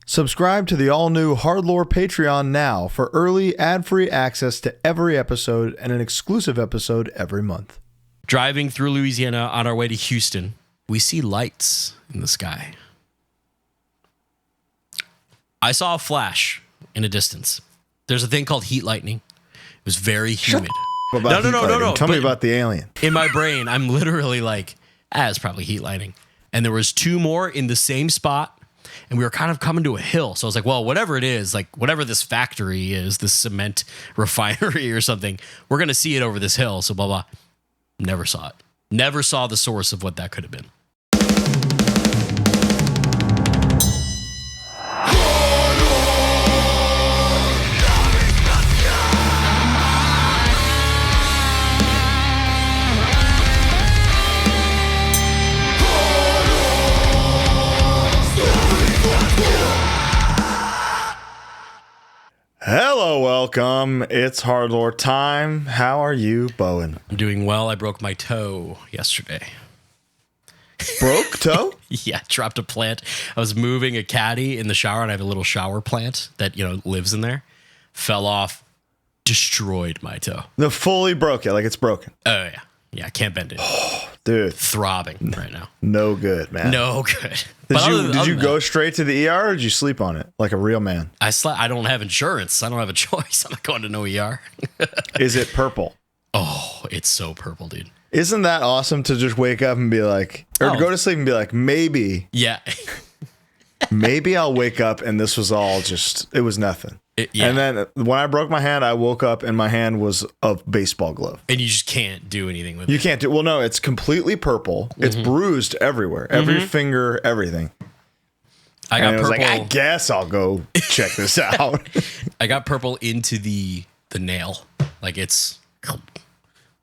Subscribe to the all-new HardLore Patreon now for early, ad-free access to every episode and an exclusive episode every month. Driving through Louisiana on our way to Houston, we see lights in the sky. I saw a flash in a distance. There's a thing called heat lightning. It was very humid. No. Tell me about the alien. In my brain, I'm literally like, it's probably heat lightning. And there was two more in the same spot. And we were kind of coming to a hill. So I was like, well, whatever it is, like whatever this factory is, this cement refinery or something, we're going to see it over this hill. So blah, blah. Never saw it. Never saw the source of what that could have been. Hello, welcome. It's HardLore time. How are you, Bowen? I'm doing well. I broke my toe yesterday. Broke toe? Yeah, dropped a plant. I was moving a caddy in the shower, and I have a little shower plant that, lives in there. Fell off, destroyed my toe. No, fully broke it, like it's broken. Oh, yeah. Yeah, I can't bend it. Dude. Throbbing right now. No good, man. No good. Did you go straight to the ER or did you sleep on it like a real man? I don't have insurance. I don't have a choice. I'm not going to no ER. Is it purple? Oh, it's so purple, dude. Isn't that awesome to just wake up and be like, or to go to sleep and be like, maybe. Yeah. Maybe I'll wake up and this was all just, it was nothing. Yeah. And then when I broke my hand, I woke up and my hand was a baseball glove. And you just can't do anything with it. You can't do, well, no, it's completely purple. Mm-hmm. It's bruised everywhere, every finger, everything. I got purple. I was like, I guess I'll go check this out. I got purple into the nail. Like it's the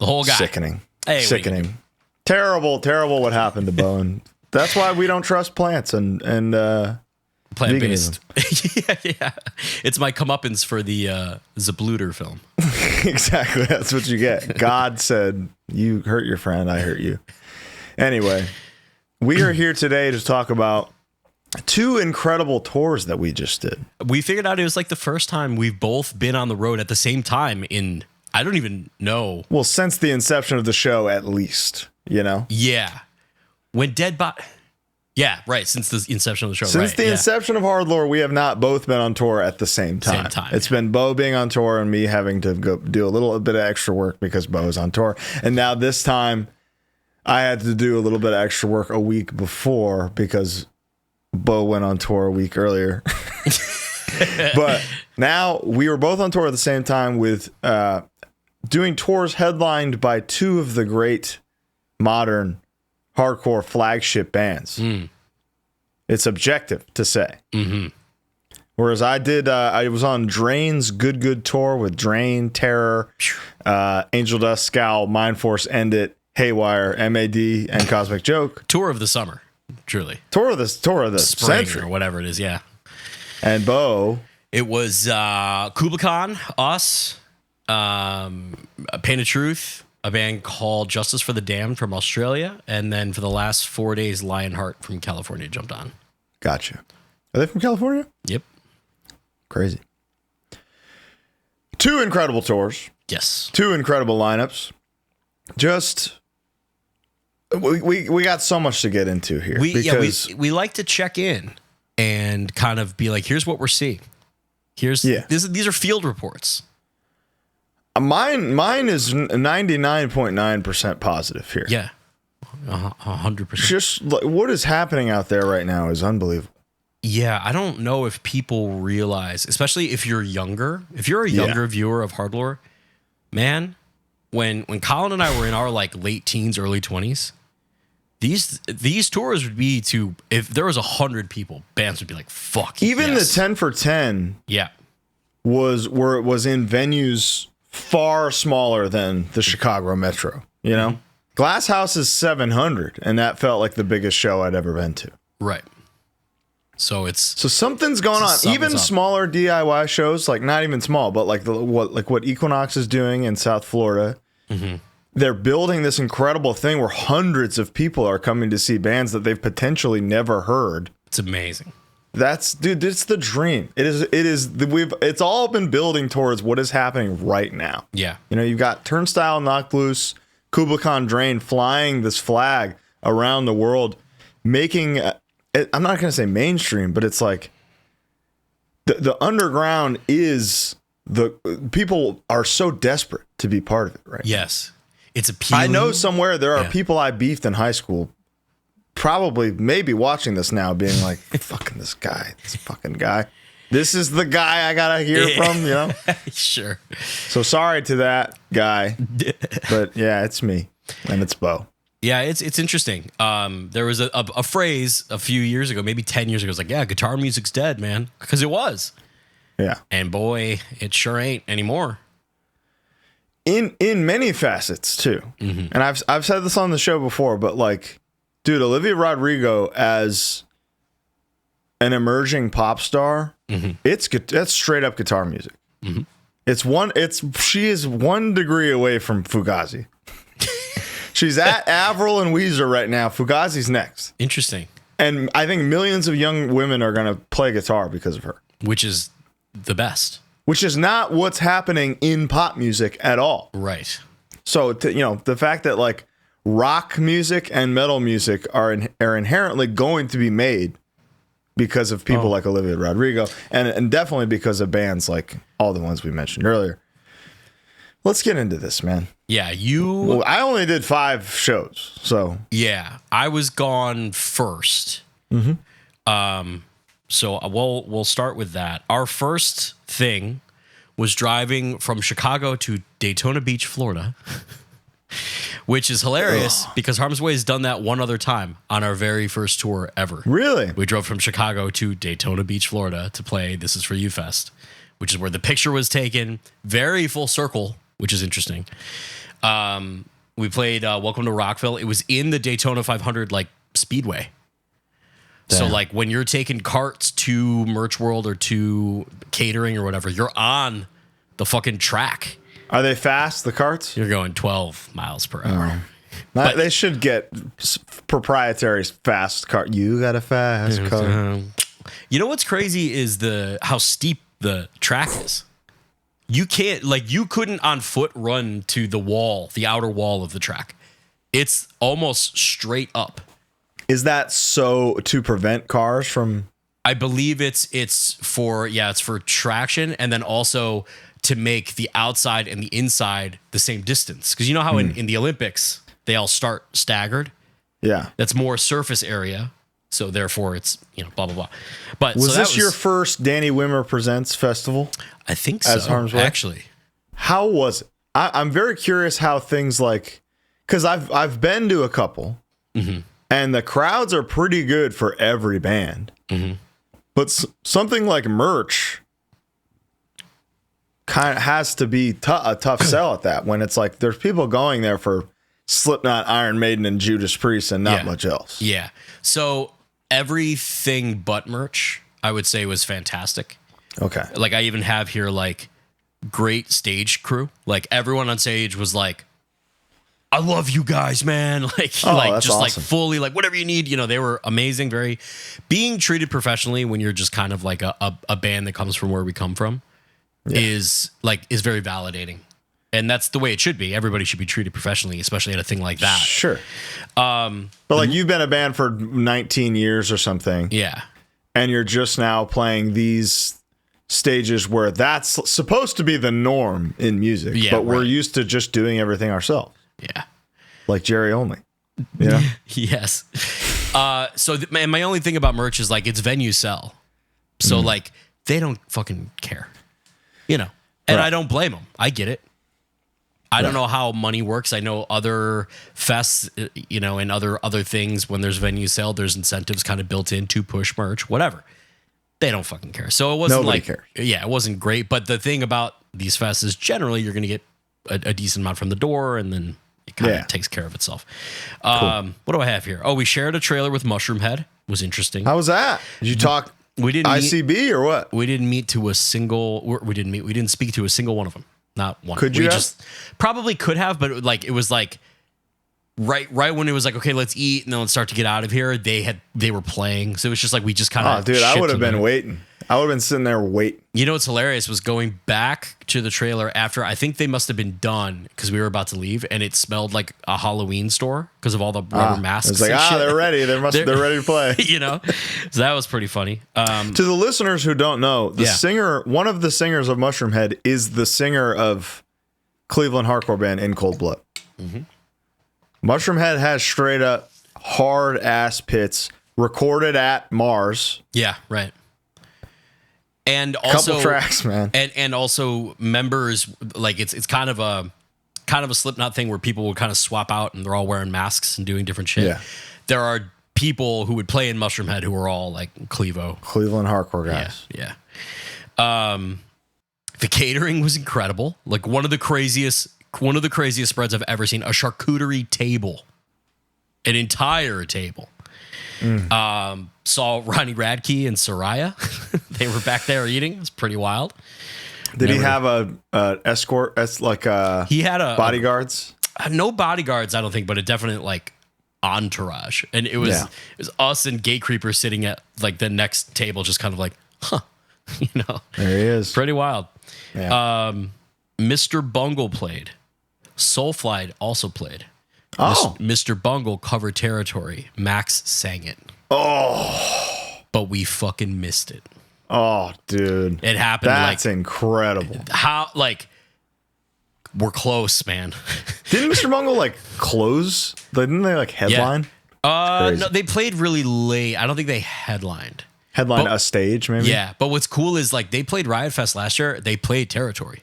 whole guy. Sickening. Hey, sickening. Terrible what happened to Bowen. That's why we don't trust plants and plant-based. Yeah. It's my comeuppance for the Zapluder film. Exactly. That's what you get. God said, you hurt your friend, I hurt you. Anyway, we are here today to talk about two incredible tours that we just did. We figured out it was like the first time we've both been on the road at the same time in, I don't even know. Well, since the inception of the show, at least, Yeah. When Yeah, right. Since the inception of the show. Since the inception of HardLore, we have not both been on tour at the same time. It's been Bo being on tour and me having to go do a little bit of extra work because Bo is on tour. And now this time, I had to do a little bit of extra work a week before because Bo went on tour a week earlier. But now we were both on tour at the same time with doing tours headlined by two of the great modern hardcore flagship bands. It's objective to say. Mm-hmm. Whereas I did, I was on Drain's Good tour with Drain, Terror, Angel Dust, Scowl, Mind Force, End It, Haywire, MAD, and Cosmic Joke. Tour of the summer, truly. Tour of the Spring century. Or whatever it is, yeah. And Bo. It was Kublai Khan, us, Pain of Truth, a band called Justice for the Damned from Australia, and then for the last 4 days, Lionheart from California jumped on. Gotcha. Are they from California? Yep. Crazy. Two incredible tours. Yes. Two incredible lineups. Just we got so much to get into here. We like to check in and kind of be like, here's what we're seeing. These are field reports. Mine is 99.9% positive here. Yeah, 100%. Just what is happening out there right now is unbelievable. Yeah, I don't know if people realize, especially if you're younger. If you're a younger viewer of HardLore, man, when Colin and I were in our late teens, early 20s, these tours would be if there was 100 people, bands would be like, fuck. Even the 10 for 10, was in venues far smaller than the Chicago Metro, Mm-hmm. Glass House is 700, and that felt like the biggest show I'd ever been to. Right. So something's going on. Even smaller DIY shows, not even small, but what Equinox is doing in South Florida. Mm-hmm. They're building this incredible thing where hundreds of people are coming to see bands that they've potentially never heard. It's amazing. dude, it's the dream. It's all been building towards what is happening right now. Yeah. You know, you've got Turnstile knocked loose, Kublai Khan Drain flying this flag around the world, making, I'm not going to say mainstream, but it's like the underground is people are so desperate to be part of it, right? Yes. It's appealing. I know somewhere there are people I beefed in high school, probably maybe watching this now being like, fucking this fucking guy. This is the guy I got to hear from, you know? Sure. So sorry to that guy, but yeah, it's me and it's Bo. Yeah, it's interesting. There was a phrase a few years ago, maybe 10 years ago. It was like, yeah, guitar music's dead, man. Because it was. Yeah. And boy, it sure ain't anymore. In many facets too. Mm-hmm. And I've said this on the show before, but like, dude, Olivia Rodrigo as an emerging pop star, that's straight up guitar music. Mm-hmm. She is 1 degree away from Fugazi. She's at Avril and Weezer right now. Fugazi's next. Interesting. And I think millions of young women are going to play guitar because of her. Which is the best. Which is not what's happening in pop music at all. Right. So, the fact that like rock music and metal music are inherently going to be made because of people like Olivia Rodrigo and definitely because of bands like all the ones we mentioned earlier. Let's get into this, man. Yeah, I only did 5 shows, so. Yeah, I was gone first. Mm-hmm. So we'll start with that. Our first thing was driving from Chicago to Daytona Beach, Florida, which is hilarious because Harm's Way has done that one other time on our very first tour ever. Really? We drove from Chicago to Daytona Beach, Florida to play This Is For You Fest, which is where the picture was taken. Very full circle, which is interesting. We played Welcome to Rockville. It was in the Daytona 500 like speedway. Damn. So like when you're taking carts to Merch World or to catering or whatever, you're on the fucking track. Are they fast, the carts? You're going 12 miles per hour. But they should get proprietary fast cart. You got a fast car. You know what's crazy is how steep the track is. You couldn't on foot run to the outer wall of the track. It's almost straight up. Is that so to prevent cars from? I believe it's for traction and then also to make the outside and the inside the same distance. Because you know how in the Olympics they all start staggered. Yeah, that's more surface area. So therefore, it's blah blah blah. But was this your first Danny Wimmer Presents festival? I think so. As Harm's Way? Actually, how was it? I'm very curious how things like, because I've been to a couple, and the crowds are pretty good for every band. But something like merch kind of has to be a tough sell at that when it's like there's people going there for Slipknot, Iron Maiden, and Judas Priest, and not much else. Yeah. So everything but merch, I would say, was fantastic. Okay. Like I even have here like great stage crew. Like everyone on stage was like, I love you guys, man. Like just awesome. Like fully like whatever you need. They were amazing. Very being treated professionally when you're just kind of like a band that comes from where we come from is very validating. And that's the way it should be. Everybody should be treated professionally, especially at a thing like that. Sure. But like you've been a band for 19 years or something. Yeah. And you're just now playing these stages where that's supposed to be the norm in music. Yeah, but we're used to just doing everything ourselves. Yeah. Like Jerry only. Yeah. Yes. So my only thing about merch is like it's venue sell. So like they don't fucking care. And I don't blame them. I get it. I don't know how money works. I know other fests, and other things, when there's venue sale, there's incentives kind of built in to push merch, whatever. They don't fucking care. So it wasn't Nobody cares. Yeah, it wasn't great. But the thing about these fests is generally you're going to get a decent amount from the door, and then it kind of takes care of itself. Cool. What do I have here? Oh, we shared a trailer with Mushroom Head. It was interesting. How was that? Did you talk ICB or what? We didn't meet to a single. We didn't speak to a single one of them. Not one. Could you just probably could have, but it was like right when it was like, okay, let's eat and then let's start to get out of here, they were playing. So it was just like we just kind of. Oh, dude, I would have been waiting. I would have been sitting there waiting. You know what's hilarious was going back to the trailer after I think they must have been done because we were about to leave and it smelled like a Halloween store because of all the rubber masks. It's like, they're ready. They're ready to play. You know, so that was pretty funny. To the listeners who don't know, the singer, one of the singers of Mushroomhead, is the singer of Cleveland hardcore band In Cold Blood. Mm-hmm. Mushroomhead has straight up hard ass pits recorded at Mars. Yeah, right. And also couple tracks, man. And also members, like it's kind of a Slipknot thing where people would kind of swap out and they're all wearing masks and doing different shit. Yeah. There are people who would play in Mushroomhead who are all like Cleveland hardcore guys. Yeah. The catering was incredible. Like one of the craziest spreads I've ever seen. A charcuterie table. An entire table. Saw Ronnie Radke and Soraya. They were back there eating. It was pretty wild. Did he have a escort? He had bodyguards. No bodyguards, I don't think, but a definite like entourage. And it was us and Gate Creeper sitting at like the next table, just kind of like, huh, you know. There he is. Pretty wild. Yeah. Mr. Bungle played. Soulfly also played. Oh. Mr. Bungle covered Territory. Max sang it. Oh. But we fucking missed it. Oh, dude. It happened. That's incredible. How, like, we're close, man. Didn't Mr. Bungle, like, close? Didn't they, like, headline? Yeah. No, they played really late. I don't think they headlined. Headline a stage, maybe? Yeah. But what's cool is, like, they played Riot Fest last year. They played Territory.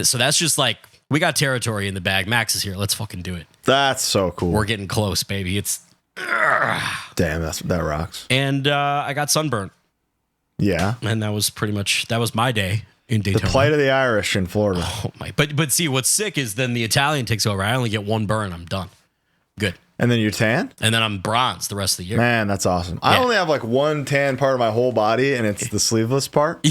So that's just, like, we got Territory in the bag. Max is here. Let's fucking do it. That's so cool. We're getting close, baby. It's... Damn, that rocks. And I got sunburnt. Yeah. And that was my day in Daytona. The plight of the Irish in Florida. Oh my! But see, what's sick is then the Italian takes over. I only get one burn. I'm done. Good. And then you're tan? And then I'm bronze the rest of the year. Man, that's awesome. Yeah. I only have like one tan part of my whole body, and it's the sleeveless part.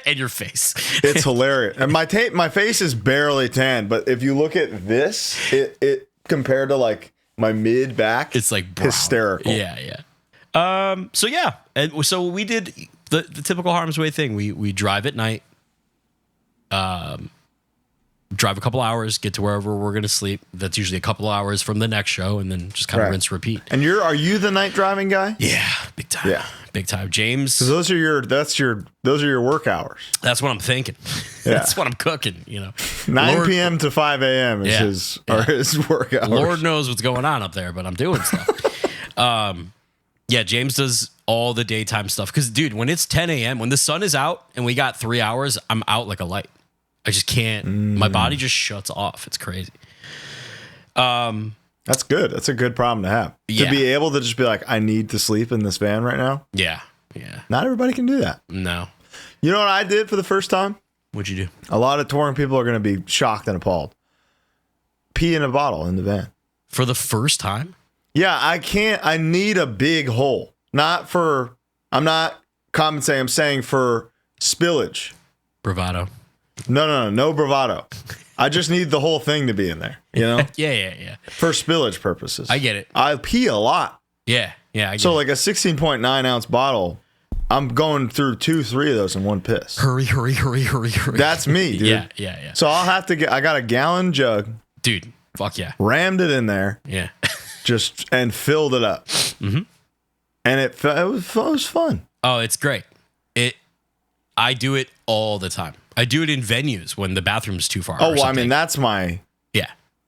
And your face. It's hilarious. And my face is barely tan, but if you look at this, it compared to like my mid back, it's like brown. Hysterical. Yeah. So yeah, and so we did the typical Harm's Way thing. We drive at night, drive a couple hours, get to wherever we're gonna sleep. That's usually a couple hours from the next show, and then just kind of rinse, repeat. And are you the night driving guy? Yeah, big time. Yeah, big time. James, because those are your work hours. That's what I'm thinking. Yeah. That's what I'm cooking. You know, 9 p.m. to 5 a.m. is his work hours. Lord knows what's going on up there, but I'm doing stuff. Yeah, James does all the daytime stuff. Because, dude, when it's 10 a.m., when the sun is out and we got 3 hours, I'm out like a light. I just can't. My body just shuts off. It's crazy. That's good. That's a good problem to have. Yeah. To be able to just be like, I need to sleep in this van right now. Yeah. Not everybody can do that. No. You know what I did for the first time? What'd you do? A lot of touring people are going to be shocked and appalled. Pee in a bottle in the van. For the first time? Yeah, I need a big hole. I'm not compensating. I'm saying for spillage. Bravado. No bravado. I just need the whole thing to be in there, you know? Yeah. For spillage purposes. I get it. I pee a lot. Yeah. I get it. Like a 16.9 ounce bottle, I'm going through 2-3 of those in one piss. Hurry. That's me, dude. Yeah. So I got a gallon jug. Dude, fuck yeah. Rammed it in there. Yeah. And filled it up. Mm-hmm. And it was fun. Oh, it's great. I do it all the time. I do it in venues when the bathroom's too far. Oh, well, I mean, that's my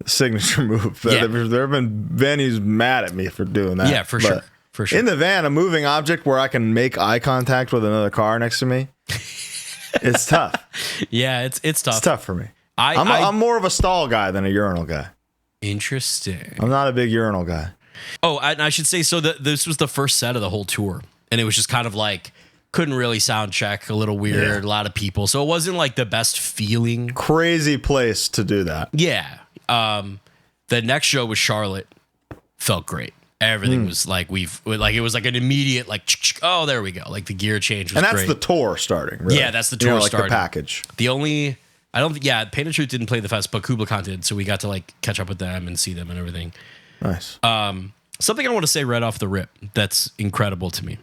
signature move. Yeah. There have been venues mad at me for doing that. Yeah, for sure. In the van, a moving object where I can make eye contact with another car next to me, it's tough. Yeah, it's tough. It's tough for me. I'm more of a stall guy than a urinal guy. Interesting. I'm not a big urinal guy. Oh, and I should say, so this was the first set of the whole tour, and it was just kind of like, couldn't really sound check, a little weird, a lot of people. So it wasn't like the best feeling. Crazy place to do that. Yeah. The next show was Charlotte. Felt great. Everything was like, it was like an immediate, like, oh, there we go. Like the gear change was great. And that's the tour starting, really. Yeah, that's the tour like starting. The package. The only I don't think, yeah, Pain and Truth didn't play the fest, but Kublai Khan did. So we got to like catch up with them and see them and everything. Nice. Something I want to say right off the rip that's incredible to me.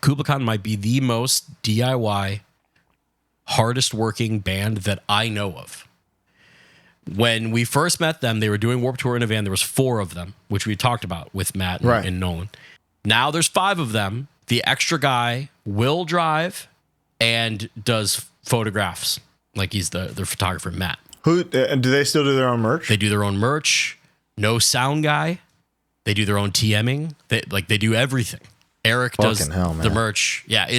Kublai Khan might be the most DIY, hardest working band that I know of. When we first met them, they were doing Warped Tour in a van. There was 4 of them, which we talked about with Matt and Nolan. Now there's 5 of them. The extra guy will drive and does photographs. Like he's the photographer, Matt. Who do they still do their own merch? They do their own merch. No sound guy. They do their own TMing. They do everything. Eric does the merch. Yeah,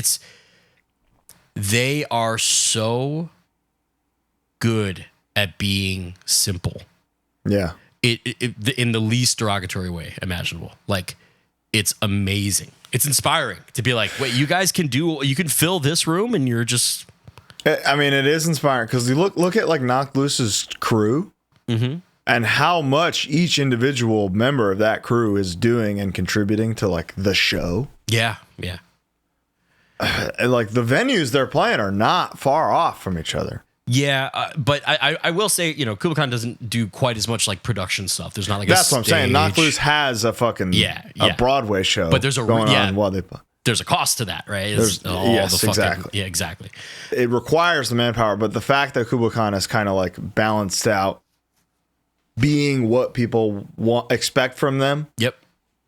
they are so good at being simple. Yeah. In the least derogatory way imaginable. Like, it's amazing. It's inspiring to be like, wait, you guys can fill this room and you're just... I mean, it is inspiring because you look at like Knocked Loose's crew and how much each individual member of that crew is doing and contributing to like the show. Yeah, yeah. Like the venues they're playing are not far off from each other. Yeah, but I will say, Kublai Khan doesn't do quite as much like production stuff. There's not like that's what I'm saying. Knocked Loose has a fucking a Broadway show, but there's going on while they play. There's a cost to that, right? Exactly. Yeah, exactly. It requires the manpower, but the fact that Kublai Khan has kind of like balanced out being what people expect from them. Yep.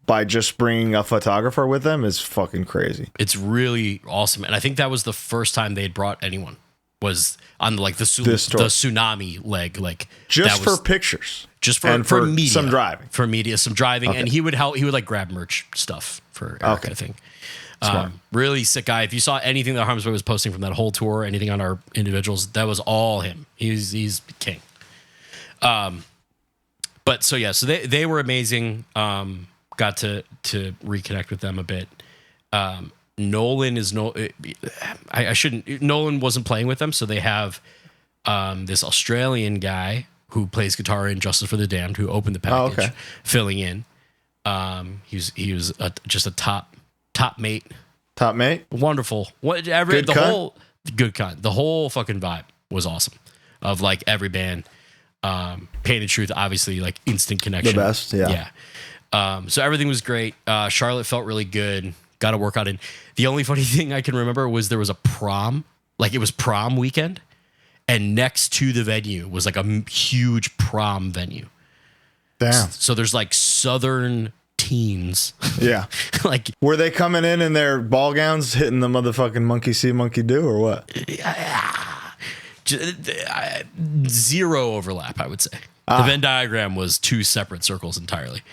By just bringing a photographer with them is fucking crazy. It's really awesome, and I think that was the first time they'd brought anyone. Was on like the tsunami leg, like just for pictures, just for media, some driving, and he would help. He would like grab merch stuff for Eric, I think. Really sick guy. If you saw anything that Harmsway was posting from that whole tour, anything on our individuals, that was all him. He's king. But so they were amazing. Got to reconnect with them a bit. Nolan Nolan wasn't playing with them, so they have this Australian guy who plays guitar in Justice for the Damned, who opened the package, filling in. He was just a top mate. Top mate? Wonderful. Good cunt. The whole fucking vibe was awesome. Of like every band. Pain and Truth, obviously, like instant connection. The best, yeah. So everything was great. Charlotte felt really good. Got to work out in. The only funny thing I can remember was there was a prom, like it was prom weekend, and next to the venue was like a huge prom venue. Damn. So there's like Southern teens. Yeah. Like, were they coming in their ball gowns hitting the motherfucking monkey see, monkey do, or what? Zero overlap, I would say. The Venn diagram was 2 separate circles entirely.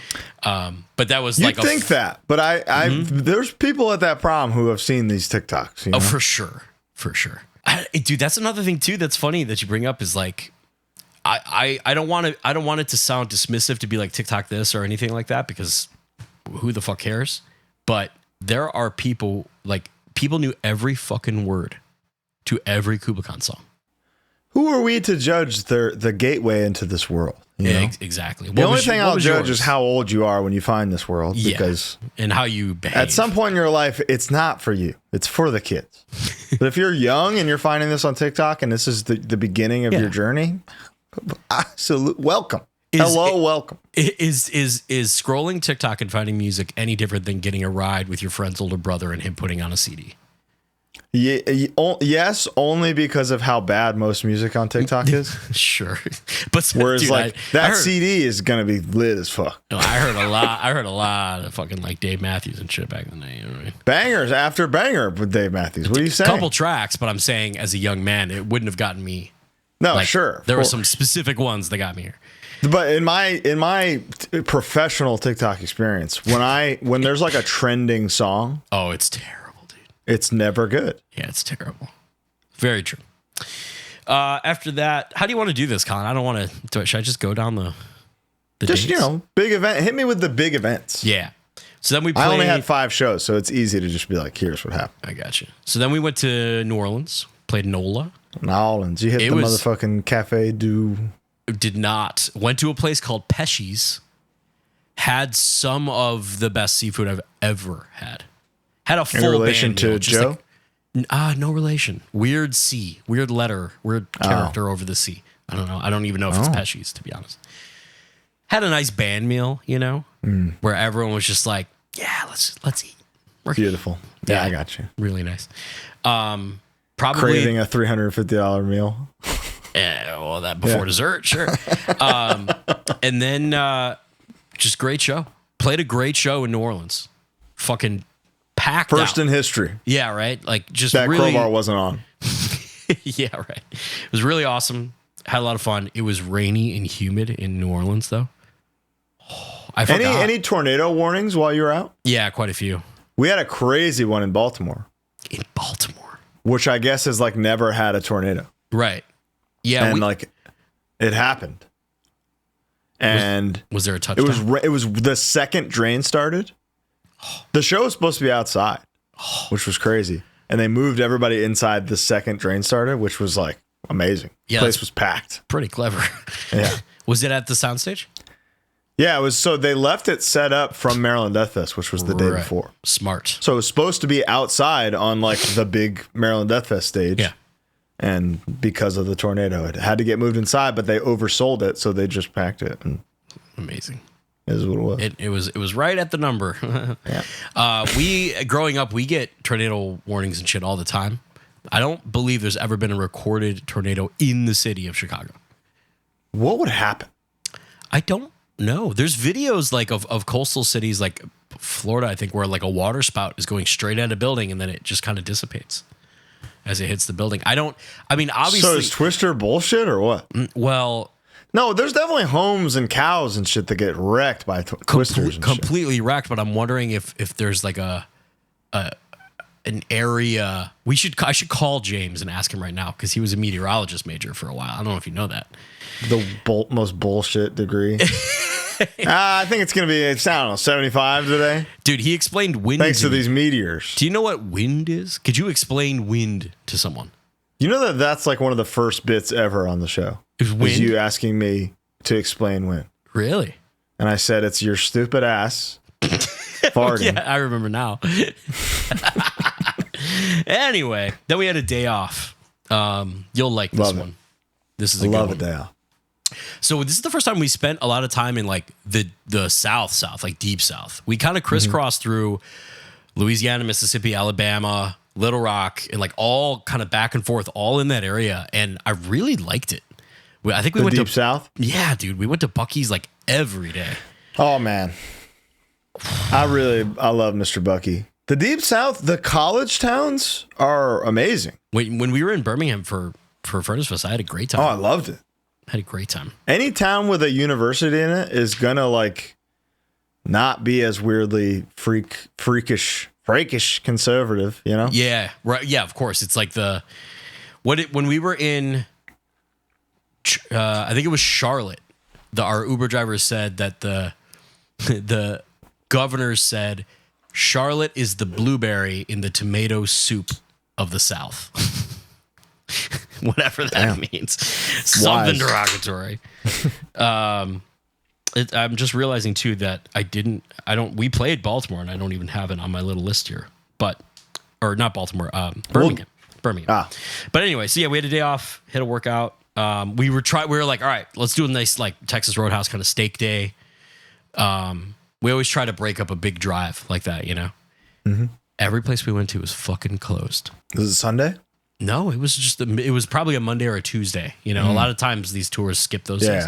But that was like... You'd think that, but there's people at that prom who have seen these TikToks. You know? Oh, for sure. For sure. Dude, that's another thing too that's funny that you bring up is like, I don't want it to sound dismissive to be like TikTok this or anything like that, because who the fuck cares? But there are people knew every fucking word to every Kublai Khan song. Who are we to judge the gateway into this world? Yeah, exactly. The only thing I'll judge is how old you are when you find this world, because and how you behave. At some point in your life, it's not for you; it's for the kids. But if you're young and you're finding this on TikTok and this is the beginning of your journey, absolute welcome. Welcome. Is scrolling TikTok and finding music any different than getting a ride with your friend's older brother and him putting on a CD? Yeah, yes, only because of how bad most music on TikTok is. Sure, but whereas dude, that CD is gonna be lit as fuck. No, I heard a lot of fucking like Dave Matthews and shit back in the day. You know what I mean? Bangers after banger with Dave Matthews. What are you saying? Couple tracks, but I'm saying as a young man, it wouldn't have gotten me. No, sure. There were some specific ones that got me here. But in my professional TikTok experience, when there's like a trending song, oh, it's terrible. It's never good. Yeah, it's terrible. Very true. After that, how do you want to do this, Colin? I don't want to. Should I just go down the just dates? Big event. Hit me with the big events. Yeah. So then we played. I only had 5 shows, so it's easy to just be like, here's what happened. I got you. So then we went to New Orleans, played NOLA. New Orleans. You hit the motherfucking Cafe du. Did not. Went to a place called Pesci's. Had some of the best seafood I've ever had. Had a full in relation band to meal, Joe. No relation. Weird C. Weird letter. Weird character over the C. I don't know. I don't even know if it's Pesci's, to be honest. Had a nice band meal, where everyone was just like, yeah, let's eat. Beautiful. Yeah, I got you. Really nice. Probably craving a $350 meal. Yeah, well, that before dessert, sure. And then just great show. Played a great show in New Orleans. Fucking packed First out. in history. Yeah, right? Like, just that really... crowbar wasn't on. Yeah, right. It was really awesome. Had a lot of fun. It was rainy and humid in New Orleans, though. I forgot. Any tornado warnings while you were out? Yeah, quite a few. We had a crazy one in Baltimore. In Baltimore? Which I guess has like never had a tornado. Right. Yeah. And like it happened. And was there a touchdown? It was the second drain started. The show was supposed to be outside, which was crazy. And they moved everybody inside the second drain started, which was like amazing. Yeah, the place was packed. Pretty clever. Yeah. Was it at the soundstage? Yeah, it was. So they left it set up from Maryland Death Fest, which was the day before. Smart. So it was supposed to be outside on like the big Maryland Death Fest stage. Yeah. And because of the tornado, it had to get moved inside, but they oversold it, so they just packed it. And amazing. Is what it was. It was right at the number. Yeah. We growing up, we get tornado warnings and shit all the time. I don't believe there's ever been a recorded tornado in the city of Chicago. What would happen? I don't know. There's videos like of coastal cities like Florida, I think, where like a water spout is going straight at a building and then it just kind of dissipates as it hits the building. Obviously. So is Twister bullshit or what? Well, no, there's definitely homes and cows and shit that get wrecked by twisters. And completely wrecked, but I'm wondering if there's like an area. I should call James and ask him right now because he was a meteorologist major for a while. I don't know if you know that. The most bullshit degree. I think it's going to be, I don't know, 75 today. Dude, he explained wind. Thanks to these meteors. Do you know what wind is? Could you explain wind to someone? You know that's like one of the first bits ever on the show. Is wind? Was you asking me to explain wind. Really? And I said, it's your stupid ass farting. Yeah, I remember now. Anyway, then we had a day off. You'll like this one. This is a good one. Love a day off. So this is the first time we spent a lot of time in like the south, like deep south. We kind of crisscrossed through Louisiana, Mississippi, Alabama, Little Rock, and like all kind of back and forth, all in that area. And I really liked it. I think we went deep to south. Yeah, dude, we went to Buc-ee's like every day. Oh man, I love Mr. Bucky. The deep south, the college towns are amazing. When we were in Birmingham for Furnace Fest, I had a great time. Oh, I loved it. Had a great time. Any town with a university in it is gonna like not be as weirdly freakish conservative, you know? Yeah, right. Yeah, of course. It's like when we were in, I think it was Charlotte. Our Uber driver said that the governor said Charlotte is the blueberry in the tomato soup of the South. Whatever that means. Something derogatory. I'm just realizing too that we played Baltimore and I don't even have it on my little list here, or not Baltimore, Birmingham. But anyway, so yeah, we had a day off, hit a workout. We were like, all right, let's do a nice like Texas Roadhouse kind of steak day. We always try to break up a big drive like that, you know? Mm-hmm. Every place we went to was fucking closed. Was it Sunday? No, it was probably a Monday or a Tuesday. You know, a lot of times these tours skip those days.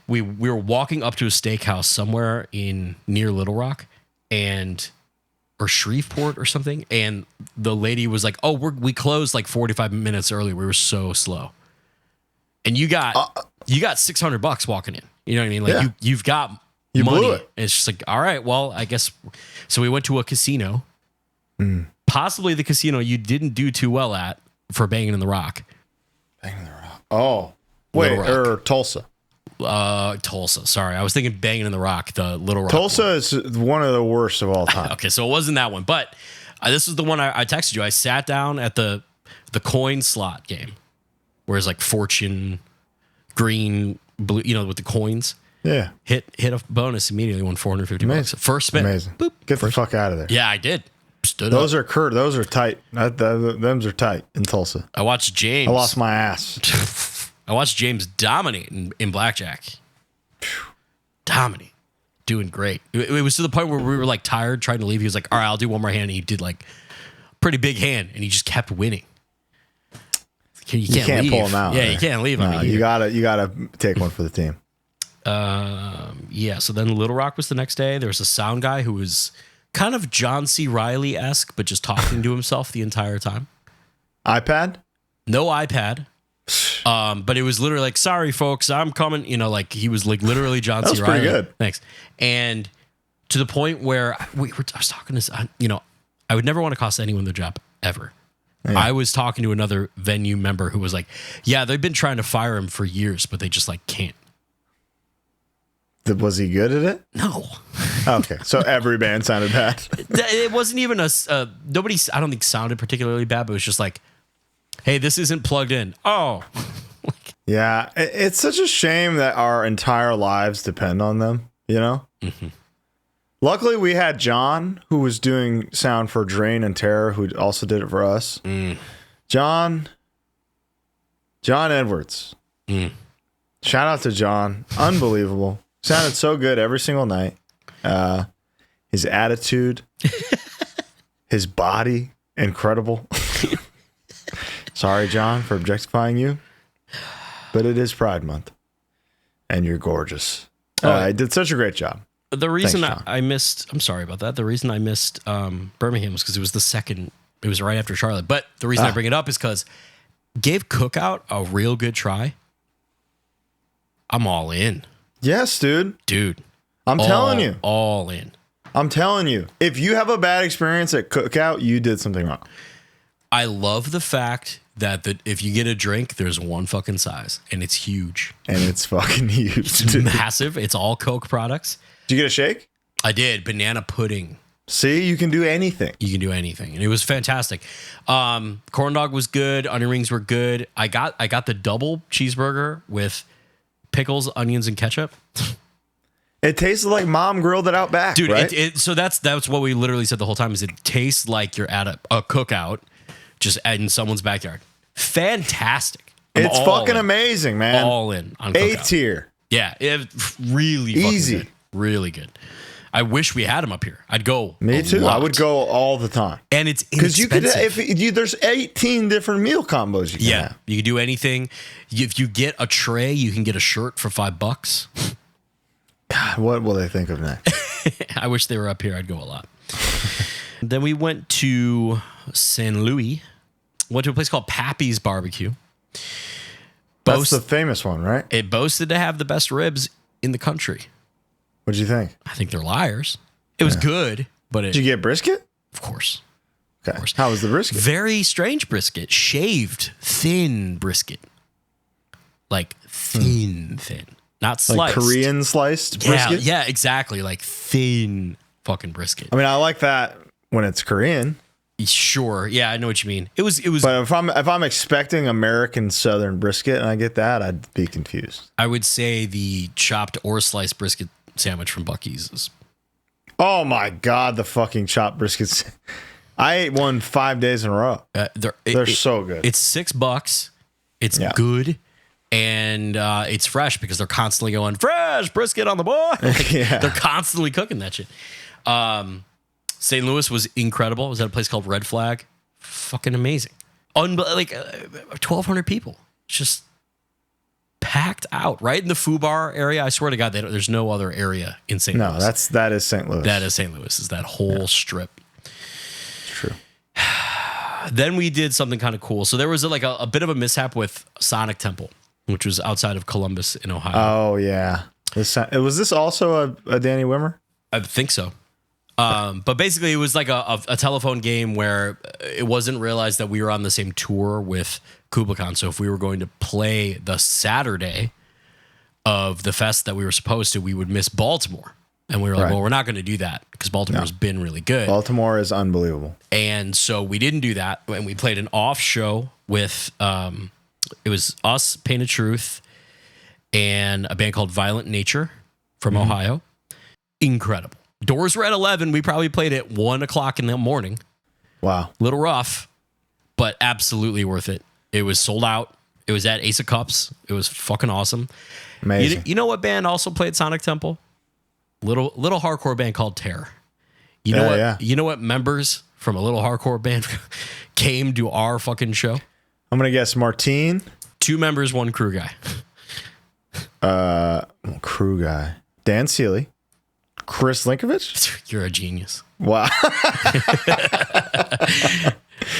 We were walking up to a steakhouse somewhere near Little Rock or Shreveport or something, and the lady was like, "Oh, we closed like 45 minutes early. We were so slow." And you got $600 walking in. You know what I mean? Like you've got money. Blew it. And it's just like, all right, well, I guess. So we went to a casino. Possibly the casino you didn't do too well at for Banging in the Rock. Banging in the Rock. Oh, wait, or Tulsa. Tulsa. Sorry, I was thinking Banging in the Rock, the Little Rock. Tulsa is one of the worst of all time. Okay, so it wasn't that one, but this is the one I texted you. I sat down at the coin slot game, where it's like fortune, green, blue, you know, with the coins. Yeah. Hit a bonus immediately, won $450. First spin. Amazing. Boop. Get the fuck out of there. Yeah, I did. stood Those up. Those are tight. Them's are tight in Tulsa. I watched James. I lost my ass. I watched James dominate in blackjack. Dominate. Doing great. It was to the point where we were like tired trying to leave. He was like, all right, I'll do one more hand. And he did like pretty big hand and he just kept winning. You can't pull him out. Yeah, you can't leave him. No, you gotta take one for the team. Yeah, so then Little Rock was the next day. There was a sound guy who was kind of John C. Reilly-esque, but just talking to himself the entire time. iPad? No iPad. But it was literally like, sorry, folks, I'm coming. You know, like he was like literally John C. Reilly. That was pretty good. Thanks. And to the point where I was talking to, you know, I would never want to cost anyone their job ever. Yeah. I was talking to another venue member who was like, yeah, they've been trying to fire him for years, but they just like can't. Was he good at it? No. Okay, so every band sounded bad. It wasn't even nobody, I don't think sounded particularly bad, but it was just like, hey, this isn't plugged in. Oh. Yeah, it's such a shame that our entire lives depend on them, you know? Mm-hmm. Luckily, we had John, who was doing sound for Drain and Terror, who also did it for us. John Edwards. Shout out to John. Unbelievable. Sounded so good every single night. His attitude, his body, incredible. Sorry, John, for objectifying you, but it is Pride Month, and you're gorgeous. I did such a great job. The reason I missed, I'm sorry about that. The reason I missed Birmingham was because it was the second. It was right after Charlotte. But the reason I bring it up is because gave Cookout a real good try. I'm all in. Yes, dude. I'm telling you. All in. I'm telling you. If you have a bad experience at Cookout, you did something wrong. I love the fact that if you get a drink, there's one fucking size, and it's huge. And it's fucking huge. It's massive. It's all Coke products. Did you get a shake? I did. Banana pudding. See, you can do anything. You can do anything. And it was fantastic. Corn dog was good. Onion rings were good. I got the double cheeseburger with pickles, onions, and ketchup. It tasted like mom grilled it out back, dude. Right? So that's what we literally said the whole time. Is it tastes like you're at a cookout, just in someone's backyard. Fantastic. It's fucking amazing, man. All in on A Cookout. tier. Yeah, it really easy, good. Really good. I wish we had them up here. I'd go. Me too. Lot. I would go all the time. And it's inexpensive. Because there's 18 different meal combos you can have. You can do anything. If you get a tray, you can get a shirt for $5. God, what will they think of next? I wish they were up here. I'd go a lot. Then we went to St. Louis. Went to a place called Pappy's Barbecue. That's the famous one, right? It boasted to have the best ribs in the country. What'd you think? I think they're liars. It was good, but Did you get brisket? Of course. Okay. Of course. How was the brisket? Very strange brisket. Shaved, thin brisket. Like thin. Not sliced. Like Korean sliced brisket? Yeah, exactly. Like thin fucking brisket. I mean, I like that when it's Korean. Sure. Yeah, I know what you mean. It was. But if I'm expecting American Southern brisket and I get that, I'd be confused. I would say the chopped or sliced brisket sandwich from Buc-ee's is. Oh my God, the fucking chopped briskets. I ate one 5 days in a row. They're so good. It's $6. It's good. And it's fresh because they're constantly going, fresh brisket on the board. They're constantly cooking that shit. St. Louis was incredible. I was at a place called Red Flag. Fucking amazing. 1,200 people. Just packed out right in the Foo Bar area. I swear to God, there's no other area in St. Louis. No, that is St. Louis. That is St. Louis. Is that whole strip. It's true. Then we did something kind of cool. So there was like a bit of a mishap with Sonic Temple, which was outside of Columbus in Ohio. Oh, yeah. Was this also a Danny Wimmer? I think so. But basically, it was like a telephone game where it wasn't realized that we were on the same tour with Kublai Khan. So if we were going to play the Saturday of the fest that we were supposed to, we would miss Baltimore. And we were like, well, we're not going to do that because Baltimore's been really good. Baltimore is unbelievable. And so we didn't do that. And we played an off show with, it was us, Painted Truth, and a band called Violent Nature from Ohio. Incredible. Doors were at 11. We probably played at 1 o'clock in the morning. Wow. Little rough, but absolutely worth it. It was sold out. It was at Ace of Cups. It was fucking awesome. Amazing. You know what band also played Sonic Temple? Little hardcore band called Terror. You know what? Yeah. You know what members from a little hardcore band came to our fucking show? I'm gonna guess Martine. 2 members, 1 crew guy. Crew guy. Dan Seeley. Chris Linkovich. You're a genius. Wow.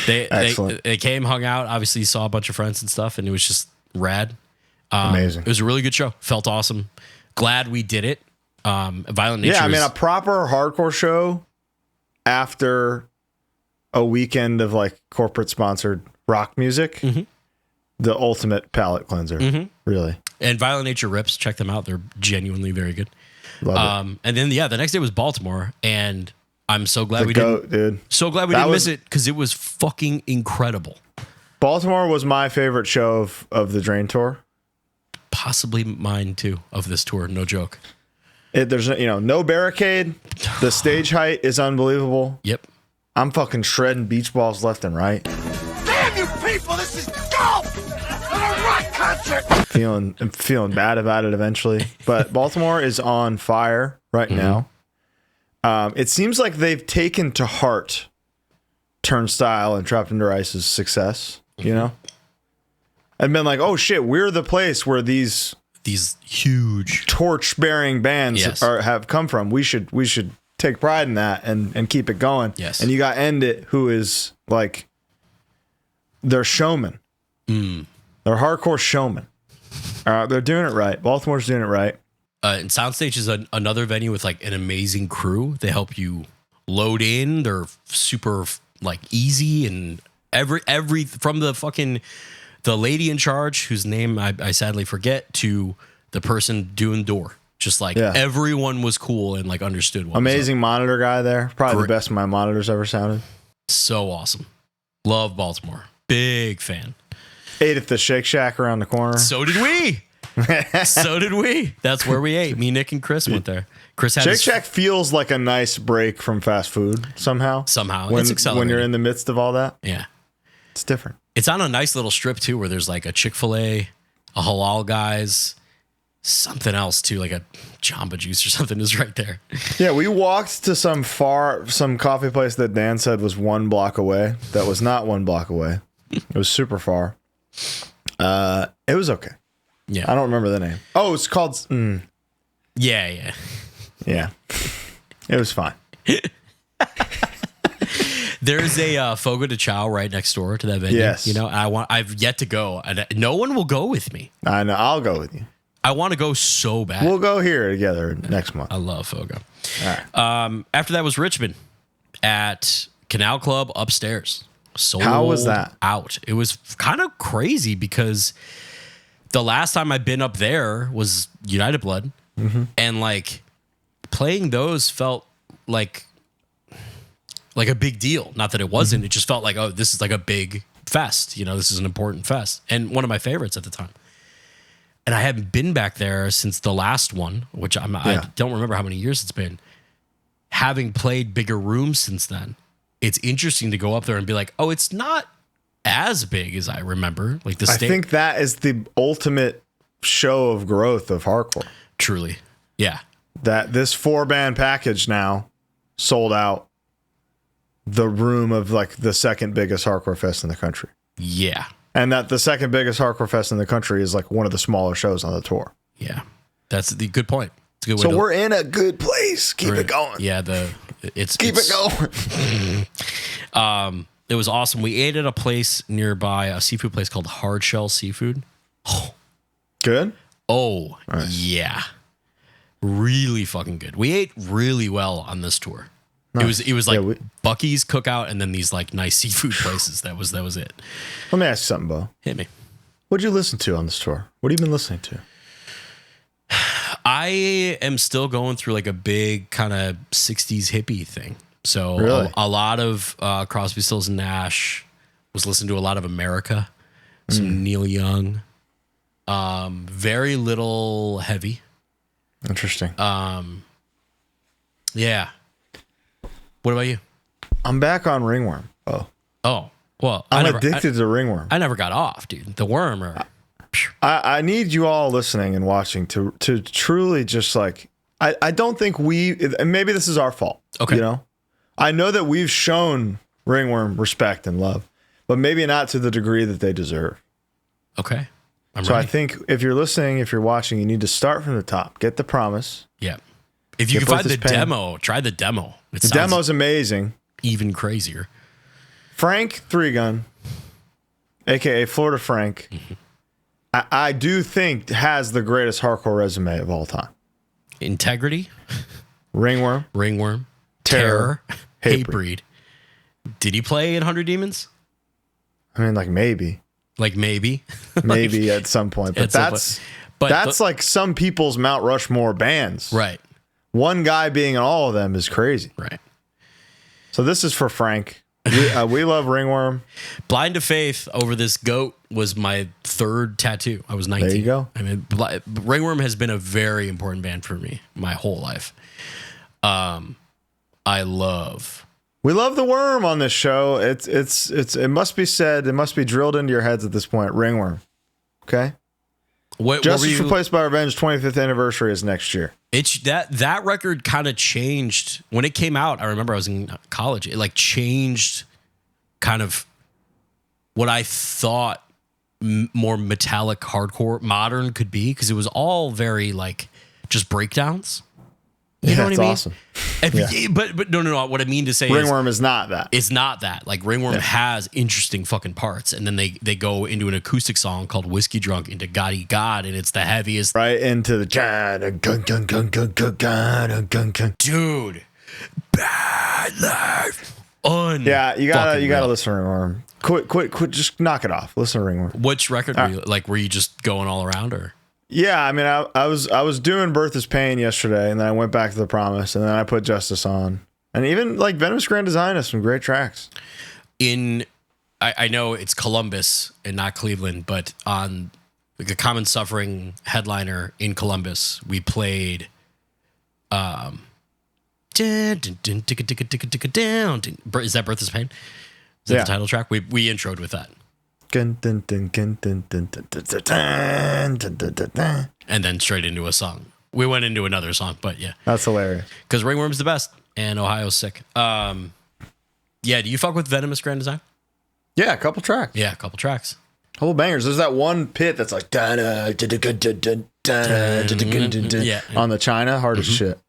They came, hung out, obviously saw a bunch of friends and stuff, and it was just rad. Amazing. It was a really good show. Felt awesome. Glad we did it. Violent Nature. Yeah, I mean, a proper hardcore show after a weekend of like corporate sponsored rock music. Mm-hmm. The ultimate palate cleanser, really. And Violent Nature rips. Check them out. They're genuinely very good. Love it. And then the next day was Baltimore, and I'm so glad dude. So glad we didn't miss it because it was fucking incredible. Baltimore was my favorite show of the Drain tour. Possibly mine too, of this tour. No joke. There's no barricade. The stage height is unbelievable. Yep. I'm fucking shredding beach balls left and right. Damn you people! This is golf, not a rock concert. I'm feeling bad about it eventually, but Baltimore is on fire right now. It seems like they've taken to heart Turnstile and Trapped Under Ice's success. You know, and been like, oh shit, we're the place where these huge torch-bearing bands have come from. We should take pride in that and keep it going. Yes. And you got End It, who is like, they're showmen. They're hardcore showmen. They're doing it right. Baltimore's doing it right. And Soundstage is another venue with like an amazing crew. They help you load in. They're super like easy, and every from the lady in charge, whose name I sadly forget, to the person doing door. Just like everyone was cool and like understood what amazing monitor guy there. Probably the best my monitors ever sounded. So awesome. Love Baltimore. Big fan. Ate at the Shake Shack around the corner. So did we. That's where we ate. Me, Nick, and Chris went there. Chris had Shake Shack feels like a nice break from fast food somehow. It's accelerating. When you're in the midst of all that. Yeah. It's different. It's on a nice little strip too, where there's like a Chick-fil-A, a Halal Guys, something else too, like a Jamba Juice or something is right there. Yeah, we walked to some coffee place that Dan said was 1 block away. That was not 1 block away. It was super far. It was okay. Yeah. I don't remember the name. Oh, it's called... Yeah. It was fine. There's a Fogo de Chao right next door to that venue. Yes. You know, I've yet to go, and no one will go with me. I know. I'll go with you. I want to go so bad. We'll go here together next month. I love Fogo. All right. After that was Richmond at Canal Club upstairs. Sold How was that? Out. It was kind of crazy because the last time I've been up there was United Blood, and like playing those felt like a big deal. Not that it wasn't. It just felt like, oh, this is like a big fest. You know, this is an important fest, and one of my favorites at the time. And I haven't been back there since the last one, which I don't remember how many years it's been. Having played bigger rooms since then, it's interesting to go up there and be like, oh, it's not as big as I remember. Like the stage. I think that is the ultimate show of growth of hardcore. Truly. Yeah. That this 4-band package now sold out the room of like the second biggest hardcore fest in the country. Yeah. And that the second biggest hardcore fest in the country is like one of the smaller shows on the tour. Yeah. That's the good point. It's a good way so we're in a good place. Keep it going. Yeah. Keep it going. It was awesome. We ate at a place nearby, a seafood place called Hard Shell Seafood. Oh. Good? Oh, nice. Yeah. Really fucking good. We ate really well on this tour. Nice. It was like Bucky's Cookout and then these like nice seafood places. That was it. Let me ask you something, Bo. Hit me. What'd you listen to on this tour? What have you been listening to? I am still going through like a big kind of 60s hippie thing. So really? a lot of Crosby, Stills and Nash. Was listening to a lot of America. Some Neil Young. Very little heavy. Interesting. Yeah. What about you? I'm back on Ringworm. Oh. Oh, well, I'm addicted to ringworm. I never got off, dude. The worm or... I need you all listening and watching to truly just like, I don't think and maybe this is our fault. Okay. You know, I know that we've shown ringworm respect and love, but maybe not to the degree that they deserve. Okay. I'm so ready. I think if you're listening, if you're watching, you need to start from the top. Get the promise. Yeah. If you can find the demo, try the demo. The demo's amazing. Even crazier. Frank 3-Gun, aka Florida Frank, I do think has the greatest hardcore resume of all time. Integrity, Ringworm, Terror, Hatebreed. Did he play in 100 Demons? I mean, like maybe Maybe at some point, but that's like some people's Mount Rushmore bands, right? One guy being in all of them is crazy, right? So this is for Frank. We love Ringworm. Blind to Faith over this goat was my third tattoo. I was 19. There you go. I mean, Ringworm has been a very important band for me my whole life. We love the worm on this show. It must be said. It must be drilled into your heads at this point. Ringworm. Okay. Justice Replaced by Revenge 25th anniversary is next year. It's that record kind of changed when it came out. I remember I was in college. It like changed kind of what I thought more metallic hardcore modern could be, because it was all very like just breakdowns. You know what I mean? Awesome. Yeah. But no. What I mean to say Ringworm is not that. It's not that. Like Ringworm has interesting fucking parts, and then they go into an acoustic song called "Whiskey Drunk" into "Gotti God," and it's the heaviest. Right into the dude. Bad life. Yeah, you gotta listen to Ringworm. Quit. Just knock it off. Listen to Ringworm. Which record were you like? Were you just going all around or? Yeah, I mean, I was doing Birth is Pain yesterday, and then I went back to The Promise, and then I put Justice on, and even like Venomous Grand Design has some great tracks. I know it's Columbus and not Cleveland, but on like the Common Suffering headliner in Columbus, we played. Is that Birth is Pain? Is that the title track? We introed with that. And then straight into a song. We went into another song, but yeah. That's hilarious. Because Ringworm's the best and Ohio's sick. Yeah, do you fuck with Venomous Grand Design? Yeah, a couple tracks. Yeah, a couple tracks. Couple bangers. There's that one pit that's like on the China, hard as shit.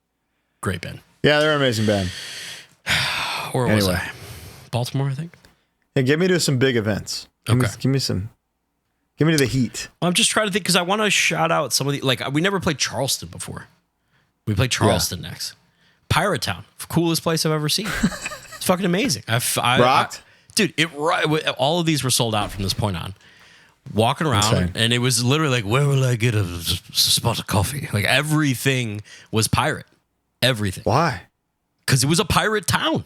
Great band. Yeah, they're an amazing band. Where was I? Baltimore, I think. Yeah, get me to some big events. Give me to the heat. Well, I'm just trying to think because I want to shout out some of the, like, we never played Charleston before. We played Charleston next. Pirate Town, coolest place I've ever seen. It's fucking amazing. Rocked? Dude, all of these were sold out from this point on. Walking around, and it was literally like, where will I get a spot of coffee? Like, everything was pirate. Everything. Why? Because it was a pirate town.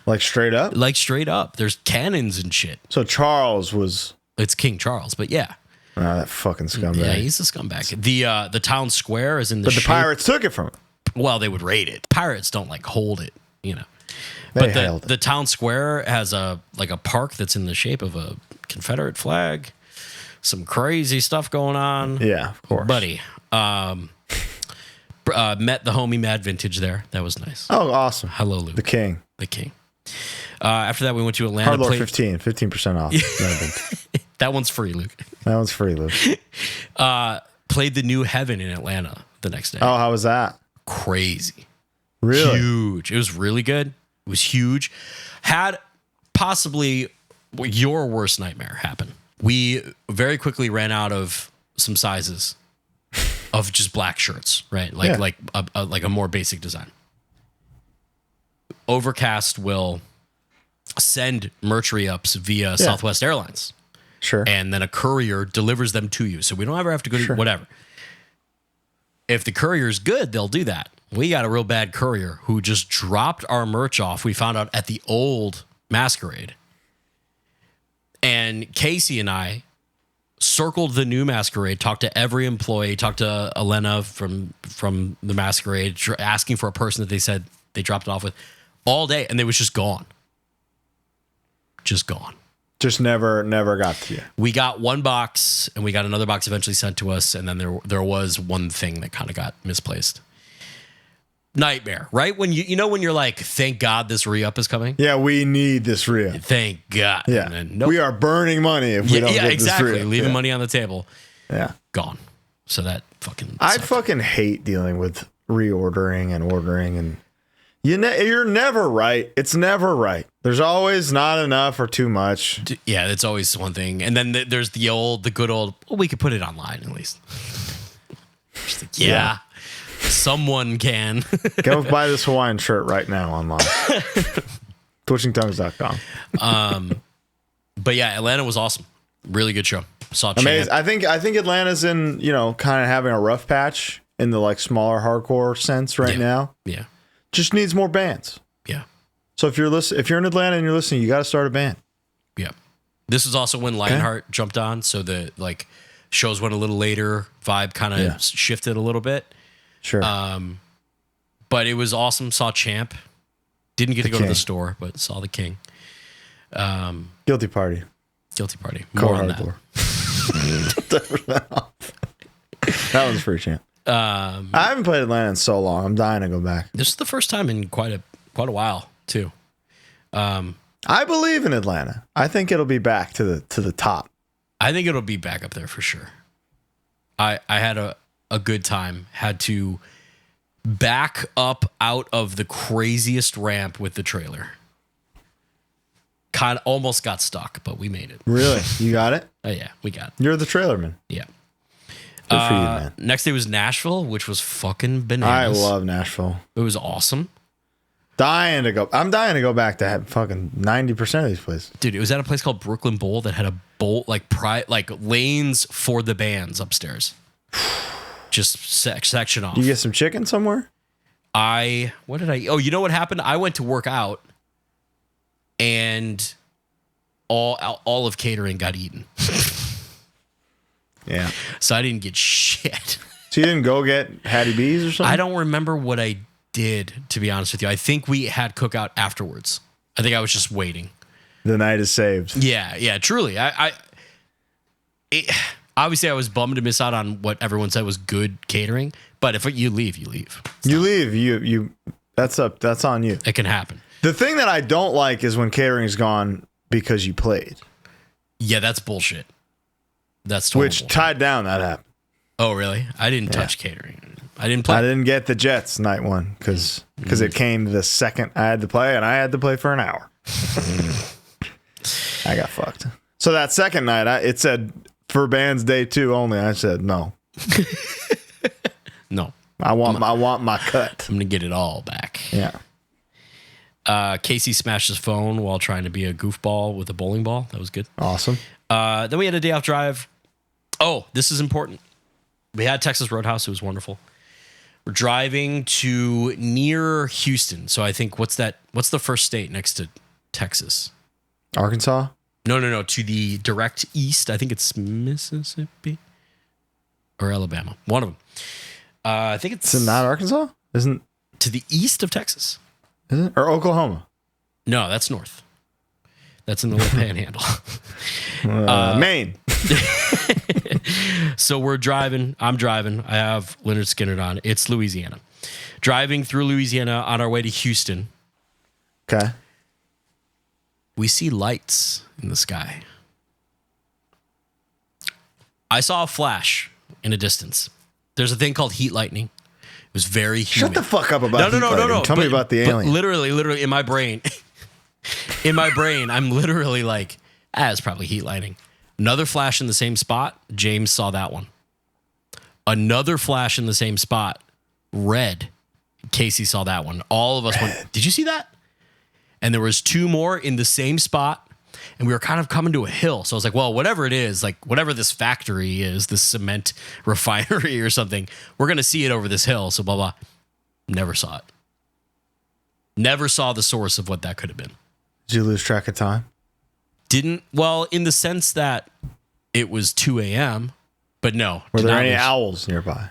Like straight up? Like straight up. There's cannons and shit. So Charles was... It's King Charles, but yeah. Oh, that fucking scumbag. Yeah, he's a scumbag. The town square is in the But the pirates took it from him. Well, they would raid it. Pirates don't like hold it, you know. But the town square has a park that's in the shape of a Confederate flag. Some crazy stuff going on. Yeah, of course. Buddy. Met the homie Mad Vintage there. That was nice. Oh, awesome. Hello, Luke. The king. After that, we went to Atlanta. HardLore 15% off. That one's free, Luke. That one's free, Luke. Played the New Heaven in Atlanta the next day. Oh, how was that? Crazy. Really? Huge. It was really good. It was huge. Had possibly your worst nightmare happen. We very quickly ran out of some sizes of just black shirts, right? Like a more basic design. Overcast will send merch re-ups via Southwest Airlines. Sure. And then a courier delivers them to you. So we don't ever have to go to whatever. If the courier's good, they'll do that. We got a real bad courier who just dropped our merch off. We found out at the old Masquerade. And Casey and I circled the new Masquerade, talked to every employee, talked to Elena from the Masquerade, asking for a person that they said they dropped it off with all day, and they was just gone. just gone. Just never got to you. We got one box, and we got another box eventually sent to us, and then there was one thing that kind of got misplaced. Nightmare, right? When when you're like, thank God this re-up is coming. Yeah, we need this re-up. Thank God. Yeah, and then, nope. We are burning money if we don't get exactly. this re-up. Leaving money on the table. Yeah, gone. So that fucking. I sucked. fucking hate dealing with reordering and ordering, and you're never right. It's never right. There's always not enough or too much. Yeah, that's always one thing. And then there's the good old. Well, we could put it online at least. Just like, yeah. Someone can. Go buy this Hawaiian shirt right now online. twitchingtongues.com. But yeah, Atlanta was awesome. Really good show. Saw amazing. Champ. I think Atlanta's in, kind of having a rough patch in the like smaller hardcore sense right now. Yeah. Just needs more bands. Yeah. So if you're in Atlanta and you're listening, you got to start a band. Yeah. This is also when Lionheart jumped on, so the like shows went a little later, vibe kind of shifted a little bit. Sure. But it was awesome. Saw Champ. Didn't get to go to the store, but saw the King. Guilty Party. More on that. That one's free, Champ. I haven't played Atlanta in so long. I'm dying to go back. This is the first time in quite a while too. I believe in Atlanta. I think it'll be back to the top. I think it'll be back up there for sure. I had a good time. Had to back up out of the craziest ramp with the trailer. Almost got stuck, but we made it. Really? You got it? Oh yeah, we got it. You're the trailerman. Yeah. Good for you, man. Next day was Nashville, which was fucking bananas. I love Nashville. It was awesome. I'm dying to go back to have fucking 90% of these places. Dude, it was at a place called Brooklyn Bowl that had a bowl like lanes for the bands upstairs. Just section off. You get some chicken somewhere? Oh, you know what happened? I went to work out and all of catering got eaten. Yeah. So I didn't get shit. So you didn't go get Hattie B's or something? I don't remember what I did, to be honest with you. I think we had cookout afterwards. I think I was just waiting. The night is saved. Yeah, truly. Obviously, I was bummed to miss out on what everyone said was good catering. But if you leave, you leave. You leave. You. That's on you. It can happen. The thing that I don't like is when catering's gone because you played. Yeah, that's bullshit. That's total bullshit. Tied down that happened. Oh, really? I didn't touch catering. I didn't play. I didn't get the Jets night one because it came the second I had to play, and I had to play for an hour. I got fucked. So that second night, it said for bands day 2 only. I said no. No. I want my cut. I'm gonna get it all back. Yeah. Casey smashed his phone while trying to be a goofball with a bowling ball. That was good. Awesome. Then we had a day off drive. Oh, this is important. We had Texas Roadhouse. It was wonderful. We're driving to near Houston. So I think what's the first state next to Texas? Arkansas? No. To the direct east. I think it's Mississippi or Alabama. One of them. I think it's not Arkansas? Isn't to the east of Texas? Is it? Or Oklahoma? No, that's north. That's in the little panhandle. Maine. So we're driving. I'm driving. I have Leonard Skinner on. It's Louisiana. Driving through Louisiana on our way to Houston. Okay. We see lights in the sky. I saw a flash in a distance. There's a thing called heat lightning. It was very humid. Shut the fuck up about no. Tell me about the alien. Literally in my brain. I'm literally like, it's probably heat lightning. Another flash in the same spot. James saw that one. Another flash in the same spot. Red. Casey saw that one. All of us went, did you see that? And there was 2 more in the same spot. And we were kind of coming to a hill. So I was like, well, whatever it is, like whatever this factory is, this cement refinery or something, we're going to see it over this hill. So blah, blah. Never saw it. Never saw the source of what that could have been. Did you lose track of time? Well, in the sense that it was 2 a.m., but no. Were there any owls nearby?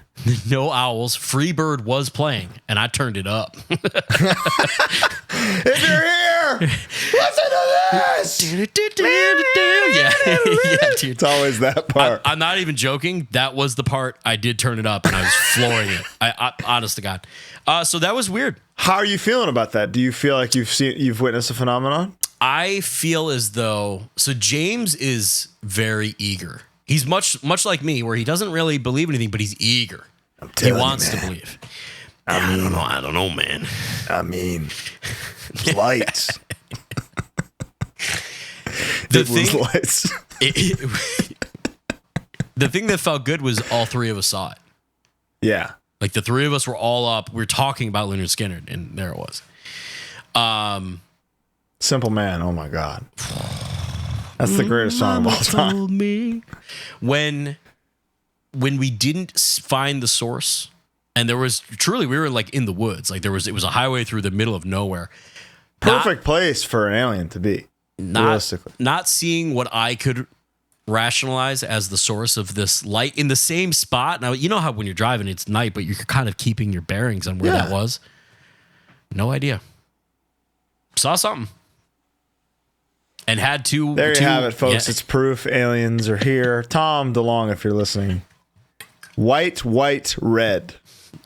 No owls. Freebird was playing, and I turned it up. If you're here, here. Listen to this. Yeah, dude. It's always that part. I'm not even joking. That was the part I did turn it up and I was flooring it. I honest to God. So that was weird. How are you feeling about that? Do you feel like you've witnessed a phenomenon? I feel as though, so James is very eager. He's much like me, where he doesn't really believe anything, but he's eager. He wants to believe. I don't know, man. I mean, lights. The thing that felt good was all three of us saw it. Yeah. Like the three of us were all up. We were talking about Leonard Skinner, and there it was. Simple Man. Oh my God. That's the greatest song of all time. Told me. When we didn't find the source, and there was truly, we were like in the woods. Like it was a highway through the middle of nowhere. Perfect place for an alien to be. Realistically. Not seeing what I could rationalize as the source of this light in the same spot. Now, you know how when you're driving, it's night, but you're kind of keeping your bearings on where that was. No idea. Saw something. And had to. There you have it, folks. Yeah. It's proof aliens are here. Tom DeLong, if you're listening. White, white, red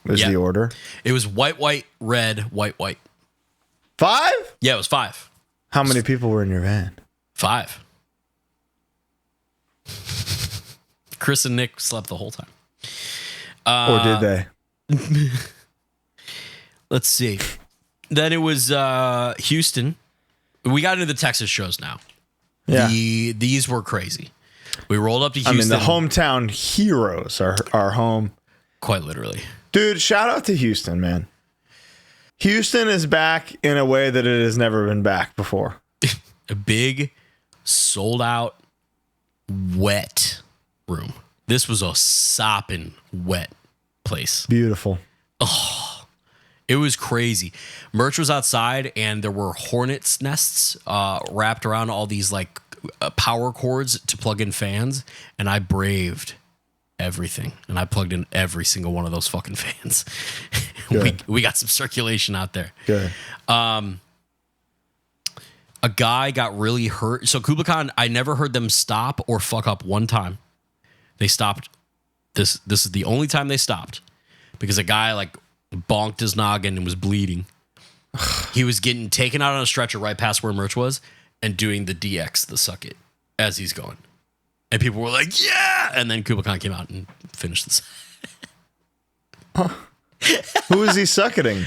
was the order. It was white, white, red, white, white. 5? Yeah, it was 5. How many people were in your van? 5. Chris and Nick slept the whole time. Or did they? Let's see. Then it was Houston. We got into the Texas shows now. Yeah. These were crazy. We rolled up to Houston. I mean, the hometown heroes are home. Quite literally. Dude, shout out to Houston, man. Houston is back in a way that it has never been back before. A big, sold out, wet room. This was a sopping wet place. Beautiful. Oh, it was crazy. Merch was outside, and there were hornets' nests wrapped around all these like power cords to plug in fans, and I braved everything, and I plugged in every single one of those fucking fans. we got some circulation out there. Good. A guy got really hurt. So Kublai Khan, I never heard them stop or fuck up one time. They stopped. This is the only time they stopped, because a guy like bonked his noggin and was bleeding. He was getting taken out on a stretcher right past where Merch was and doing the DX, the suck it, as he's going. And people were like, yeah! And then Kublai Khan came out and finished this. Who is he sucketing?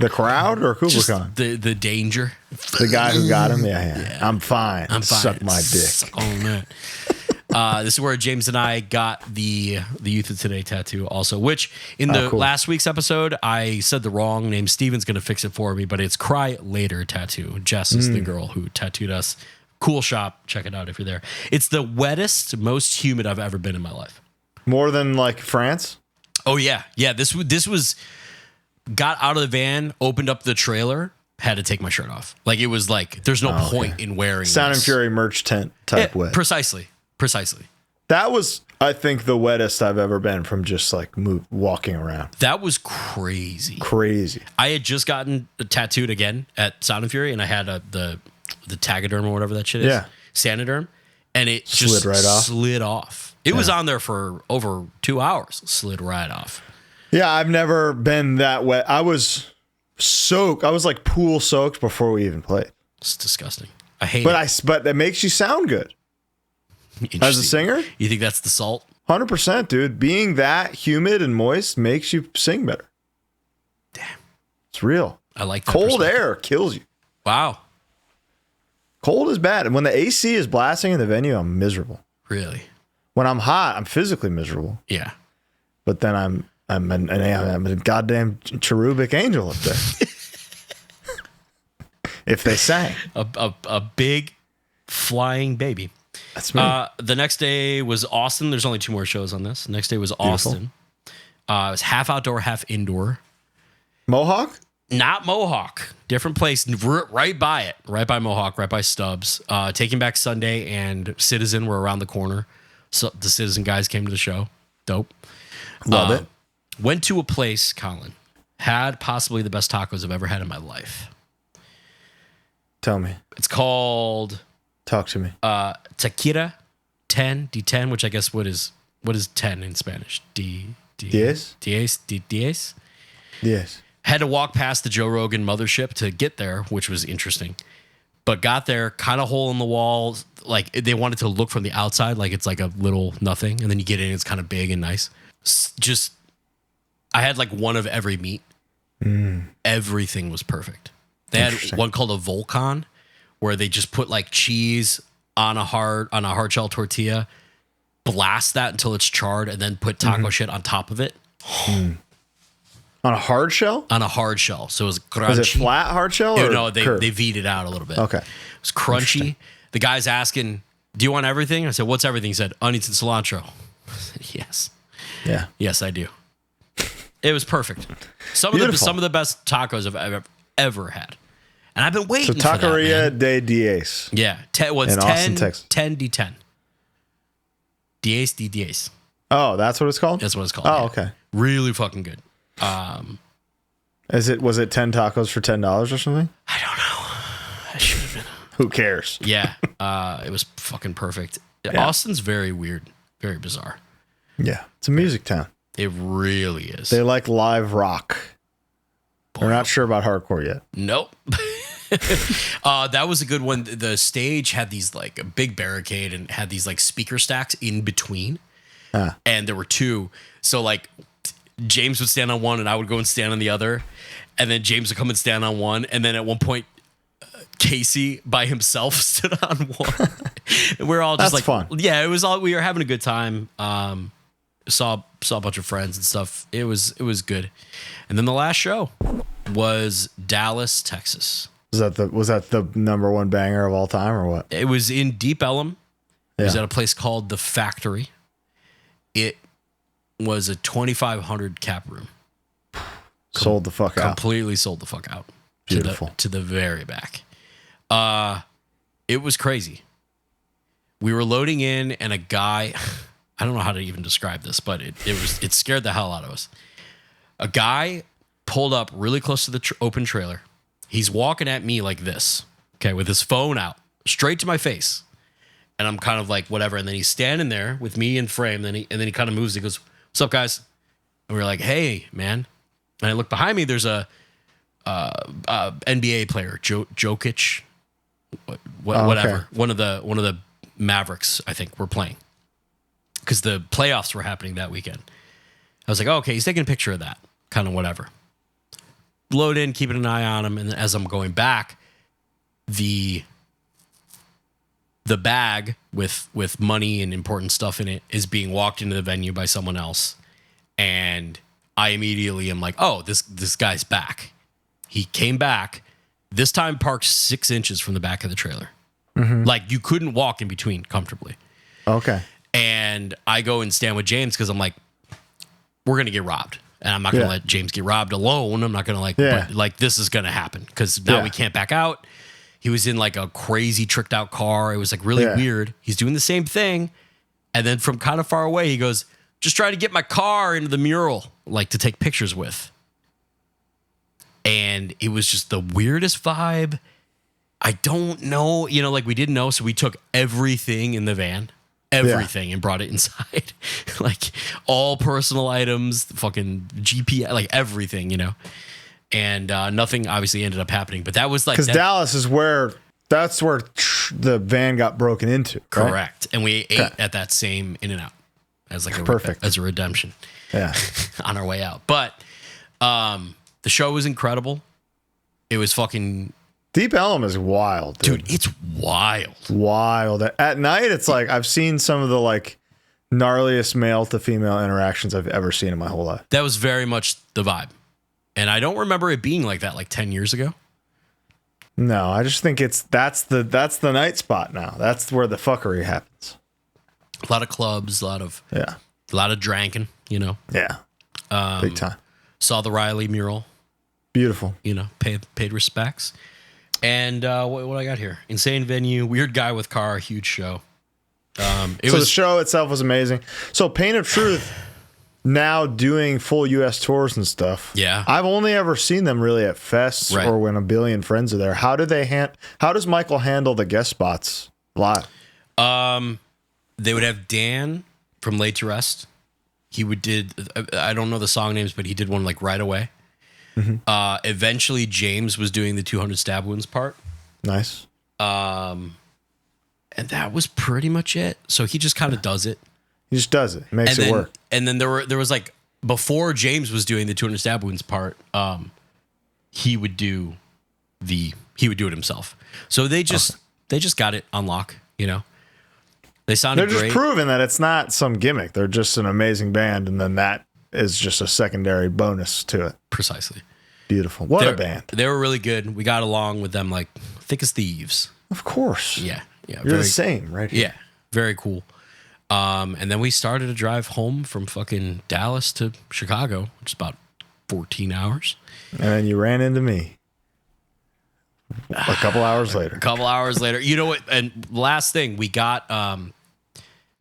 The crowd or Kublai Khan? The danger. The guy who got him? Yeah. I'm fine. Suck my dick. Suck on that. This is where James and I got the Youth of Today tattoo also, which in the last week's episode, I said the wrong name. Steven's going to fix it for me, but it's Cry Later Tattoo. Jess is the girl who tattooed us. Cool shop. Check it out if you're there. It's the wettest, most humid I've ever been in my life. More than like France? Oh, yeah. Yeah, this was got out of the van, opened up the trailer, had to take my shirt off. Like, it was like, there's no point in wearing Sound this. and Fury merch tent type wet. Precisely. That was, I think, the wettest I've ever been from just like walking around. That was crazy. I had just gotten tattooed again at Sound and Fury, and I had the Tagaderm or whatever that shit is. Yeah. Saniderm. And it just slid off. It was on there for over 2 hours. Slid right off. Yeah, I've never been that wet. I was soaked. I was like pool soaked before we even played. It's disgusting. I hate it. But that makes you sound good. As a singer? You think that's the salt? 100%, dude. Being that humid and moist makes you sing better. Damn. It's real. I like that. Cold air kills you. Wow. Cold is bad. And when the AC is blasting in the venue, I'm miserable. Really? When I'm hot, I'm physically miserable. Yeah. But then I'm a goddamn cherubic angel up there. If they sang. A big flying baby. That's me. The next day was Austin. There's only 2 more shows on this. Next day was Austin. It was half outdoor, half indoor. Mohawk? Not Mohawk. Different place. Right by it. Right by Mohawk. Right by Stubbs. Taking Back Sunday and Citizen were around the corner. So the Citizen guys came to the show. Dope. Love it. Went to a place, Colin. Had possibly the best tacos I've ever had in my life. Tell me. It's called Talk to me. Tequila 10, D10, which I guess what is 10 in Spanish? Diez? Diez? Yes. Had to walk past the Joe Rogan mothership to get there, which was interesting. But got there, kind of hole in the wall. Like they wanted to look from the outside, like it's like a little nothing. And then you get in, it's kind of big and nice. Just, I had like one of every meat. Everything was perfect. They had one called a Volcan, where they just put like cheese on a hard shell tortilla, blast that until it's charred, and then put taco shit on top of it. On a hard shell? On a hard shell. So it was crunchy. Was it flat hard shell? Or no, they V'd it out a little bit. Okay. It was crunchy. The guy's asking, do you want everything? I said, what's everything? He said, onions and cilantro. I said, yes. Yeah. Yes, I do. It was perfect. Some of the best tacos I've ever had. And I've been waiting for that, Taqueria de Diez. Yeah. It's in 10, Austin, Texas. 10 D10. Diez de Diez. Oh, that's what it's called? That's what it's called. Oh, yeah. okay. Really fucking good. Was it 10 tacos for $10 or something? I don't know. I should have been. Who cares? Yeah. It was fucking perfect. Yeah. Austin's very weird. Very bizarre. Yeah. It's a music town. It really is. They like live rock. We're not sure about hardcore yet. Nope. That was a good one. The stage had these like a big barricade and had these like speaker stacks in between. And there were two. So like James would stand on one and I would go and stand on the other. And then James would come and stand on one. And then at one point, Casey by himself stood on one. And we're all just That's like, fun. Yeah, we were having a good time. Saw a bunch of friends and stuff. It was good. And then the last show was Dallas, Texas. Was that the number one banger of all time or what? It was in Deep Ellum. It was Yeah. at a place called The Factory. It was a 2,500 cap room. Sold the fuck out. Completely sold the fuck out. Beautiful. To the very back. It was crazy. We were loading in and a guy, I don't know how to even describe this, but it scared the hell out of us. A guy pulled up really close to the open trailer. He's walking at me like this, okay, with his phone out, straight to my face. And I'm kind of like, whatever. And then he's standing there with me in frame. And then he kind of moves. He goes, "What's up, guys?" And we're like, "Hey, man." And I look behind me. There's a NBA player, Jokic, whatever. Okay. One of the Mavericks, I think, were playing because the playoffs were happening that weekend. I was like, oh, okay, he's taking a picture of that, kind of whatever. Load in, keeping an eye on him, and as I'm going back, the bag with money and important stuff in it is being walked into the venue by someone else, and I immediately am like, oh, this guy's back. He came back, this time parked 6 inches from the back of the trailer. Mm-hmm. Like you couldn't walk in between comfortably. Okay. And I go and stand with James because I'm like, we're going to get robbed. And I'm not going to let James get robbed alone. I'm not going to but like this is going to happen because now we can't back out. He was in like a crazy tricked out car. It was like really weird. He's doing the same thing. And then from kind of far away, he goes, just trying to get my car into the mural, like to take pictures with. And it was just the weirdest vibe. I don't know, like we didn't know. So we took everything in the van, and brought it inside, like all personal items, fucking GPS, like everything, and nothing obviously ended up happening, but that was like, because Dallas is that's where the van got broken into. Right? Correct. And we ate at that same In-N-Out as like as a redemption. Yeah. On our way out. But the show was incredible. It was fucking Deep Ellum is wild, dude. It's wild. Wild. At night, it's like I've seen some of the like gnarliest male to female interactions I've ever seen in my whole life. That was very much the vibe. And I don't remember it being like that like 10 years ago. No, I just think that's the night spot now. That's where the fuckery happens. A lot of clubs, a lot of drinking, Yeah. Big time. Saw the Riley mural. Beautiful. Paid respects. And what I got here? Insane venue, weird guy with car, huge show. The show itself was amazing. So Pain of Truth now doing full U.S. tours and stuff. Yeah. I've only ever seen them really at fests or when a billion friends are there. How does Michael handle the guest spots live? They would have Dan from Laid to Rest. He I don't know the song names, but he did one like right away. Mm-hmm. Eventually James was doing the 200 stab wounds part. Nice. And that was pretty much it. So he just kind of does it. He just does it. Makes it work. And then there was like, before James was doing the 200 stab wounds part, he would do it himself. So they just got it on lock, you know. They sounded great. They're just proving that it's not some gimmick. They're just an amazing band, and then that is just a secondary bonus to it. Precisely. Beautiful. What a band. They were really good. We got along with them like thick as thieves. Of course. Yeah. You're the same, right? Yeah. Very cool. And then we started a drive home from fucking Dallas to Chicago, which is about 14 hours. And then you ran into me a couple hours later. You know what? And last thing, we got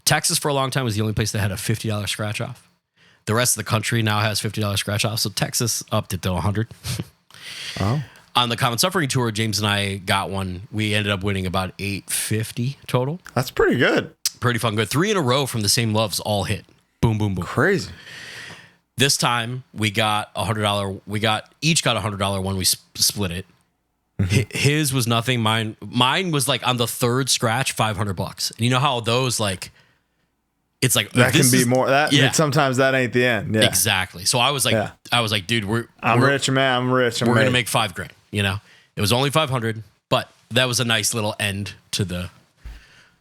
Texas for a long time was the only place that had a $50 scratch off. The rest of the country now has $50 scratch off. So Texas upped it to 100. Oh. On the Common Suffering Tour, James and I got one. We ended up winning about $850 total. That's pretty good. Pretty fun good. 3 in a row from the same loves all hit. Boom, boom, boom. Crazy. This time we got $100. We each got $100 when we split it. Mm-hmm. His was nothing. Mine was like on the third scratch, $500. And you know how those like, it's like that can be more. Sometimes that ain't the end. Yeah, exactly. So I was like, dude, I'm rich, man. I'm rich. We're gonna make $5,000. You know, it was only 500, but that was a nice little end to the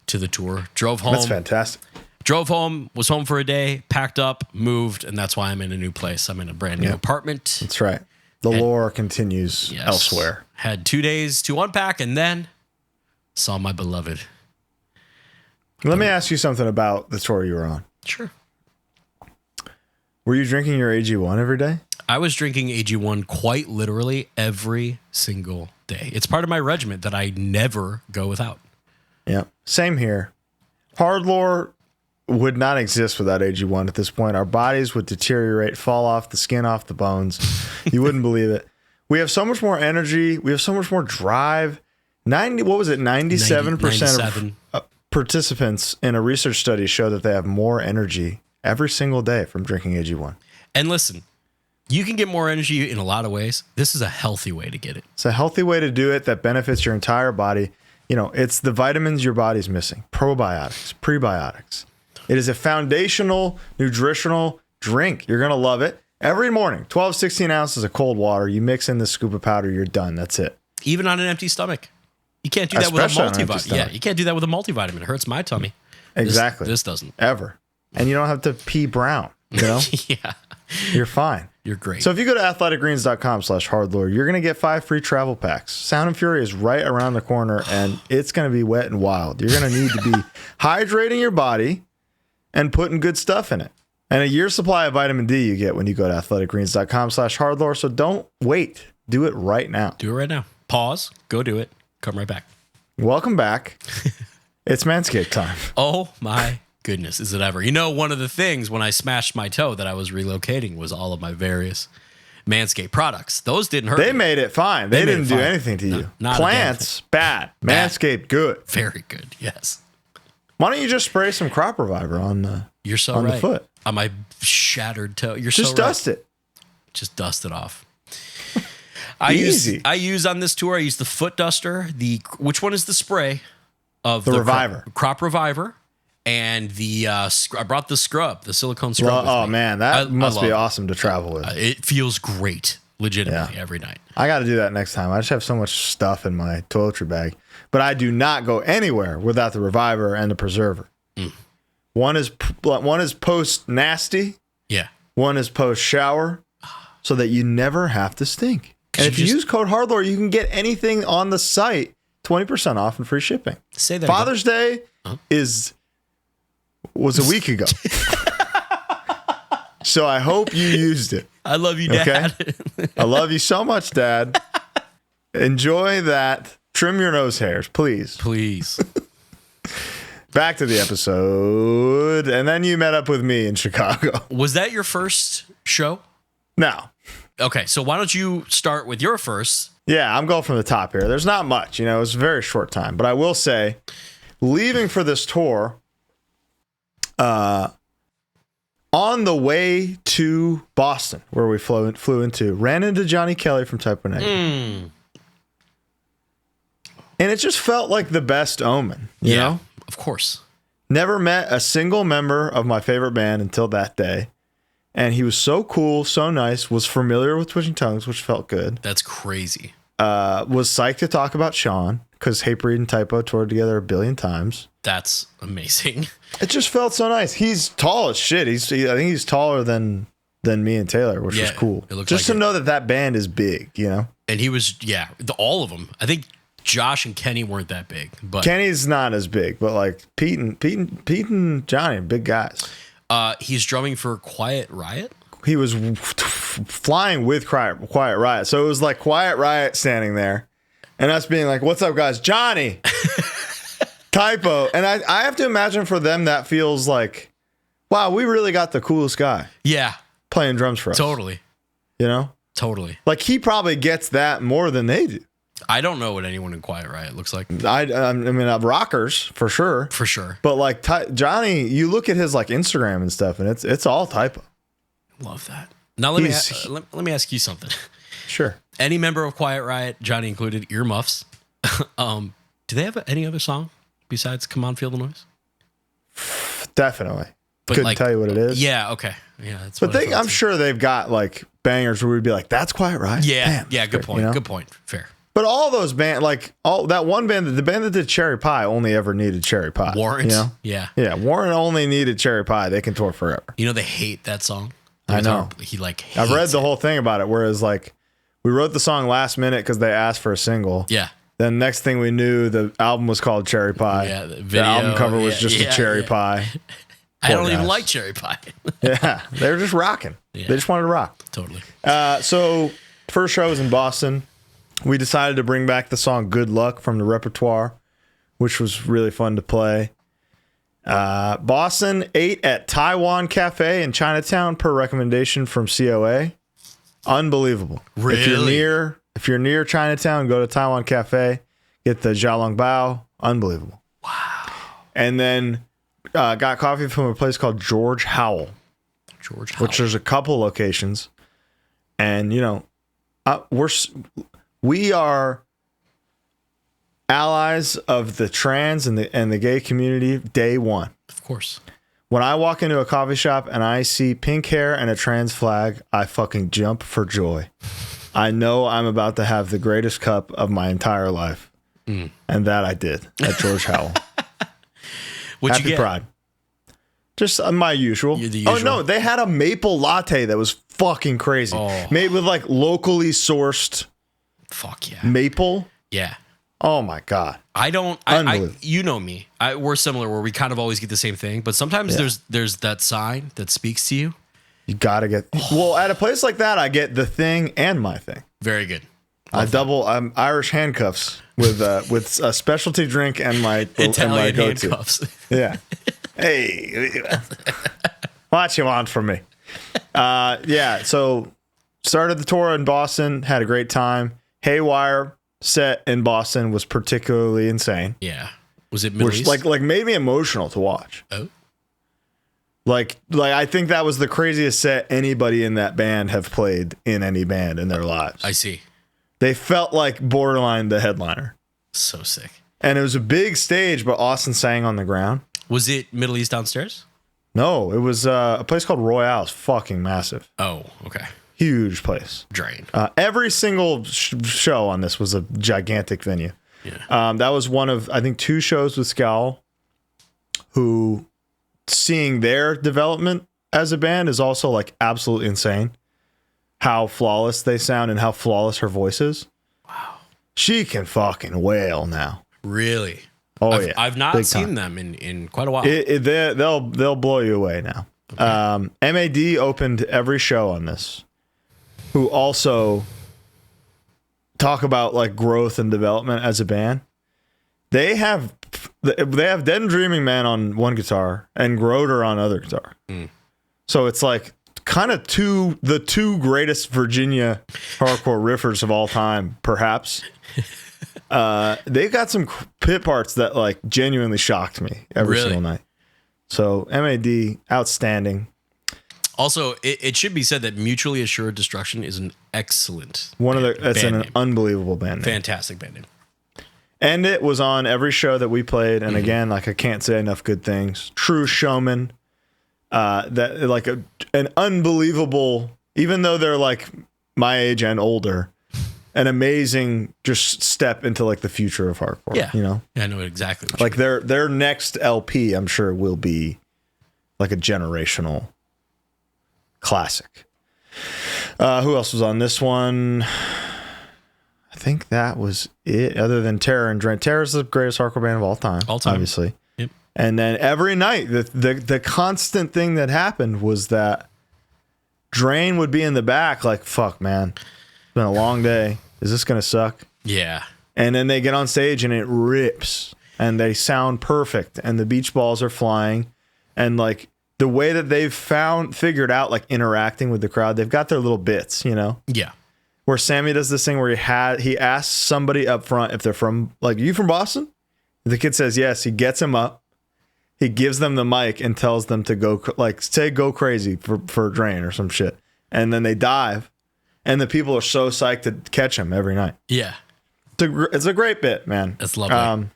tour. Drove home. That's fantastic. Drove home, was home for a day, packed up, moved, and that's why I'm in a new place. I'm in a brand new apartment. That's right. The lore continues elsewhere. Had 2 days to unpack and then saw my beloved. Let me ask you something about the tour you were on. Sure. Were you drinking your AG1 every day? I was drinking AG1 quite literally every single day. It's part of my regimen that I never go without. Yeah, same here. HardLore would not exist without AG1 at this point. Our bodies would deteriorate, fall off, the skin off the bones. You wouldn't believe it. We have so much more energy. We have so much more drive. 97% of participants in a research study show that they have more energy every single day from drinking AG1. And listen, you can get more energy in a lot of ways. This is a healthy way to get it. It's a healthy way to do it that benefits your entire body. You know, it's the vitamins your body's missing. Probiotics, prebiotics. It is a foundational nutritional drink. You're going to love it. Every morning, 12, 16 ounces of cold water. You mix in this scoop of powder, you're done. That's it. Even on an empty stomach. You can't do that with a multivitamin. Yeah, you can't do that with a multivitamin. It hurts my tummy. Exactly. This doesn't. Ever. And you don't have to pee brown, you know? Yeah. You're fine. You're great. So if you go to athleticgreens.com/hardlore, you're going to get 5 free travel packs. Sound and Fury is right around the corner, and it's going to be wet and wild. You're going to need to be hydrating your body and putting good stuff in it. And a year's supply of vitamin D you get when you go to athleticgreens.com/hardlore. So don't wait. Do it right now. Do it right now. Pause. Go do it. Come right back. Welcome back. It's Manscaped time. Oh my goodness, is it ever? You know, one of the things when I smashed my toe that I was relocating was all of my various Manscaped products. Those didn't hurt. They made it fine. They didn't do anything to you. Plants, bad. Manscaped, good. Very good, yes. Why don't you just spray some crop reviver on the You're so on right. the foot? On my shattered toe. You're just so dust right. it. Just dust it off. I use on this tour, I use the foot duster. Which one is the spray? Of the Reviver. Crop Reviver. And I brought the scrub, the silicone scrub. Oh man, that must be awesome to travel with. It feels great, legitimately, every night. I got to do that next time. I just have so much stuff in my toiletry bag, but I do not go anywhere without the Reviver and the Preserver. Mm. One is post nasty. Yeah. One is post shower, so that you never have to stink. And if you use code HardLore, you can get anything on the site 20% off and free shipping. Say that. Father's Day was a week ago. So I hope you used it. I love you, Dad. Okay? I love you so much, Dad. Enjoy that. Trim your nose hairs, please. Please. back to the episode. And then you met up with me in Chicago. Was that your first show? No. Okay, so why don't you start with your first? Yeah, I'm going from the top here. There's not much, it was a very short time. But I will say, leaving for this tour, on the way to Boston, where we flew into, ran into Johnny Kelly from Type O Negative. And it just felt like the best omen, you know? Of course. Never met a single member of my favorite band until that day. And he was so cool, so nice, was familiar with Twitching Tongues, which felt good. That's crazy. Was psyched to talk about Sean, because Hatebreed and Typo toured together a billion times. That's amazing. It just felt so nice. He's tall as shit. I think he's taller than me and Taylor, which is cool. It looks just like to know that band is big, And he was, all of them. I think Josh and Kenny weren't that big, but Kenny's not as big, but like Pete and Johnny, big guys. He's drumming for Quiet Riot. He was flying with Quiet Riot, so it was like Quiet Riot standing there, and us being like, "What's up, guys?" Johnny, Typo, and I have to imagine for them that feels like, wow, we really got the coolest guy. Yeah, playing drums for us. Totally. Totally. Like he probably gets that more than they do. I don't know what anyone in Quiet Riot looks like. I mean, rockers for sure. For sure. But like Johnny, you look at his like Instagram and stuff, and it's all Typo. Love that. Now let me ask you something. Sure. Any member of Quiet Riot, Johnny included, earmuffs. Do they have any other song besides "Come On, Feel the Noise"? Definitely. But couldn't tell you what it is. Yeah. Okay. Yeah. That's but I'm sure they've got like bangers where we'd be like, "That's Quiet Riot." Yeah. Damn, yeah. Good point. Good point. Fair. But all those bands, like that one band, the band that did Cherry Pie only ever needed Cherry Pie. Warrant. Yeah. Yeah. Warren only needed Cherry Pie. They can tour forever. They hate that song. I know. He hates I've read the it. whole thing about it. Whereas like we wrote the song last minute because they asked for a single. Yeah. Then next thing we knew, the album was called Cherry Pie. Yeah. The album cover was just a cherry pie. I don't even like Cherry Pie. Yeah. They were just rocking. Yeah. They just wanted to rock. Totally. So first show was in Boston. We decided to bring back the song Good Luck from the repertoire, which was really fun to play. Boston ate at Taiwan Cafe in Chinatown per recommendation from COA. Unbelievable. Really? If you're near Chinatown, go to Taiwan Cafe, get the Xiaolong Bao. Unbelievable. Wow. And then got coffee from a place called George Howell. Which there's a couple locations. And, we are allies of the trans and the gay community day one. Of course. When I walk into a coffee shop and I see pink hair and a trans flag, I fucking jump for joy. I know I'm about to have the greatest cup of my entire life. And that I did at George Howell. What'd Happy you get? Pride. Just my usual. The usual. Oh, no. They had a maple latte that was fucking crazy. Oh. Made with like locally sourced Fuck yeah. maple. Yeah. Oh my God. I you know me. We're similar where we kind of always get the same thing, but sometimes there's that sign that speaks to you. You gotta get well at a place like that. I get the thing and my thing. Very good. I'm Irish handcuffs with a specialty drink and my Italian and my go-to. handcuffs. Yeah. Hey, what you want from me? Yeah. So started the tour in Boston. Had a great time. Haywire set in Boston was particularly insane. Yeah. Was it Middle East? Like made me emotional to watch. Oh. Like I think that was the craziest set anybody in that band have played in any band in their lives. I see. They felt like borderline the headliner. So sick. And it was a big stage, but Austin sang on the ground. Was it Middle East downstairs? No, it was a place called Royale. It's fucking massive. Oh, okay. Huge place. Drain. Every single show on this was a gigantic venue. Yeah. That was one of, I think, 2 shows with Scowl, who seeing their development as a band is also like absolutely insane. How flawless they sound and how flawless her voice is. Wow. She can fucking wail now. Really? Oh, yeah. I've not seen them in quite a while. They'll blow you away now. Okay. MAD opened every show on this, who also talk about like growth and development as a band. They have they have Dead and Dreaming Man on one guitar and Groder on other guitar. So it's like kind of the two greatest Virginia hardcore riffers of all time, perhaps. They've got some pit parts that like genuinely shocked me every single night. So MAD, outstanding. Also, it should be said that Mutually Assured Destruction is an excellent It's an name. unbelievable band name. Fantastic band name. And it was on every show that we played. And again, like I can't say enough good things. True showman. That like an unbelievable, even though they're like my age and older, an amazing just step into like the future of hardcore. Yeah, you know, I know exactly. What like their next LP, I'm sure will be like a generational classic. Who else was on this one? I think that was it. Other than Terror and Drain. Terror is the greatest hardcore band of all time. Obviously. Yep. And then every night, the constant thing that happened was that Drain would be in the back like, fuck, man. It's been a long day. Is this going to suck? Yeah. And then they get on stage and it rips. And they sound perfect. And the beach balls are flying. And like the way that they've figured out like interacting with the crowd, they've got their little bits, you know? Yeah. Where Sammy does this thing where he asks somebody up front if they're from, like, you from Boston? The kid says yes. He gets him up. He gives them the mic and tells them to go, like, say go crazy for Drain or some shit. And then they dive. And the people are so psyched to catch him every night. Yeah. It's a great bit, man. That's lovely.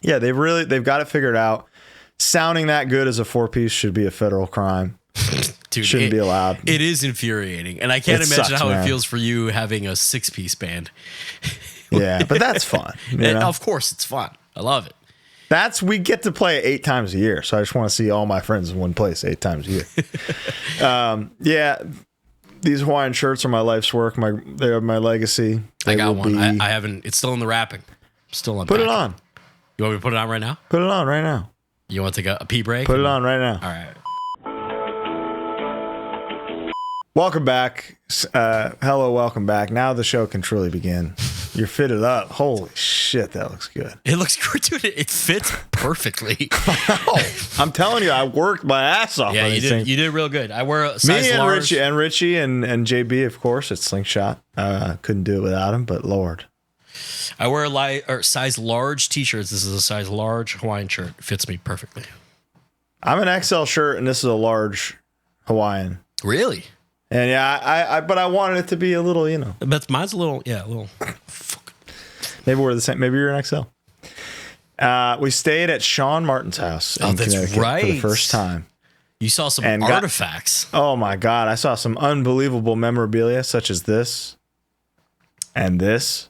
Yeah, they've got it figured out. Sounding that good as a 4-piece should be a federal crime. Dude, shouldn't be allowed. It is infuriating. And I can't imagine how it feels for you having a 6-piece band. Yeah, but that's fun. You know? Of course, it's fun. I love it. We get to play 8 times a year, so I just want to see all my friends in one place 8 times a year. Yeah, these Hawaiian shirts are my life's work. They're my legacy. I got one. I haven't. It's still in the wrapping. Still on. Put it on. You want me to put it on right now? Put it on right now. You want to take a pee break? Put it on right now. All right. Welcome back. Hello, welcome back. Now the show can truly begin. You're fitted up. Holy shit, that looks good. It looks good, dude. It fits perfectly. I'm telling you, I worked my ass off. Yeah, you did real good. I wear a size large. Richie and JB, of course, at Slingshot. Couldn't do it without him, but Lord. I wear size large t-shirts. This is a size large Hawaiian shirt. It fits me perfectly. I'm an XL shirt, and this is a large Hawaiian. Really? And yeah, but I wanted it to be a little, you know. But mine's a little. Maybe we're the same. Maybe you're an XL. We stayed at Sean Martin's house in Connecticut for the first time. You saw some artifacts. Oh my God. I saw some unbelievable memorabilia such as this and this.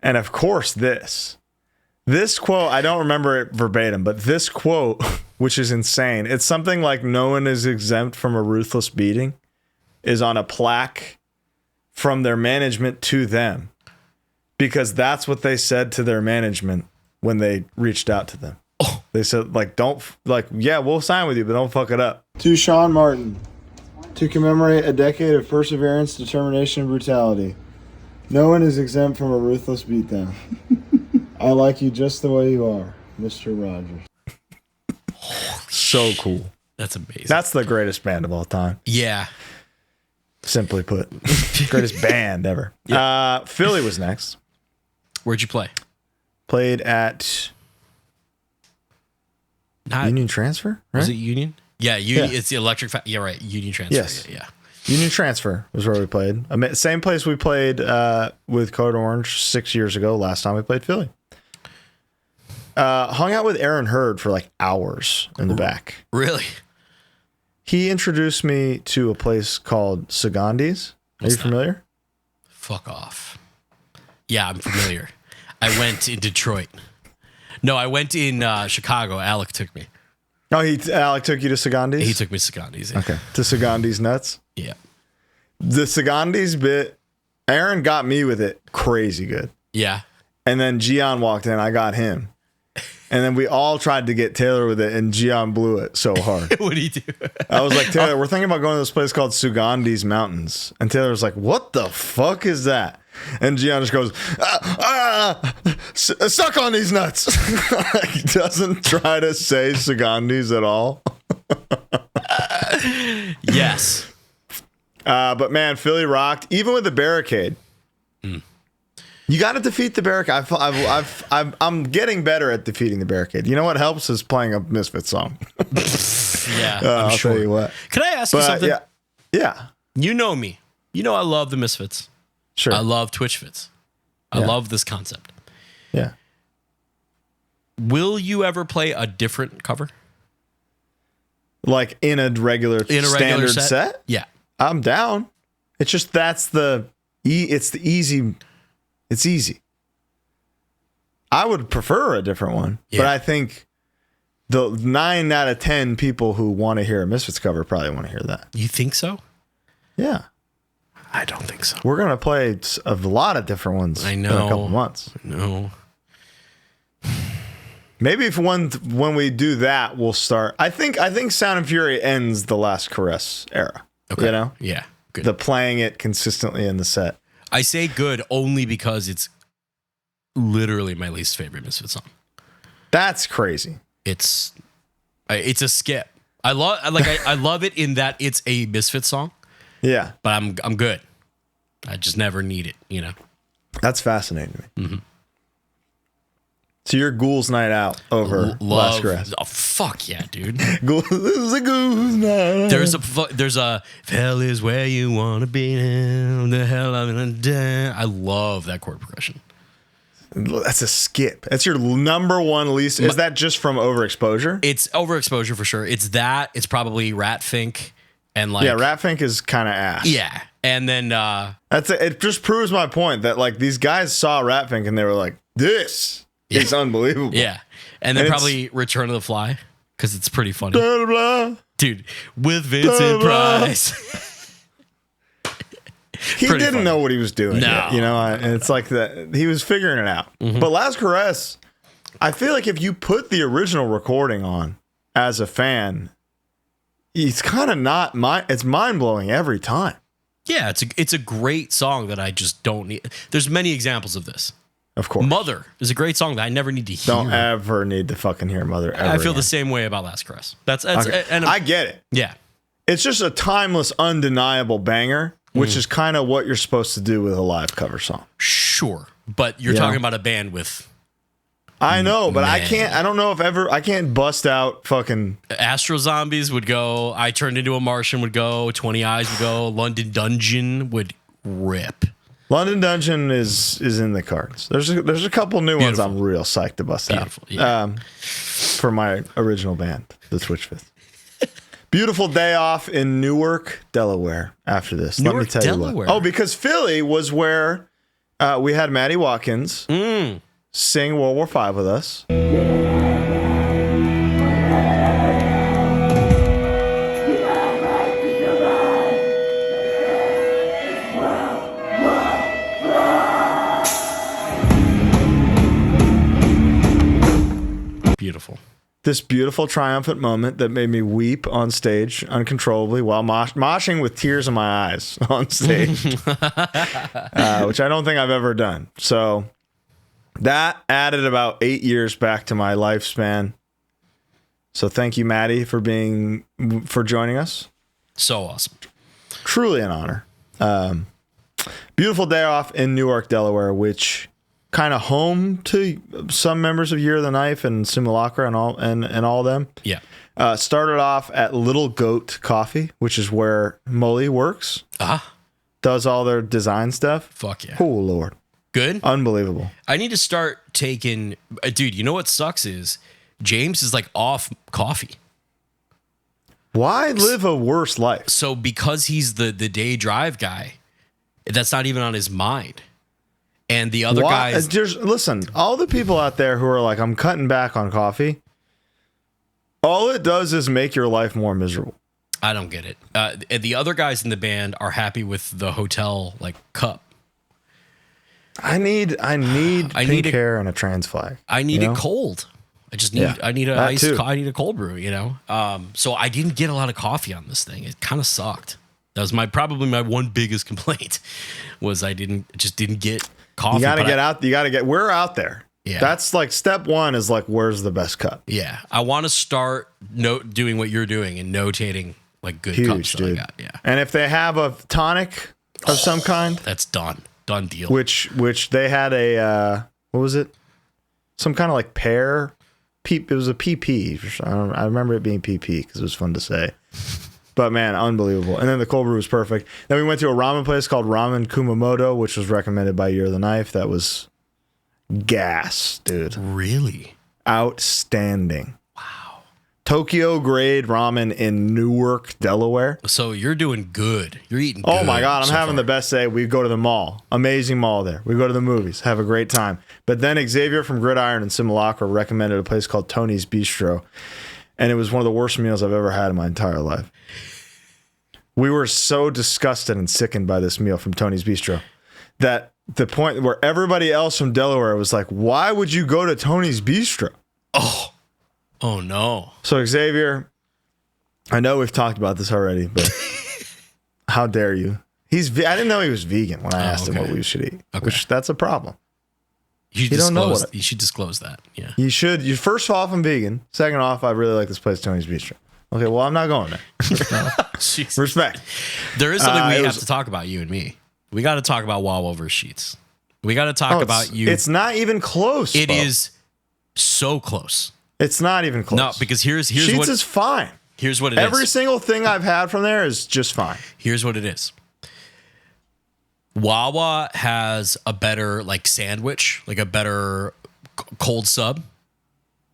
And of course this. This quote, I don't remember it verbatim, but this quote, which is insane. It's something like no one is exempt from a ruthless beating, is on a plaque from their management to them. Because that's what they said to their management when they reached out to them. Oh. They said, yeah, we'll sign with you, but don't fuck it up. To Sean Martin, to commemorate a decade of perseverance, determination, and brutality. No one is exempt from a ruthless beatdown. I like you just the way you are, Mr. Rogers. So cool. That's amazing. That's the greatest band of all time. Yeah. Simply put. Greatest band ever. Yeah. Philly was next. Where'd you play? Played at Union Transfer, right? Was it Union? Yeah, Union. Yeah. It's the electric. Yeah, right. Union Transfer. Yes. Yeah. Union Transfer was where we played. Same place we played with Code Orange 6 years ago. Last time we played Philly. Hung out with Aaron Hurd for like hours in the back. Really? He introduced me to a place called Sagandi's. Are you familiar? Fuck off. Yeah, I'm familiar. I went in Detroit. No, I went in Chicago. Alec took me. Oh, Alec took you to Sagandi's? He took me to Sagandi's. Yeah. Okay. To Sagandi's Nuts? Yeah. The Sagandi's bit, Aaron got me with it crazy good. Yeah. And then Gian walked in. I got him. And then we all tried to get Taylor with it, and Gian blew it so hard. What did he do? I was like, Taylor, we're thinking about going to this place called Sugandi's Mountains. And Taylor was like, what the fuck is that? And Gian just goes, suck on these nuts. He doesn't try to say Segandis at all. Yes. But man, Philly rocked, even with the barricade. You got to defeat the barricade. I'm getting better at defeating the barricade. You know what helps is playing a Misfits song. Yeah, I'll sure. tell you what. Can I ask you something? Yeah. You know me. You know I love the Misfits. Sure. I love Twitch Fits. I love this concept. Yeah. Will you ever play a different cover? Like in a regular standard set? Yeah. I'm down. It's just it's easy. It's easy. I would prefer a different one, but I think the 9 out of 10 people who want to hear a Misfits cover probably want to hear that. You think so? Yeah. I don't think so. We're going to play a lot of different ones I know. in a couple months. No. Maybe if when we do that, we'll start. I think Sound and Fury ends the Last Caress era. Okay. You know? Yeah. Good. The playing it consistently in the set. I say good only because it's literally my least favorite Misfits song. That's crazy. It's a skip. I love it in that it's a Misfits song. Yeah. But I'm good. I just never need it, you know. That's fascinating to me. Mm-hmm. So your Ghouls Night Out over Last Caress. Oh fuck yeah, dude. This is a Ghouls Night Out. There's a hell is where you wanna be now. The hell I'm gonna die. I love that chord progression. That's a skip. That's your number one least. Is that just from overexposure? It's overexposure for sure. It's that. It's probably Ratfink and Ratfink is kind of ass. Yeah, and then it just proves my point that like these guys saw Ratfink and they were like, this. It's unbelievable. Yeah. And then probably Return of the Fly because it's pretty funny. Blah, blah, dude, with Vincent Price. He didn't know what he was doing. No. Yet, you know, and it's like that. He was figuring it out. Mm-hmm. But Last Caress, I feel like if you put the original recording on as a fan, it's kind of not it's mind blowing every time. Yeah, it's a great song that I just don't need. There's many examples of this. Of course. Mother is a great song that I never need to hear. Don't ever need to fucking hear Mother ever. I feel the same way about Last Caress. That's okay. And I get it. Yeah. It's just a timeless, undeniable banger, which is kind of what you're supposed to do with a live cover song. Sure. But you're talking about a band with... I know, but I don't know if I can't bust out fucking... Astro Zombies would go, I Turned Into a Martian would go, 20 Eyes would go, London Dungeon would rip. London Dungeon is in the cards. There's a couple new ones I'm real psyched to bust out. Yeah. For my original band, the Twitch Fifth. Beautiful day off in Newark, Delaware. After this, let me tell you what. Oh, because Philly was where we had Maddie Watkins sing World War V with us. Beautiful. This beautiful triumphant moment that made me weep on stage uncontrollably while moshing with tears in my eyes on stage, which I don't think I've ever done. So that added about 8 years back to my lifespan. So thank you, Maddie, for joining us. So awesome. Truly an honor. Beautiful day off in Newark, Delaware, which kind of home to some members of Year of the Knife and Simulacra and all them. Yeah. Started off at Little Goat Coffee, which is where Mully works. Does all their design stuff. Fuck yeah. Oh, Lord. Good. Unbelievable. I need to start taking... Dude, you know what sucks is James is like off coffee. Why live a worse life? So because he's the day drive guy, that's not even on his mind. And the other guys... Listen, all the people out there who are like, I'm cutting back on coffee, all it does is make your life more miserable. I don't get it. The other guys in the band are happy with the hotel like cup. I need pink hair and a trans flag. I need it cold. I need a cold brew, you know? So I didn't get a lot of coffee on this thing. It kind of sucked. That was probably my one biggest complaint was I just didn't get coffee. You got to get out. You got to get. We're out there. Yeah. That's like step one is like, where's the best cup? Yeah. I want to start doing what you're doing and notating like good cups that I got. Yeah. And if they have a tonic of some kind, that's done deal. Which they had a what was it? Some kind of like pear. It was a PP. I remember it being PP because it was fun to say. But man, unbelievable. And then the cold brew was perfect. Then we went to a ramen place called Ramen Kumamoto, which was recommended by Year of the Knife. That was gas, dude. Really? Outstanding. Wow. Tokyo grade ramen in Newark, Delaware. So you're doing good. You're eating good. Oh my God. I'm having the best day. We go to the mall. Amazing mall there. We go to the movies. Have a great time. But then Xavier from Gridiron and Simulacra recommended a place called Tony's Bistro. And it was one of the worst meals I've ever had in my entire life. We were so disgusted and sickened by this meal from Tony's Bistro that the point where everybody else from Delaware was like, why would you go to Tony's Bistro? Oh no. So Xavier, I know we've talked about this already, but how dare you? I didn't know he was vegan when I asked him what we should eat, which that's a problem. You should disclose that. Yeah. You should. First off, I'm vegan. Second off, I really like this place, Tony's Bistro. Okay, well, I'm not going there. Respect. There is something we have to talk about, you and me. We got to talk about Wawa versus Sheets. We got to talk about you. It's not even close. It is so close. It's not even close. No, because here's Sheets what is fine. Here's what it is. Every single thing I've had from there is just fine. Here's what it is. Wawa has a better like sandwich, like a better cold sub.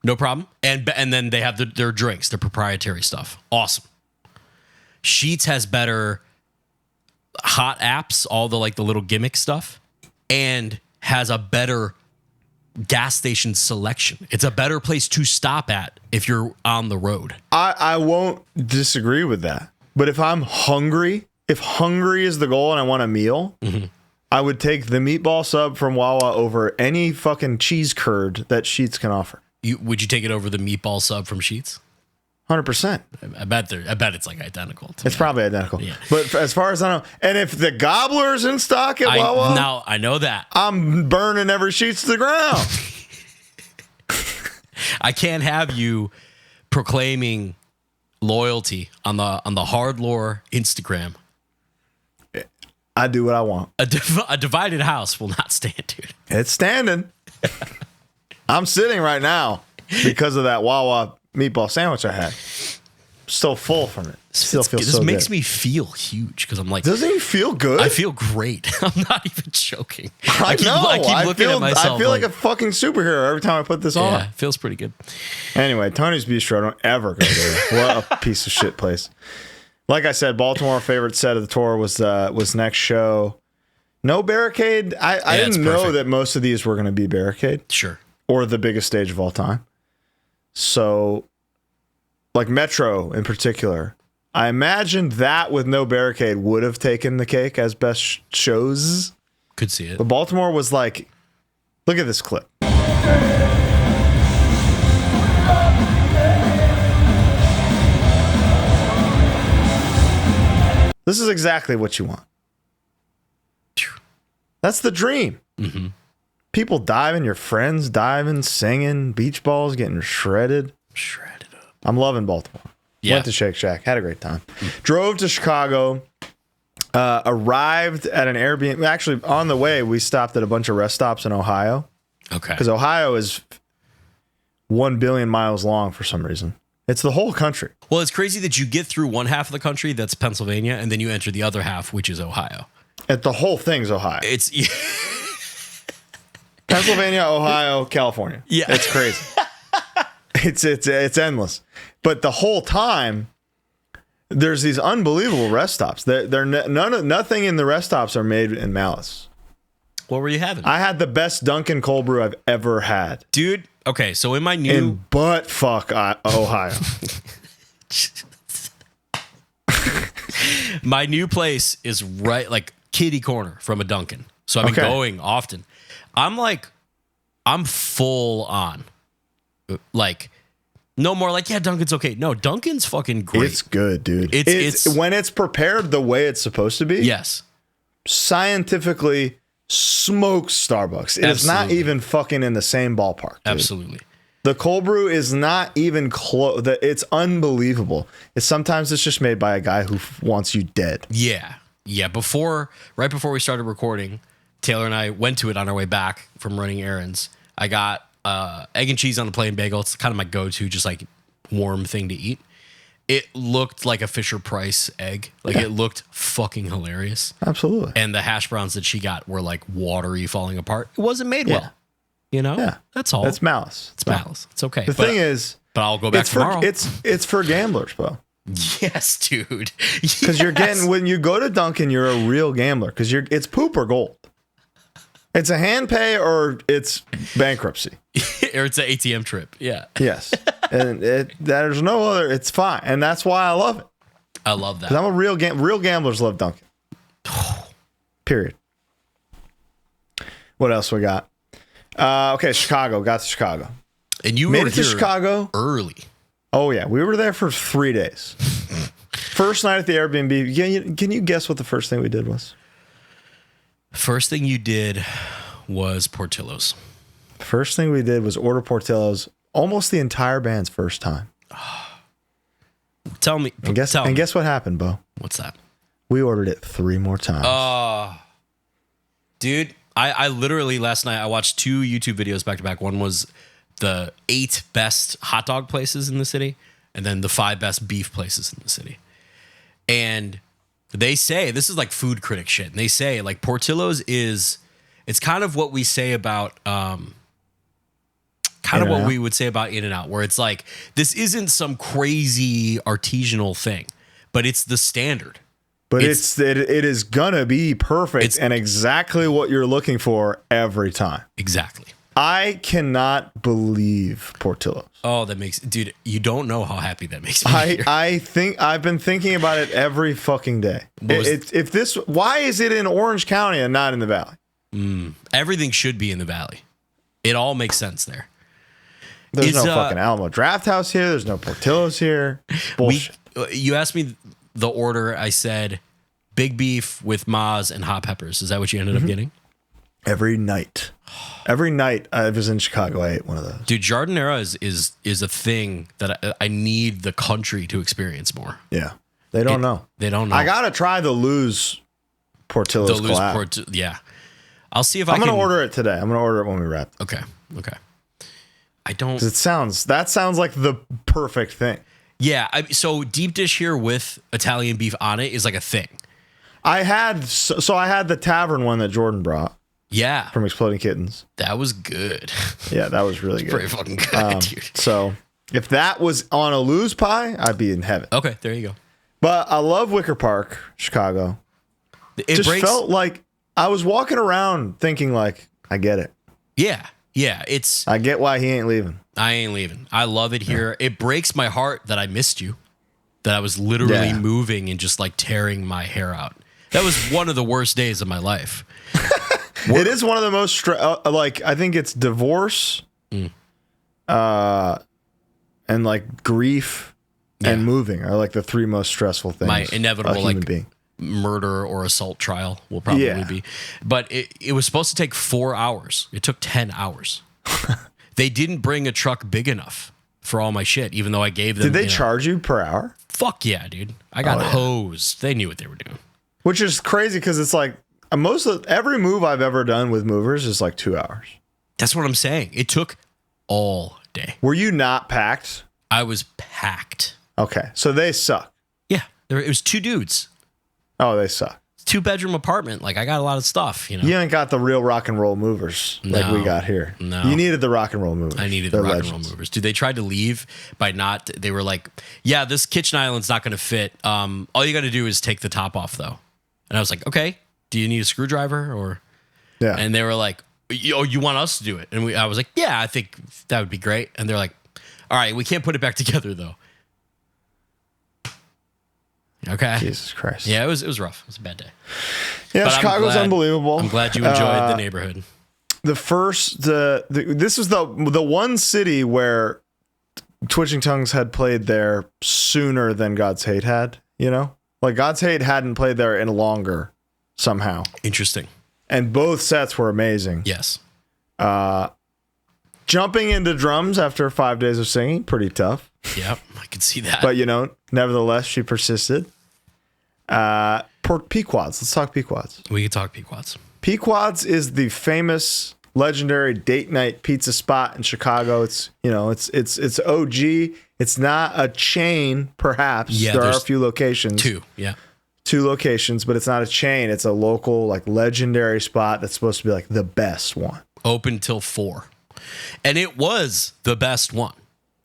No problem. And then they have their drinks, their proprietary stuff. Awesome. Sheets has better hot apps, all the like the little gimmick stuff, and has a better gas station selection. It's a better place to stop at if you're on the road. I won't disagree with that. But if I'm hungry, if hungry is the goal and I want a meal, I would take the meatball sub from Wawa over any fucking cheese curd that Sheets can offer. Would you take it over the meatball sub from Sheets? 100%. I bet it's like identical. It's probably identical. Yeah. But as far as I know, and if the gobbler's in stock at Wawa, now I know that I'm burning every Sheets to the ground. I can't have you proclaiming loyalty on the HardLore Instagram. I do what I want. A divided house will not stand, dude. It's standing. I'm sitting right now because of that Wawa meatball sandwich I had. Still full from it. Still feels so good. This makes me feel huge because I'm like, doesn't he feel good? I feel great. I'm not even joking. I keep looking at myself. I feel like a fucking superhero every time I put this on. Yeah, it feels pretty good. Anyway, Tony's Bistro, don't ever go there. What a piece of shit place. Like I said, Baltimore favorite set of the tour was next show. No barricade. I didn't know that most of these were going to be barricade. Sure. Or the biggest stage of all time. So, like Metro in particular, I imagine that with no barricade would have taken the cake as best shows. Could see it. But Baltimore was like, look at this clip. This is exactly what you want. That's the dream. Mm-hmm. People diving, your friends diving, singing, beach balls getting shredded. Shredded up. I'm loving Baltimore. Yeah. Went to Shake Shack, had a great time. Drove to Chicago, arrived at an Airbnb. Actually, on the way, we stopped at a bunch of rest stops in Ohio. Okay. Because Ohio is 1 billion miles long for some reason. It's the whole country. Well, it's crazy that you get through one half of the country, that's Pennsylvania, and then you enter the other half, which is Ohio. And the whole thing's Ohio. It's Pennsylvania, Ohio, California. Yeah. It's crazy. It's endless. But the whole time, there's these unbelievable rest stops. Nothing in the rest stops are made in malice. What were you having? I had the best Dunkin' cold brew I've ever had. Dude, okay, so in my new... In butt-fuck Ohio. My new place is right, like, kitty corner from a Dunkin'. So I've been going often. I'm full on. Like, No more like, yeah, Dunkin's okay. No, Dunkin's fucking great. It's good, dude. It's when it's prepared the way it's supposed to be. Yes. Scientifically smokes Starbucks. It is not even fucking in the same ballpark. Dude. Absolutely. The cold brew is not even close. It's unbelievable. Sometimes it's just made by a guy who wants you dead. Yeah. Yeah. Right before we started recording, Taylor and I went to it on our way back from running errands. I got egg and cheese on a plain bagel. It's kind of my go-to, just like warm thing to eat. It looked like a Fisher Price egg. Like it looked fucking hilarious. Absolutely. And the hash browns that she got were like watery, falling apart. It wasn't made well. You know? Yeah. That's all. That's malice. It's malice. It's okay. The thing is, but I'll go back tomorrow. It's for gamblers, Bo. Yes, dude. Because you're getting, when you go to Dunkin', you're a real gambler because it's poop or gold. It's a hand pay or it's bankruptcy. Or it's an ATM trip. Yeah. Yes. And there's no other, it's fine. And that's why I love it. I love that. I'm a real gamblers love Dunkin'. Period. What else we got? Okay, Chicago. Got to Chicago. And you made it to Chicago early. Oh, yeah. We were there for 3 days. First night at the Airbnb. Can you guess what the first thing we did was? First thing you did was Portillo's. First thing we did was order Portillo's. Almost the entire band's first time. Tell me. And guess what happened, Bo? What's that? We ordered it 3 more times. Dude, I literally last night I watched 2 YouTube videos back to back. One was the 8 best hot dog places in the city, and then the 5 best beef places in the city. And they say, this is like food critic shit. And they say like Portillo's it's kind of what we say about, what we would say about In-N-Out, where it's like, this isn't some crazy artisanal thing, but it's the standard. But it is gonna be perfect and exactly what you're looking for every time. Exactly. I cannot believe Portillo's. Oh, dude, you don't know how happy that makes me. I think I've been thinking about it every fucking day. Why is it in Orange County and not in the Valley? Everything should be in the Valley. It all makes sense there. There's no fucking Alamo Draft House here. There's no Portillo's here. Bullshit. You asked me the order. I said big beef with Maz and hot peppers. Is that what you ended up getting? Every night. Every night I was in Chicago, I ate one of those. Dude, Jardinera is a thing that I need the country to experience more. Yeah. They don't know. They don't know. I got to try the Luz Portillo's collab. Yeah. I'll see if I'm going to order it today. I'm going to order it when we wrap. Okay. I don't. That sounds like the perfect thing. Yeah. So deep dish here with Italian beef on it is like a thing. I had the tavern one that Jordan brought. Yeah. From Exploding Kittens. That was good. Yeah, that was really good. Pretty fucking good, dude. So if that was on a Luz pie, I'd be in heaven. Okay, there you go. But I love Wicker Park, Chicago. It felt like I was walking around thinking like, I get it. Yeah. I get why he ain't leaving. I ain't leaving. I love it here. Yeah. It breaks my heart that I missed you. That I was literally moving and just like tearing my hair out. That was one of the worst days of my life. It is one of the most I think it's divorce, and like grief and moving are like the 3 most stressful things. My inevitable like murder or assault trial will probably be. But it was supposed to take 4 hours. It took 10 hours. They didn't bring a truck big enough for all my shit, even though I gave them. Did they charge you per hour? Fuck yeah, dude. I got hosed. They knew what they were doing. Which is crazy because it's like every move I've ever done with movers is like 2 hours. That's what I'm saying. It took all day. Were you not packed? I was packed. Okay, so they suck. Yeah, it was 2 dudes. Oh, they suck. 2-bedroom apartment. Like I got a lot of stuff. You ain't got the real rock and roll movers like we got here. No, you needed the rock and roll movers. I needed the rock and roll movers. Dude, they tried to leave by not. They were like, "Yeah, this kitchen island's not going to fit. All you got to do is take the top off, though." And I was like, "Okay, do you need a screwdriver or?" Yeah. And they were like, you want us to do it?" And I was like, "Yeah, I think that would be great." And they're like, "All right, we can't put it back together though." Okay. Jesus Christ. Yeah, it was rough. It was a bad day. Yeah, but Chicago's unbelievable. I'm glad you enjoyed the neighborhood. This is the one city where Twitching Tongues had played there sooner than God's Hate had, you know? Like God's Hate hadn't played there in longer somehow. Interesting. And both sets were amazing. Yes. Jumping into drums after 5 days of singing, pretty tough. Yep, I can see that. But, you know, nevertheless, she persisted. Pequods. Let's talk Pequods. We can talk Pequods. Pequods is the famous, legendary date night pizza spot in Chicago. It's, you know, it's OG. It's not a chain, perhaps. Yeah, there are a few locations. Two locations, but it's not a chain. It's a local, like, legendary spot that's supposed to be, like, the best one. Open till 4. And it was the best one.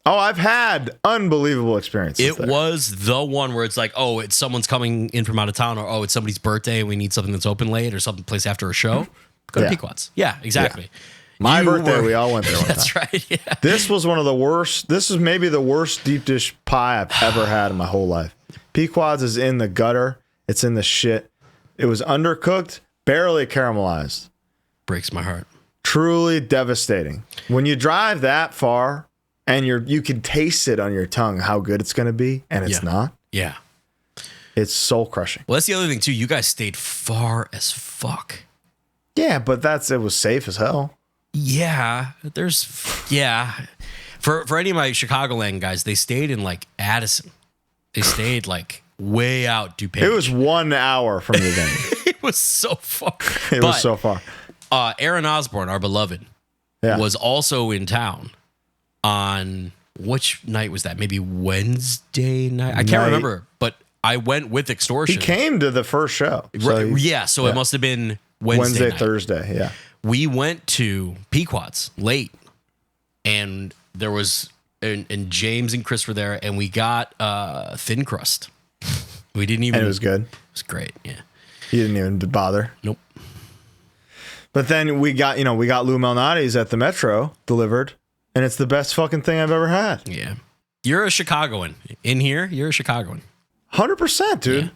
Oh, I've had unbelievable experiences. It was the one where it's like, oh, it's someone's coming in from out of town, or oh, it's somebody's birthday and we need something that's open late or something place after a show. Go to Pequods. Yeah, exactly. Yeah. My birthday, we all went there one That's time. right. Yeah. This was one of the worst. This is maybe the worst deep dish pie I've ever had in my whole life. Pequods is in the gutter. It's in the shit. It was undercooked, barely caramelized. Breaks my heart. Truly devastating. When you drive that far and you can taste it on your tongue how good it's going to be, and it's not. Yeah. It's soul crushing. Well, that's the other thing too. You guys stayed far as fuck. Yeah, but it was safe as hell. Yeah, For any of my Chicagoland guys, they stayed in like Addison. They stayed like way out DuPage. It was 1 hour from the venue. It was so far. It was so far. Aaron Osborne, our beloved, was also in town on which night was that? Maybe Wednesday night? I can't remember, but I went with Extortion. He came to the first show. So it must have been Wednesday night. Thursday, yeah. We went to Pequods late, and there was, and James and Chris were there, and we got thin crust. We didn't even. And it was good. It was great, yeah. You didn't even bother. Nope. But then we got Lou Malnati's at the Metro delivered, and it's the best fucking thing I've ever had. Yeah. You're a Chicagoan. In here, you're a Chicagoan. 100%, dude. Yeah.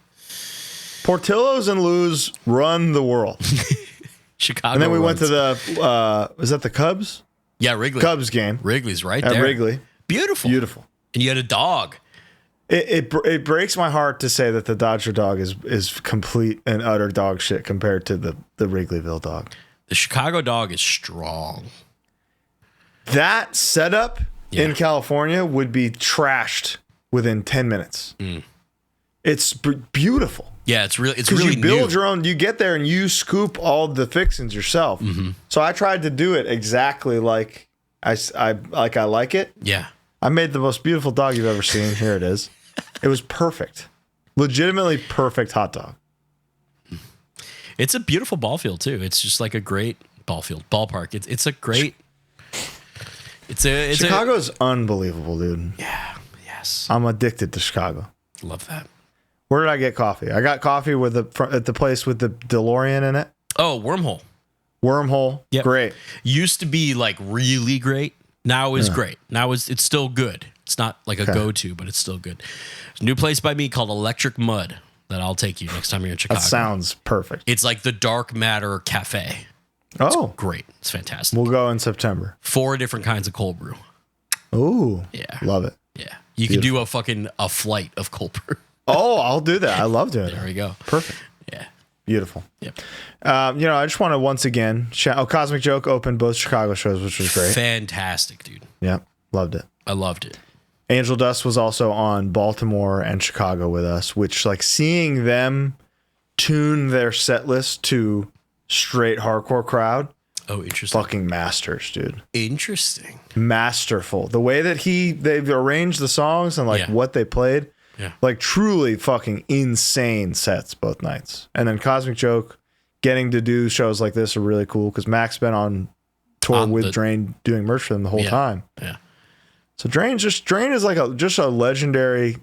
Portillo's and Lou's run the world. Chicago. And then we went to the, is that the Cubs? Yeah, Wrigley. Cubs game. Wrigley's right at there. Wrigley. Beautiful. And you had a dog. It breaks my heart to say that the Dodger dog is complete and utter dog shit compared to the Wrigleyville dog. The Chicago dog is strong. That setup in California would be trashed within 10 minutes. It's beautiful. Yeah, it's really you build new. your own. You get there and you scoop all the fixings yourself. Mm-hmm. So I tried to do it exactly like I like it. Yeah, I made the most beautiful dog you've ever seen. Here it is. It was perfect, legitimately perfect hot dog. It's a beautiful ball field too. It's just like a great ballpark. It's a great. Chicago's unbelievable, dude. Yeah. Yes. I'm addicted to Chicago. Love that. Where did I get coffee? I got coffee at the place with the DeLorean in it. Oh, Wormhole. Yep. Great. Used to be like really great. Now is great. Now it's still good. It's not like a go-to, but it's still good. There's a new place by me called Electric Mud that I'll take you next time you're in Chicago. That sounds perfect. It's like the Dark Matter Cafe. It's great. It's fantastic. We'll go in September. 4 different kinds of cold brew. Ooh. Yeah. Love it. Yeah. You can do a flight of cold brew. Oh, I'll do that. I love doing it. There we go. Perfect. Yeah. Beautiful. Yep. I just want to once again Cosmic Joke opened both Chicago shows, which was great. Fantastic, dude. Yeah. Loved it. I loved it. Angel Dust was also on Baltimore and Chicago with us, which like seeing them tune their set list to straight hardcore crowd. Oh, interesting. Fucking masters, dude. Interesting. Masterful. The way that they've arranged the songs and like what they played. Yeah. Like truly fucking insane sets both nights. And then Cosmic Joke getting to do shows like this are really cool because Mac's been on tour with Drain doing merch for them the whole time. Yeah. So Drain is like just a legendary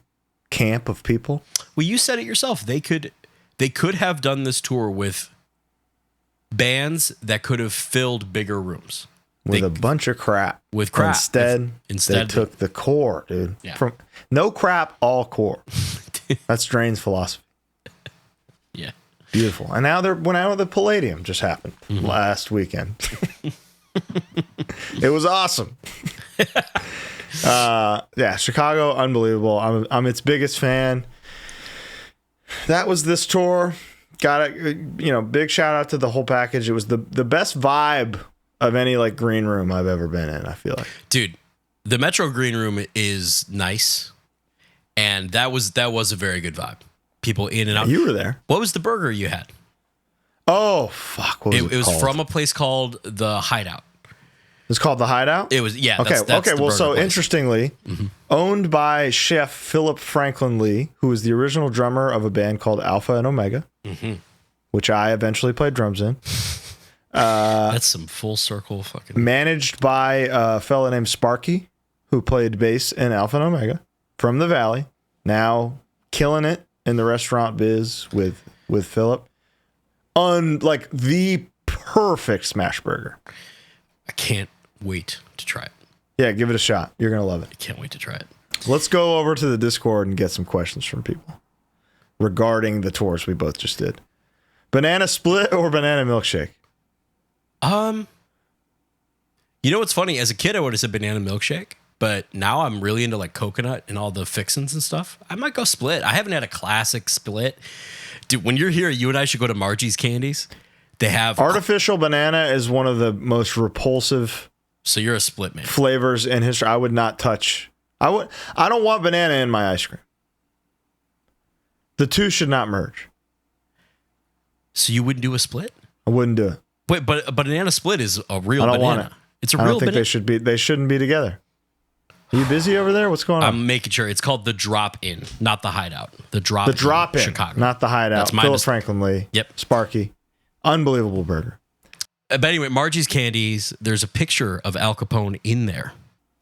camp of people. Well, you said it yourself. They could have done this tour with bands that could have filled bigger rooms. With a bunch of crap. With crap. Instead they took the core, dude. Yeah. From no crap, all core. That's Drain's philosophy. Yeah. Beautiful. And now the Palladium just happened last weekend. It was awesome. Yeah, Chicago, unbelievable. I'm its biggest fan. That was this tour. Got it. Big shout out to the whole package. It was the best vibe of any like green room I've ever been in. I feel like, dude, the Metro Green Room is nice, and that was a very good vibe. People in and out. You were there. What was the burger you had? Oh fuck! What was it was called? from a place called the Hideout. It's called the Hideout? It was, yeah. Okay, That's well, so place. Interestingly, owned by Chef Philip Franklin Lee, who was the original drummer of a band called Alpha and Omega, which I eventually played drums in. That's some full circle fucking. Managed by a fella named Sparky, who played bass in Alpha and Omega from the Valley, now killing it in the restaurant biz with Philip. Like the perfect smash burger. I can't wait to try it. Yeah, give it a shot. You're going to love it. I can't wait to try it. Let's go over to the Discord and get some questions from people regarding the tours we both just did. Banana split or banana milkshake? You know what's funny? As a kid, I would have said banana milkshake, but now I'm really into like coconut and all the fixins and stuff. I might go split. I haven't had a classic split. Dude, when you're here, you and I should go to Margie's Candies. They have artificial banana is one of the most repulsive. So you're a split man. Flavors in history. I would not touch. I don't want banana in my ice cream. The two should not merge. So you wouldn't do a split? I wouldn't do it. Wait, but a banana split is a real banana. I don't want it. It's a real banana. They shouldn't be together. Are you busy over there? What's going on? I'm making sure. It's called the Drop-In, not the Hideout. The Drop-In. The Drop-In, Chicago. not the Hideout. That's Philip Franklin Lee. Yep. Sparky. Unbelievable burger. But anyway, Margie's Candies, there's a picture of Al Capone in there.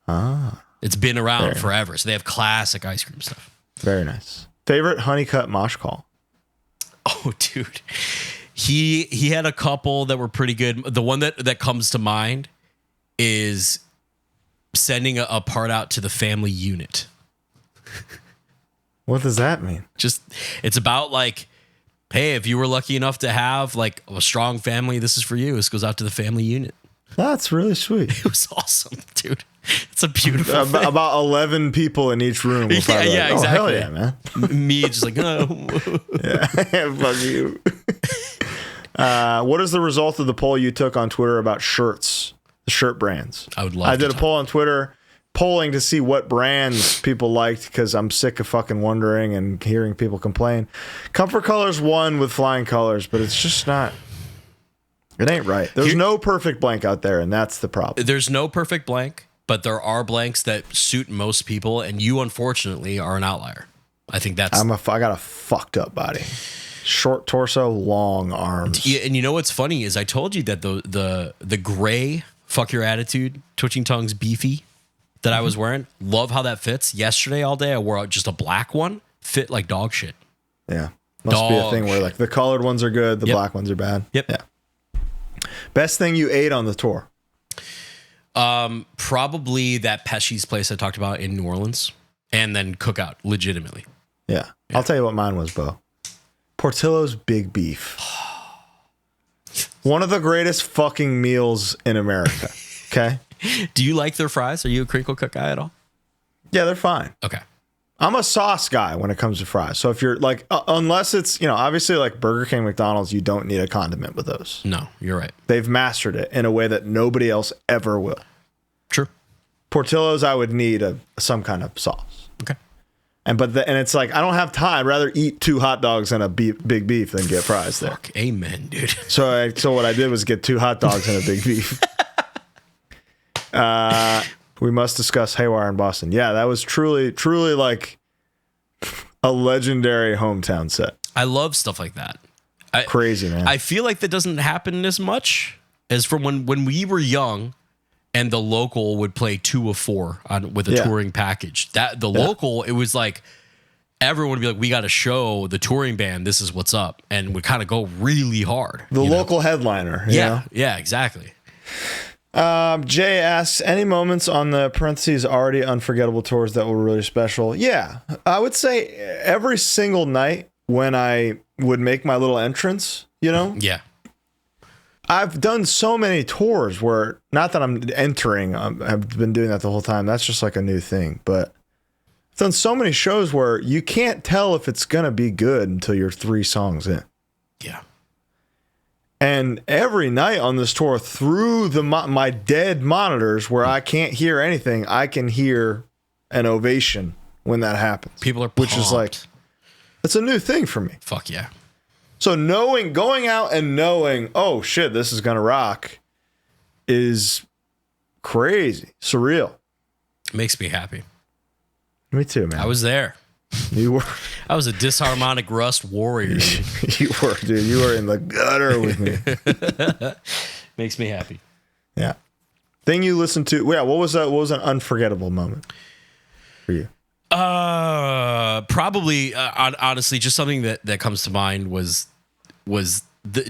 Ah. It's been around forever. So they have classic ice cream stuff. Very nice. Favorite honeycut mosh call? Oh, dude. He had a couple that were pretty good. The one that comes to mind is sending a part out to the family unit. What does that mean? Just, it's about like, hey, if you were lucky enough to have like a strong family, this is for you. This goes out to the family unit. That's really sweet. It was awesome, dude. It's a beautiful thing. About 11 people in each room. Yeah, exactly. Oh, hell yeah, man. Me just like, oh. Yeah, fuck you. What is the result of the poll you took on Twitter about shirts, the shirt brands? I would love I did a poll on Twitter polling to see what brands people liked because I'm sick of fucking wondering and hearing people complain. Comfort Colors won with flying colors, but it's just not. It ain't right. There's no perfect blank out there, and that's the problem. There's no perfect blank, but there are blanks that suit most people, and you unfortunately are an outlier. I think that's. I got a fucked up body. Short torso, long arms. Yeah, and you know what's funny is I told you that the gray fuck your attitude, twitching tongues, beefy that I was wearing. Love how that fits. Yesterday all day I wore out just a black one. Fit like dog shit. Yeah. Must be a thing where like the colored ones are good, the black ones are bad. Yep. Yeah. Best thing you ate on the tour? Probably that Pesci's place I talked about in New Orleans, and then Cookout, legitimately. Yeah. I'll tell you what mine was, Bo. Portillo's Big Beef. One of the greatest fucking meals in America. Okay? Do you like their fries? Are you a crinkle cut guy at all? Yeah, they're fine. Okay. I'm a sauce guy when it comes to fries. So if you're like, unless it's, obviously like Burger King, McDonald's, you don't need a condiment with those. No, you're right. They've mastered it in a way that nobody else ever will. True. Portillo's, I would need some kind of sauce. Okay. And it's like, I don't have time. I'd rather eat 2 hot dogs and a big beef than get fries there. Fuck, amen, dude. So what I did was get 2 hot dogs and a big beef. We must discuss Haywire in Boston. Yeah, that was truly like a legendary hometown set. I love stuff like that. Crazy, man. I feel like that doesn't happen as much as from when we were young and the local would play 2 of 4 with a touring package. That the local, it was like everyone would be like, we got to show the touring band this is what's up, and would kind of go really hard. The local headliner. Yeah, exactly. Jay asks, any moments on the parentheses already unforgettable tours that were really special? Yeah, I would say every single night when I would make my little entrance, Yeah. I've done so many tours where, not that I'm entering, I've been doing that the whole time. That's just like a new thing. But I've done so many shows where you can't tell if it's going to be good until you're 3 songs in. Yeah. And every night on this tour, through my dead monitors where I can't hear anything, I can hear an ovation when that happens. People are pumped. Which is like, it's a new thing for me. Fuck yeah. So going out and knowing, oh shit, this is gonna rock, is crazy, surreal. Makes me happy. Me too, man. I was there. You were. I was a disharmonic Rust warrior. You were, dude. You were in the gutter with me. Makes me happy. Yeah. Thing you listened to. Yeah. What was an unforgettable moment for you? Probably honestly, just something that comes to mind was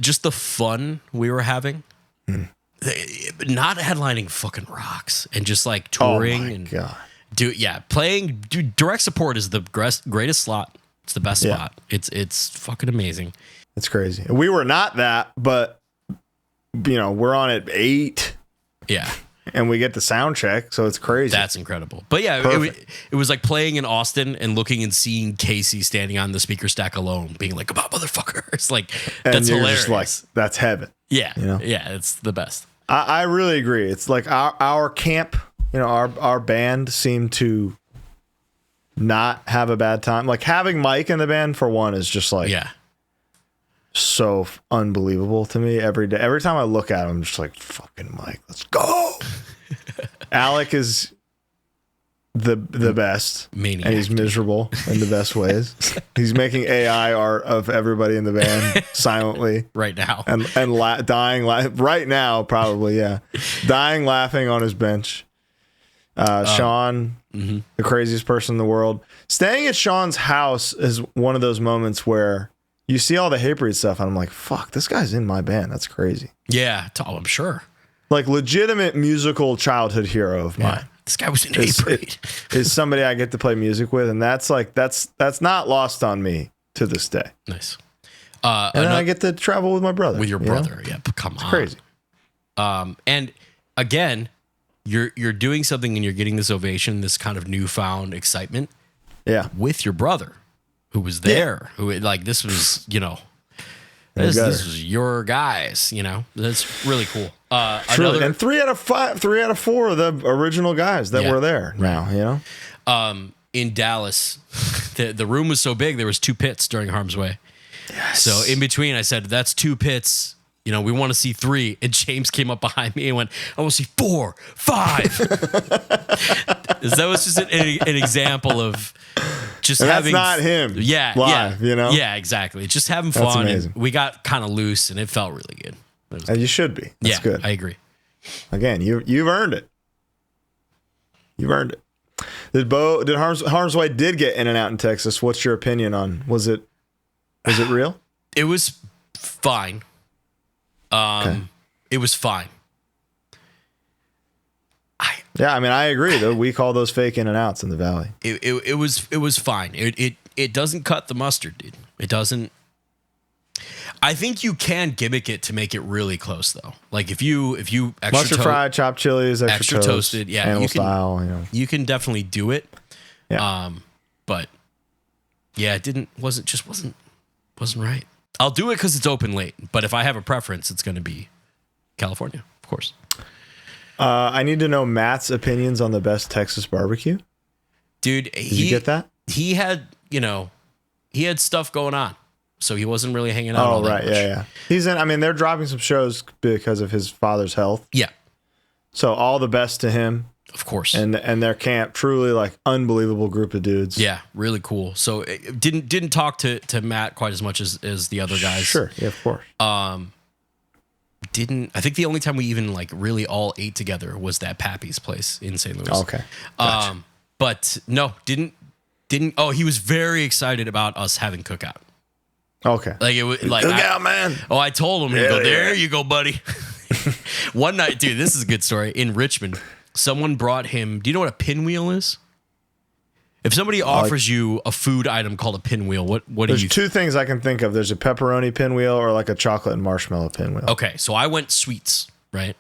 just the fun we were having. Not headlining fucking rocks and just like touring. Oh my God. Playing direct support is the greatest slot. It's the best spot. It's fucking amazing. It's crazy. We were not that, but we're on at 8. Yeah. And we get the sound check, so it's crazy. That's incredible. But yeah, it was like playing in Austin and looking and seeing Casey standing on the speaker stack alone, being like, "Come on, motherfuckers!" Like that's hilarious. Just like, that's heaven. Yeah, yeah, it's the best. I really agree. It's like our camp. Our band seemed to not have a bad time. Like having Mike in the band for one is just like so unbelievable to me every day. Every time I look at him, I'm just like, fucking Mike, let's go. Alec is the best. Maniac. And he's miserable in the best ways. He's making AI art of everybody in the band silently right now. And dying right now, probably, yeah. Dying laughing on his bench. Sean, the craziest person in the world. Staying at Sean's house is one of those moments where you see all the Hatebreed stuff, and I'm like, fuck, this guy's in my band. That's crazy. Yeah, I'm sure. Like, legitimate musical childhood hero of mine. This guy was in Hatebreed. Is somebody I get to play music with, and that's not lost on me to this day. Nice. And then I get to travel with my brother. With your brother, yeah. But come on. Crazy. And again, you're doing something and you're getting this ovation, this kind of newfound excitement. Yeah. With your brother, who was there, who like this was, this was your guys, That's really cool. And 3 out of 4 of the original guys that were there now, in Dallas, the room was so big there was 2 pits during Harm's Way. Yes. So in between, I said, "That's 2 pits. We want to see 3." And James came up behind me and went, "I want to see 4, 5." That was just an example of just having. That's not him. Yeah, live, Yeah, exactly. Just having fun. That's amazing. And we got kind of loose, and it felt really good. And you should be. That's good. I agree. Again, you've earned it. You've earned it. Did Harm's Way did get in and out in Texas? What's your opinion on? Was it real? It was fine. Okay. It was fine. I agree. Though we call those fake in and outs in the Valley. It was fine. It doesn't cut the mustard, dude. It doesn't. I think you can gimmick it to make it really close, though. Like if you extra mustard fried, chopped chilies, extra toasted, animal style. You can definitely do it. Yeah. But yeah, it wasn't right. I'll do it because it's open late. But if I have a preference, it's going to be California, of course. I need to know Matt's opinions on the best Texas barbecue. Dude, did you get that? He had, he had stuff going on, so he wasn't really hanging out. Oh, right, yeah. He's in. I mean, they're dropping some shows because of his father's health. Yeah. So all the best to him, of course. And their camp, truly like unbelievable group of dudes. Yeah, really cool. So didn't talk to Matt quite as much as the other guys. Sure, yeah, of course. I think the only time we even like really all ate together was that Pappy's place in St. Louis. Okay. Gotcha. But no, didn't. Oh, he was very excited about us having cookout. Okay. Like it was like cookout, man. Oh, I told him, there you go, buddy. One night, dude, this is a good story. In Richmond, someone brought him. Do you know what a pinwheel is? If somebody offers you a food item called a pinwheel, what do you? There's two things I can think of. There's a pepperoni pinwheel or like a chocolate and marshmallow pinwheel. Okay, so I went sweets, right?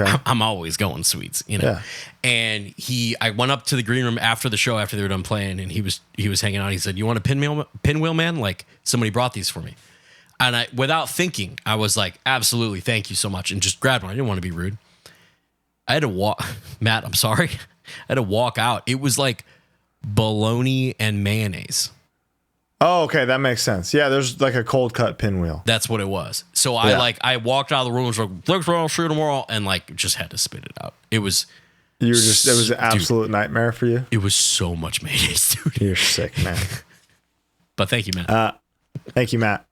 Okay. I'm always going sweets, you know. Yeah. And I went up to the green room after the show, after they were done playing, and he was hanging out. He said, "You want a pinwheel, man? Like somebody brought these for me." And I, without thinking, I was like, "Absolutely, thank you so much," and just grabbed one. I didn't want to be rude. I had to walk, Matt. I'm sorry. I had to walk out. It was like bologna and mayonnaise. Oh, okay, that makes sense. Yeah, there's like a cold cut pinwheel. That's what it was. So I walked out of the room, was like, "Thanks, I'll see you tomorrow," and like just had to spit it out. It was. It was an absolute nightmare for you. It was so much mayonnaise, dude. You're sick, man. But thank you, Matt. Thank you, Matt.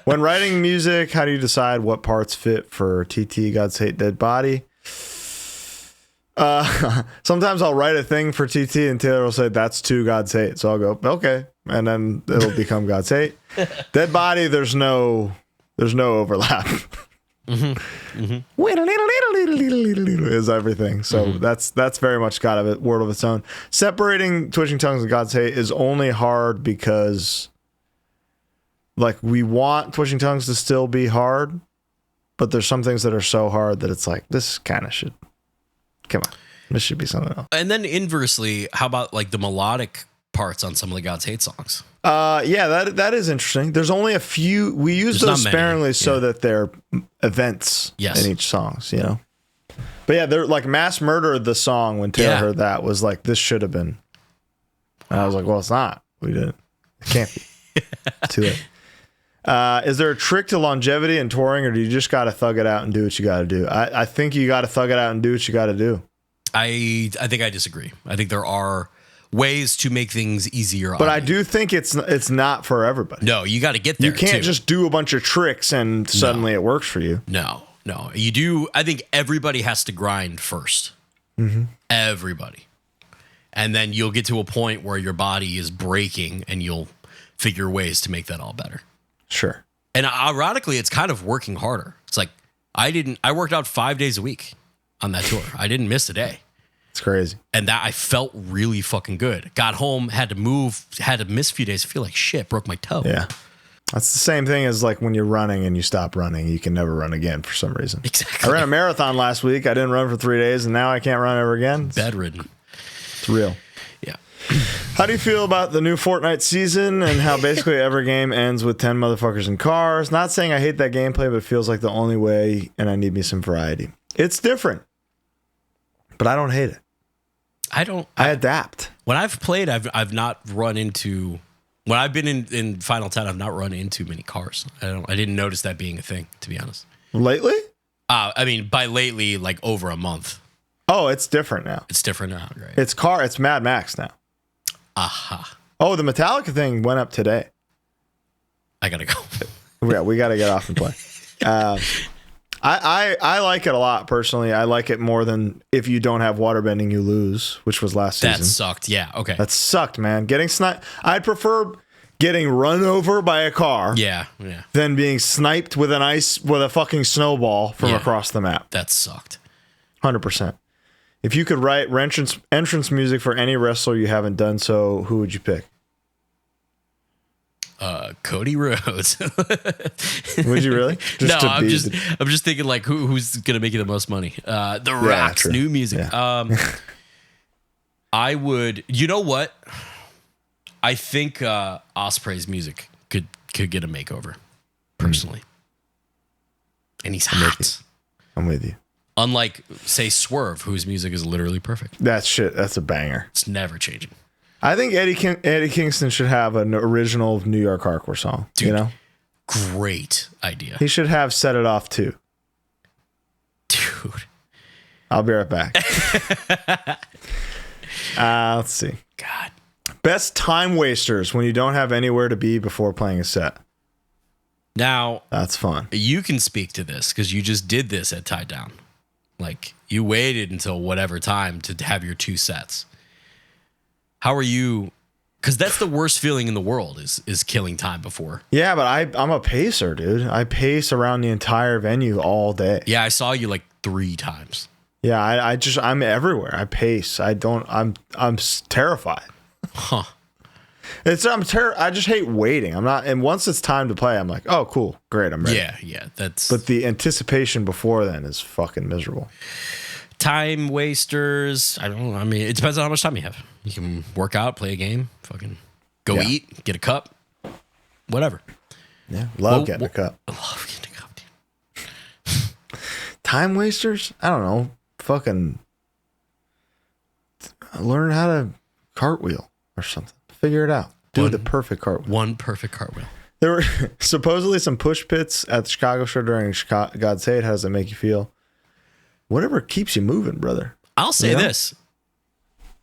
When writing music, how do you decide what parts fit for TT, God's Hate, Dead Body? Sometimes I'll write a thing for TT and Taylor will say, "That's to God's Hate." So I'll go, "Okay." And then it'll become God's Hate. Dead Body, there's no overlap. Is everything. So that's very much got a world of its own. Separating Twitching Tongues and God's Hate is only hard because like we want Twitching Tongues to still be hard, but there's some things that are so hard that it's like this kind of should come on. This should be something else. And then inversely, how about like the melodic parts on some of the God's Hate songs? Yeah, that is interesting. There's only a few. We use those sparingly so that they're events in each songs, you know. But yeah, they're like Mass Murder, the song, when Taylor heard that, was like, this should have been. And I was like, well, it's not. We didn't. It can't be. Too late. Is there a trick to longevity and touring, or do you just got to thug it out and do what you got to do? I think you got to thug it out and do what you got to do. I think I disagree. I think there are ways to make things easier. But I do think it's not for everybody. No, you got to get there. You can't just do a bunch of tricks and suddenly it works for you. No. You do. I think everybody has to grind first. Mm-hmm. Everybody. And then you'll get to a point where your body is breaking and you'll figure ways to make that all better. Sure. And ironically, it's kind of working harder. It's like I worked out 5 days a week on that tour. I didn't miss a day. It's crazy. And that I felt really fucking good. Got home, had to miss a few days. I feel like shit, broke my toe. Yeah. That's the same thing as like when you're running and you stop running, you can never run again for some reason. Exactly. I ran a marathon last week. I didn't run for 3 days and now I can't run ever again. Bedridden. It's real. Yeah. How do you feel about the new Fortnite season and how basically every game ends with 10 motherfuckers in cars? Not saying I hate that gameplay, but it feels like the only way and I need me some variety. It's different, but I don't hate it. I adapt. When I've played, I've not run into... When I've been in Final 10, I've not run into many cars. I didn't notice that being a thing, to be honest. Lately? I mean, by lately, like over a month. Oh, it's different now. It's different now, right? It's Mad Max now. Aha. Oh, the Metallica thing went up today. I gotta go. Yeah, we gotta get off and play. I like it a lot personally. I like it more than if you don't have waterbending, you lose, which was last season. That sucked. Yeah. Okay. That sucked, man. Getting sniped. I'd prefer getting run over by a car. Yeah. Than being sniped with a fucking snowball from across the map. That sucked. 100%. If you could write entrance music for any wrestler you haven't done so, who would you pick? Cody Rhodes. Would you really? I'm just thinking like who's gonna make you the most money? The Rock's new music. Yeah. I would. You know what? I think Ospreay's music could get a makeover, personally. And he's hot. I'm with you. Unlike, say, Swerve, whose music is literally perfect. That's a banger. It's never changing. I think Eddie Kingston should have an original New York Hardcore song. Dude, you know? Great idea. He should have Set It Off too. Dude. I'll be right back. Let's see. God. Best time wasters when you don't have anywhere to be before playing a set. Now. That's fun. You can speak to this because you just did this at Tie Down. Like, you waited until whatever time to have your 2 sets. How are you? Because that's the worst feeling in the world is killing time before. Yeah, but I'm a pacer, dude. I pace around the entire venue all day. Yeah, I saw you like 3 times. Yeah, I'm everywhere. I pace. I'm terrified. Huh. I just hate waiting. I'm not, and once it's time to play, I'm like, oh, cool, great, I'm ready. Yeah. That's. But the anticipation before then is fucking miserable. Time wasters. I don't know. I mean, it depends on how much time you have. You can work out, play a game, fucking go eat, get a cup, whatever. Yeah, love getting a cup. I love getting a cup, dude. Time wasters? I don't know. Fucking learn how to cartwheel or something. Figure it out. Do the perfect cartwheel. One perfect cartwheel. There were supposedly some push pits at the Chicago show during God Say It. How does it make you feel? Whatever keeps you moving, brother. I'll say this.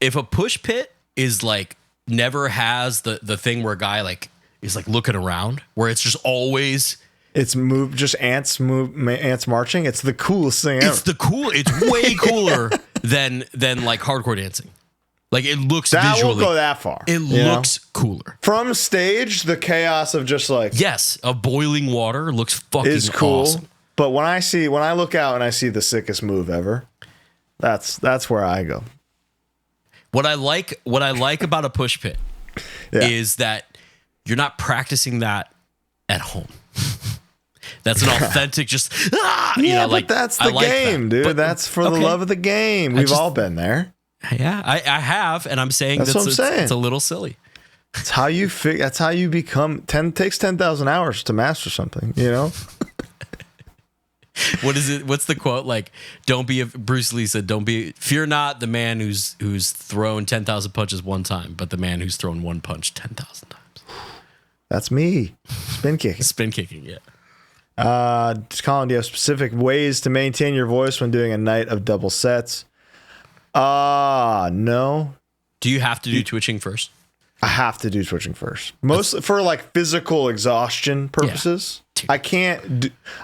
If a push pit is like never has the thing where a guy like is like looking around, where it's just always ants marching. It's the coolest thing ever. It's way cooler than like hardcore dancing. Like it looks that visually. won't go that far. It looks cooler. From stage, the chaos of just like of boiling water looks fucking is cool. Awesome. But when I look out and I see the sickest move ever, that's where I go. What I like about a push pit is that you're not practicing that at home. That's an authentic, just but that's the game, dude. But, that's for the love of the game. We've all been there. Yeah, I have, and I'm saying that's what I'm saying. It's a little silly. That's how you That's how you become. Takes 10,000 hours to master something. You know. What is it? What's the quote? Like, Bruce Lee said, fear not the man who's thrown 10,000 punches one time, but the man who's thrown one punch 10,000 times. That's me. Spin kicking. Spin kicking, yeah. Colin, do you have specific ways to maintain your voice when doing a night of double sets? No. Do you have to do twitching first? I have to do twitching first. Most for like physical exhaustion purposes. Yeah.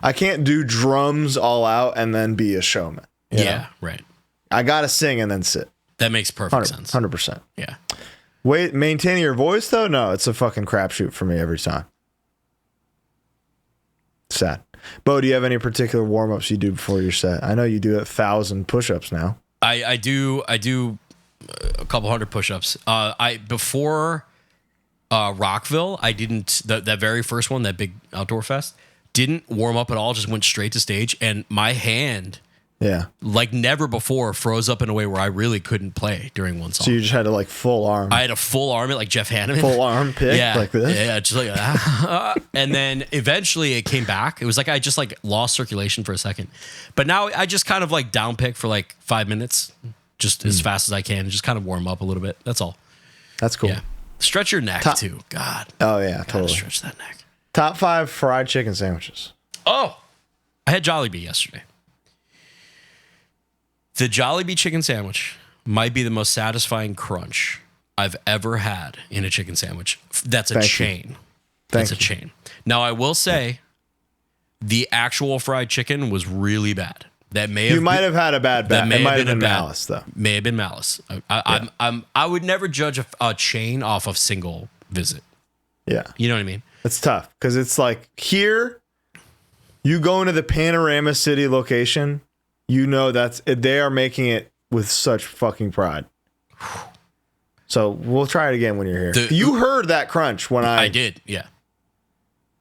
I can't do drums all out and then be a showman. Yeah, right. I gotta sing and then sit. That makes perfect sense. 100%. Yeah. Wait, maintaining your voice though? No, it's a fucking crapshoot for me every time. Sad. Bo, do you have any particular warm-ups you do before your set? I know you do 1,000 push-ups now. I do a couple hundred push-ups. Before Rockville, I didn't that very first one, that big outdoor fest, didn't warm up at all, just went straight to stage, and my hand like never before froze up in a way where I really couldn't play during one song. So you just had to like full arm. I had a full arm it like Jeff Hanneman. Full arm pick like this? Yeah, just like that. And then eventually it came back. It was like I just like lost circulation for a second. But now I just kind of like down pick for like 5 minutes, just as fast as I can, and just kind of warm up a little bit. That's all. That's cool. Yeah. Stretch your neck too. God. Oh yeah, totally. Stretch that neck. Top 5 fried chicken sandwiches. Oh, I had Jollibee yesterday. The Jollibee chicken sandwich might be the most satisfying crunch I've ever had in a chicken sandwich. That's a chain. That's a chain. Now, I will say the actual fried chicken was really bad. That may have you might have had a bad batch. It might have been malice, though. May have been malice. I would never judge a chain off of single visit. Yeah. You know what I mean? It's tough because it's like here, you go into the Panorama City location, you know they are making it with such fucking pride. So we'll try it again when you're here. You heard that crunch when I did, yeah.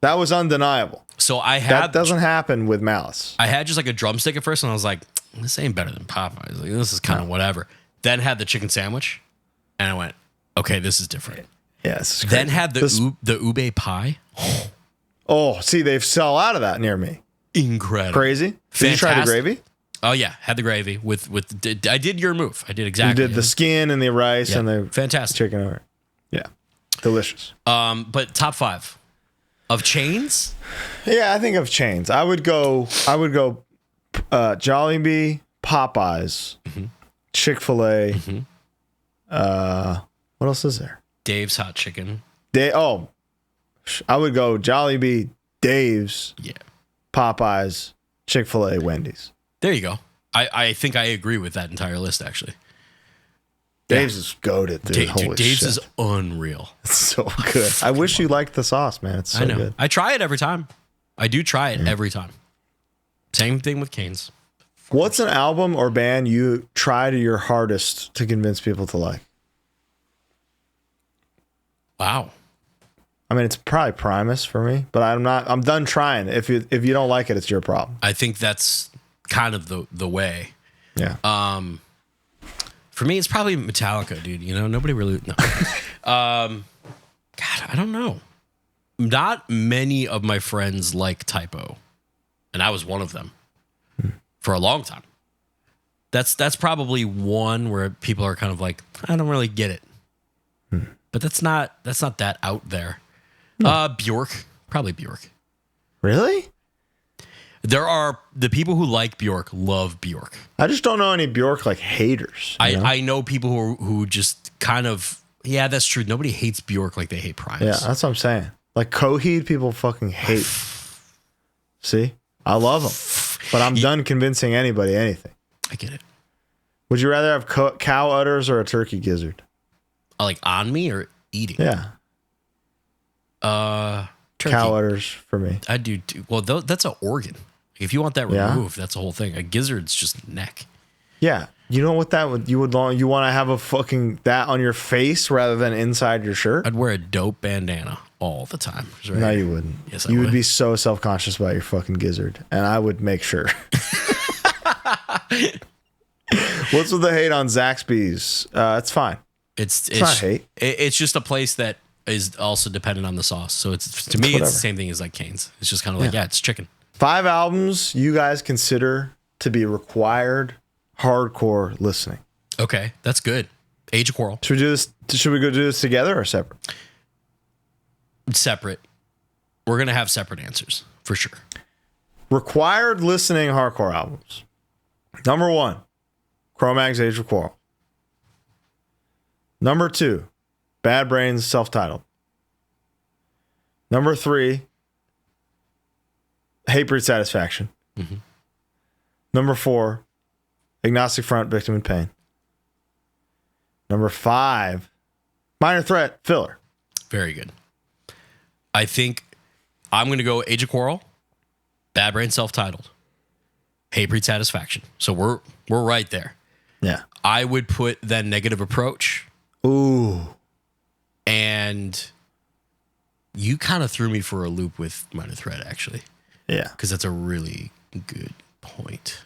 That was undeniable. So that doesn't happen with malice. I had just like a drumstick at first, and I was like, "This ain't better than Popeyes. Like, this is kind of whatever." Then had the chicken sandwich, and I went, "Okay, this is different." Yes. Then had the ube pie. Oh, see, they sell out of that near me. Incredible, crazy. Did you try the gravy? Oh yeah, had the gravy with. I did your move. I did exactly. You did the skin and the rice and the fantastic chicken over. Yeah, delicious. But top 5 of chains. Yeah, I think of chains. I would go. Jollibee, Popeyes, Chick-fil-A. What else is there? Dave's Hot Chicken. I would go Jollibee, Dave's, yeah, Popeyes, Chick-fil-A, Wendy's. There you go. I think I agree with that entire list, actually. Dave's is goated, dude. Dave's is unreal. It's so good. I wish you liked the sauce, man. It's so good. I try it every time. I do try it every time. Same thing with Cane's. What's an album or band you try to your hardest to convince people to like? Wow. I mean, it's probably Primus for me, but I'm done trying. If you don't like it, it's your problem. I think that's kind of the way. Yeah. For me, it's probably Metallica, dude. You know, nobody really. No. God, I don't know. Not many of my friends like Typo, and I was one of them for a long time. That's probably one where people are kind of like, I don't really get it, but that's not that out there. Bjork, probably Bjork. Really? There are the people who like Bjork love Bjork. I just don't know any Bjork like haters. I know people who just kind of, yeah, that's true. Nobody hates Bjork like they hate Primus. Yeah, that's what I'm saying. Like Coheed, people fucking hate. See, I love them, but I'm done convincing anybody anything. I get it. Would you rather have cow udders or a turkey gizzard? Like on me or eating? Yeah. Turkey. Cow udders for me. I do too. Well, that's an organ. If you want that removed, that's the whole thing. A gizzard's just neck. Yeah. You know what you want to have a fucking that on your face rather than inside your shirt? I'd wear a dope bandana all the time. Right? No, you wouldn't. Yes, I would. You would. would be so self-conscious about your fucking gizzard, and I would make sure. What's with the hate on Zaxby's? It's fine. It's not hate. It's just a place that is also dependent on the sauce. So it's to me, it's the same thing as like Cane's. It's just kind of like, yeah, it's chicken. 5 albums you guys consider to be required hardcore listening. Okay, that's good. Age of Quarrel. Should we do this? Should we go do this together or separate? Separate. We're gonna have separate answers for sure. Required listening hardcore albums. Number 1, Cro-Mag's Age of Quarrel. Number 2, Bad Brains self-titled. Number 3, Hatebreed Satisfaction. Mm-hmm. Number 4, Agnostic Front, Victim in Pain. Number 5, Minor Threat, Filler. Very good. I think I'm going to go Age of Quarrel, Bad Brain self-titled, Hatebreed Satisfaction. So we're right there. Yeah. I would put then Negative Approach. Ooh. And you kind of threw me for a loop with Minor Threat, actually. Yeah. Because that's a really good point.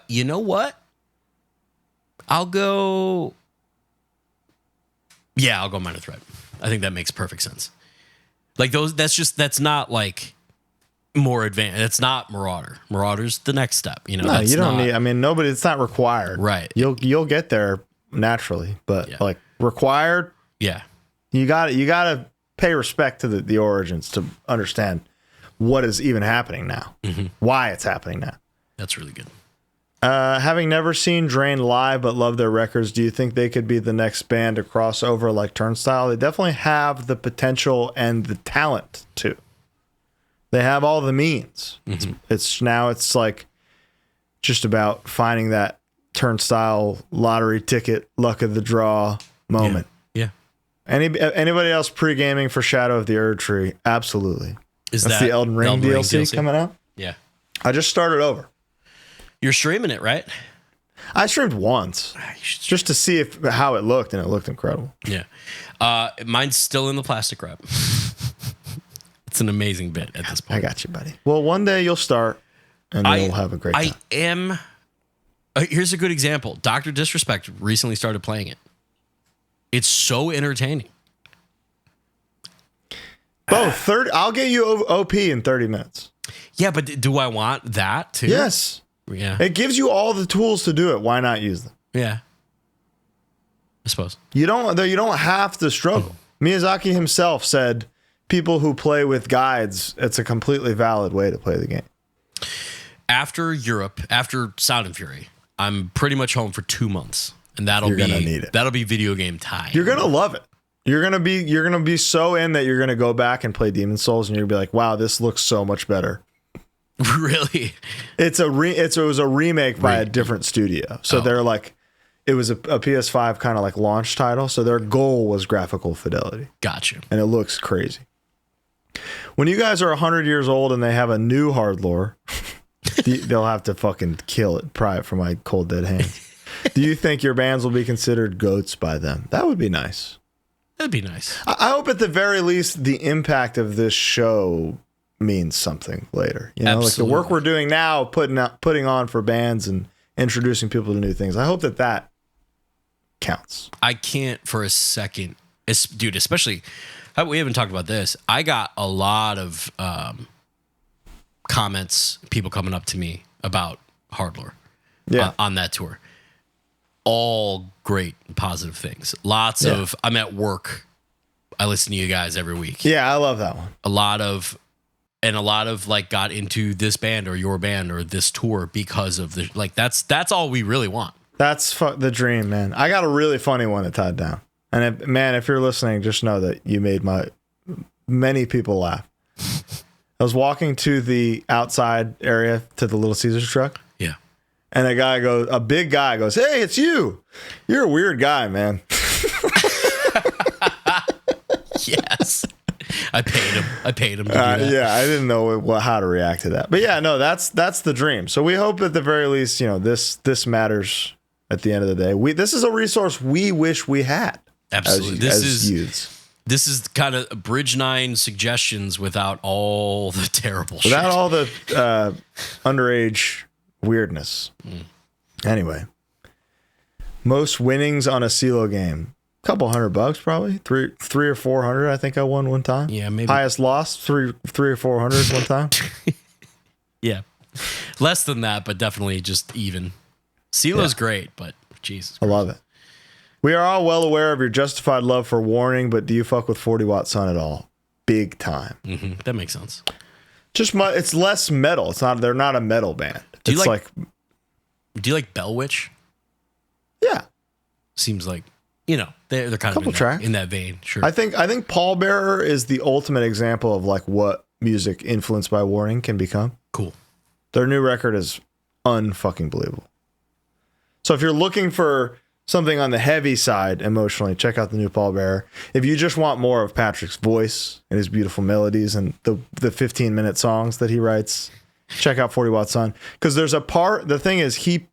You know what? I'll go Minor Threat. I think that makes perfect sense. Like those, that's not like more advanced. It's not Marauder. Marauder's the next step. You know, no, you don't need. I mean, nobody. It's not required. Right. You'll get there naturally, but like required. Yeah. You got to pay respect to the origins to understand what is even happening now, why it's happening now. That's really good. Having never seen Drain live but love their records, do you think they could be the next band to cross over like Turnstile? They definitely have the potential and the talent to. They have all the means. It's like just about finding that Turnstile lottery ticket, luck of the draw moment. Yeah. Anybody else pre-gaming for Shadow of the Erd Tree? Absolutely. That's the Elden Ring DLC coming out? Yeah. I just started over. You're streaming it, right? I streamed once just to see how it looked, and it looked incredible. Yeah. Mine's still in the plastic wrap. It's an amazing bit at this point. I got you, buddy. Well, one day you'll start, and you'll have a great time. Here's a good example. Dr. Disrespect recently started playing it. It's so entertaining. Both. I'll get you OP in 30 minutes. Yeah, but do I want that too? Yes. Yeah. It gives you all the tools to do it. Why not use them? Yeah. I suppose. You don't have to struggle. Miyazaki himself said people who play with guides, it's a completely valid way to play the game. After Europe, after Sound and Fury, I'm pretty much home for 2 months. And You're gonna need it. That'll be video game time. You're gonna love it. You're gonna be so in that you're gonna go back and play Demon Souls, and you're gonna be like, wow, this looks so much better. Really? It was a remake by a different studio. So they're like, it was a PS5 kind of like launch title. So their goal was graphical fidelity. Gotcha. And it looks crazy. When you guys are 100 years old and they have a new HardLore, they'll have to fucking kill it, pry it from my cold dead hands. Do you think your bands will be considered GOATs by them? That would be nice. That'd be nice. I hope at the very least the impact of this show means something later. You know, Absolutely. like the work we're doing now, putting on for bands and introducing people to new things. I hope that counts. I can't for a second, dude, especially, we haven't talked about this. I got a lot of comments, people coming up to me about HardLore on that tour. All great, positive things. Lots of, I'm at work. I listen to you guys every week. Yeah, I love that one. A lot of like got into this band or your band or this tour because of the, like, that's all we really want. That's the dream, man. I got a really funny one that tied down. And if you're listening, just know that you made many people laugh. I was walking to the outside area to the Little Caesars truck. Yeah. And a big guy goes, "Hey, it's you. You're a weird guy, man." Yes. I paid him to do that. Yeah, I didn't know how to react to that. But yeah, no, that's the dream. So we hope at the very least, this matters at the end of the day. This is a resource we wish we had. Absolutely. As youths. This is kind of Bridge 9 suggestions without all the terrible shit. Without all the underage weirdness. Anyway. Most winnings on a CeeLo game. Couple $100 probably. Three or 400 I think I won one time. Yeah, maybe. Highest loss, three or 400 one time. Yeah. Less than that, but definitely just even. CeeLo's great, but Jesus Christ. I love it. We are all well aware of your justified love for Warning, but do you fuck with 40 Watt Sun at all? Big time. Mm-hmm. That makes sense. It's less metal. They're not a metal band. Do you like Bell Witch? Yeah. Seems like, they're kind of in that vein. Sure. I think Pallbearer is the ultimate example of like what music influenced by Warning can become. Cool. Their new record is unfucking believable. So if you're looking for something on the heavy side emotionally, check out the new Pallbearer. If you just want more of Patrick's voice and his beautiful melodies and the 15-minute songs that he writes, check out 40 Watt Sun. Because there's a part, the thing is he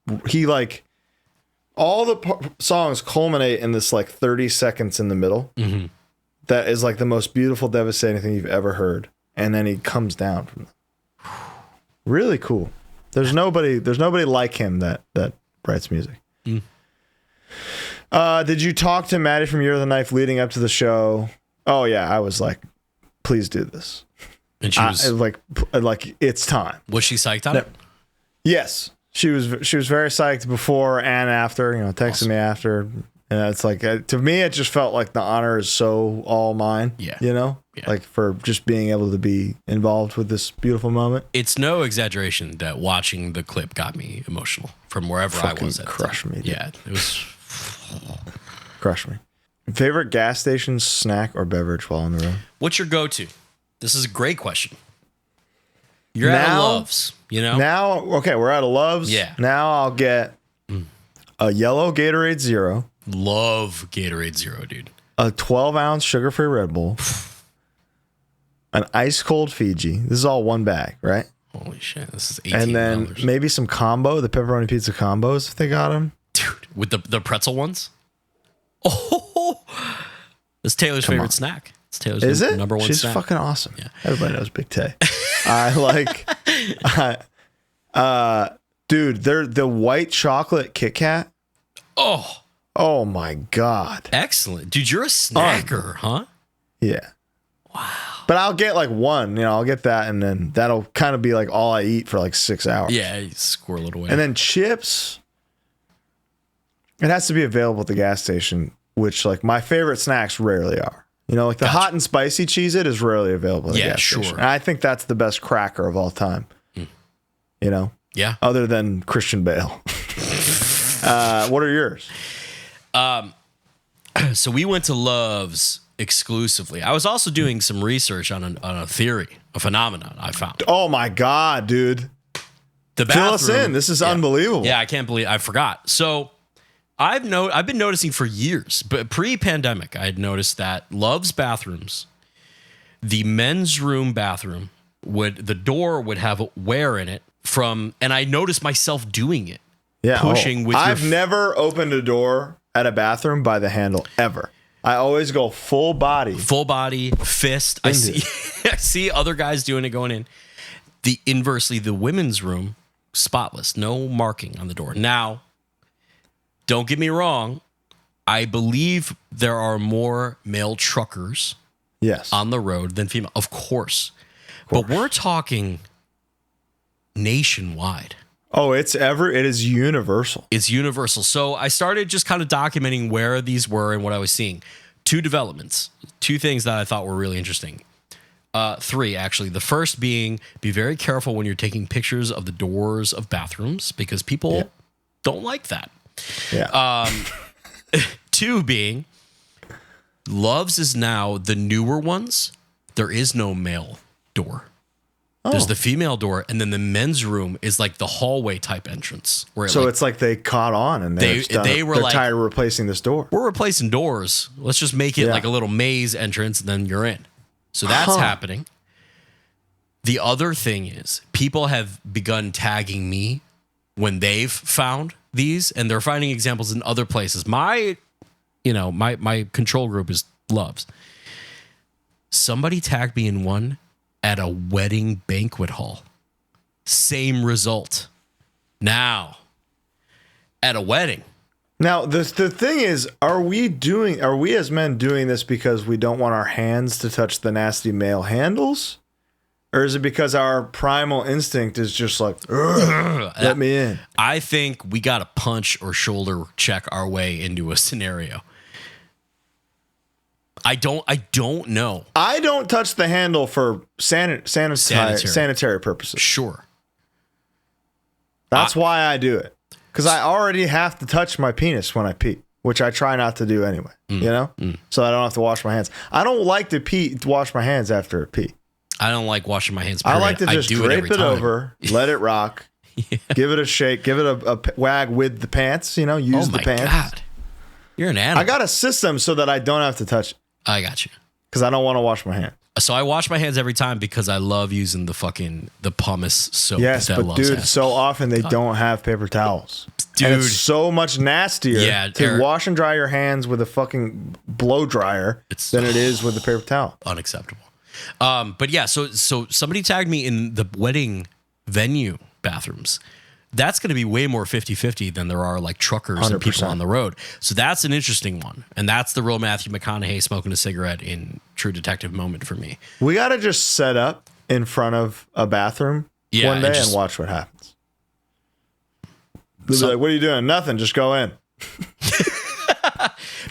like, all the songs culminate in this like 30 seconds in the middle. Mm-hmm. That is like the most beautiful, devastating thing you've ever heard. And then he comes down from them. Really cool. There's nobody like him that writes music. Mm. Did you talk to Maddie from Year of the Knife leading up to the show? Oh yeah, I was like, please do this. And she was like it's time. Was she psyched on it? Yes, she was very psyched before and after. Texted Awesome. me after, and it's like to me, it just felt like the honor is so all mine. Yeah, like for just being able to be involved with this beautiful moment. It's no exaggeration that watching the clip got me emotional from wherever I was at. Crush me. Dude. Yeah, it was. Crush me. Favorite gas station snack or beverage while on the road? What's your go-to? This is a great question. You're at a Love's, Now, okay, we're at a Love's. Yeah. Now I'll get a yellow Gatorade Zero. Love Gatorade Zero, dude. A 12-ounce sugar-free Red Bull. An ice-cold Fiji. This is all one bag, right? Holy shit, this is $18. And then maybe some combo, the pepperoni pizza combos if they got them. Dude, with the pretzel ones? Oh, it's Taylor's favorite snack. It's Taylor's number one She's snack. fucking awesome. Yeah. Everybody knows Big Tay. Dude, they're the white chocolate Kit Kat. Oh my God. Excellent. Dude, you're a snacker, huh? Yeah. Wow. But I'll get like one, I'll get that and then that'll kind of be like all I eat for like 6 hours. Yeah, you squirrel it away. And then chips. It has to be available at the gas station, which like my favorite snacks rarely are. Like the hot and spicy Cheez-It is rarely available at the gas station. And I think that's the best cracker of all time. Yeah. Other than Christian Bale. What are yours? So we went to Love's exclusively. I was also doing some research on a theory, a phenomenon I found. Oh my God, dude. The Fill us in. This is unbelievable. Yeah, I can't believe I forgot. So I've been noticing for years, but pre-pandemic, I had noticed that Love's bathrooms, the men's room bathroom, the door would have a wear in it and I noticed myself doing it. pushing with I've never opened a door at a bathroom by the handle ever. I always go full body, fist. I see other guys doing it going in. Inversely, the women's room, spotless, no marking on the door. Now, don't get me wrong. I believe there are more male truckers on the road than female. Of course. But we're talking nationwide. Oh, it is universal. It's universal. So I started just kind of documenting where these were and what I was seeing. 2 developments, 2 things that I thought were really interesting. 3, actually. The first being, be very careful when you're taking pictures of the doors of bathrooms because people don't like that. Yeah. 2 being, Love's is now the newer ones. There is no male door. There's the female door, and then the men's room is like the hallway type entrance. Where it's like they caught on, and they're tired of replacing this door. We're replacing doors. Let's just make it like a little maze entrance, and then you're in. So that's happening. The other thing is, people have begun tagging me when they've found these, and they're finding examples in other places. My control group is Loves. Somebody tagged me in one at a wedding banquet hall. Same result. Now, at a wedding. Now, the thing is, are we as men doing this because we don't want our hands to touch the nasty male handles? Or is it because our primal instinct is just like, let me in? I think we got to punch or shoulder check our way into a scenario. I don't know. I don't touch the handle for sanitary purposes. Sure. That's why I do it. Because I already have to touch my penis when I pee, which I try not to do anyway, so I don't have to wash my hands. I don't like to wash my hands after a pee. I don't like washing my hands. I like to just drape it over, let it rock, give it a shake, give it a wag with the pants, use the pants. Oh my God. You're an animal. I got a system so that I don't have to touch it. I got you. Because I don't want to wash my hands. So I wash my hands every time because I love using the pumice soap. Yes, but dude, so often they don't have paper towels. Dude, and it's so much nastier to wash and dry your hands with a fucking blow dryer than it is with a paper towel. Unacceptable. But yeah, so somebody tagged me in the wedding venue bathrooms. That's going to be way more 50-50 than there are like truckers 100%. And people on the road. So that's an interesting one. And that's the real Matthew McConaughey smoking a cigarette in True Detective moment for me. We got to just set up in front of a bathroom one day and watch what happens. They'll be like, what are you doing? Nothing. Just go in.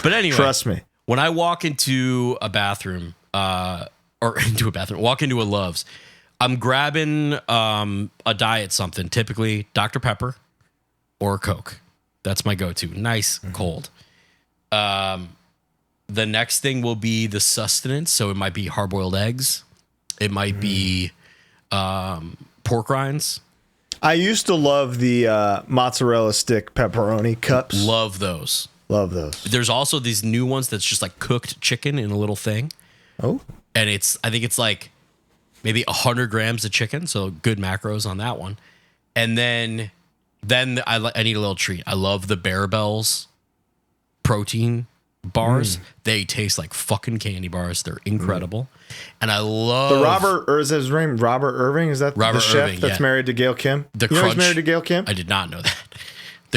But anyway. Trust me. When I walk into a bathroom, walk into a Love's, I'm grabbing a diet something, typically Dr. Pepper or Coke. That's my go-to. Nice, cold. The next thing will be the sustenance. So it might be hard-boiled eggs. It might be pork rinds. I used to love the mozzarella stick pepperoni cups. Love those. There's also these new ones that's just like cooked chicken in a little thing. Oh. And I think it's like maybe 100 grams of chicken, so good macros on that one. And then I need a little treat. I love the Bear Bells protein bars. They taste like fucking candy bars. They're incredible. And I love is his name Robert Irving? Is that the chef that's married to Gail Kim? He's married to Gail Kim? I did not know that.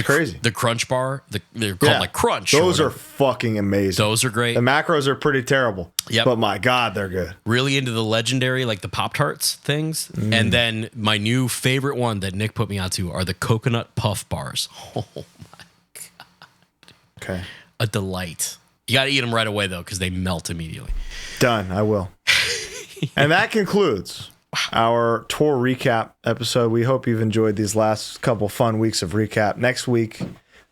Crazy. The Crunch Bar. They're called like Crunch. Those are fucking amazing. Those are great. The macros are pretty terrible. Yep. But my God, they're good. Really into the legendary, like the Pop-Tarts things. And then my new favorite one that Nick put me onto are the Coconut Puff Bars. Oh my God. Okay. A delight. You got to eat them right away, though, because they melt immediately. Done. I will. And that concludes our tour recap episode. We hope you've enjoyed these last couple fun weeks of recap. Next week,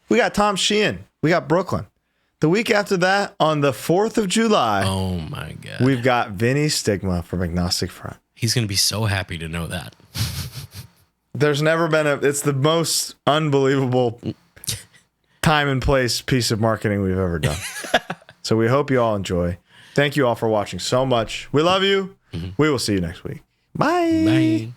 we got Tom Sheehan. We got Brooklyn. The week after that, on the 4th of July, oh my God, we've got Vinny Stigma from Agnostic Front. He's going to be so happy to know that. There's never been it's the most unbelievable time and place piece of marketing we've ever done. So we hope you all enjoy. Thank you all for watching so much. We love you. We will see you next week. Bye. Bye.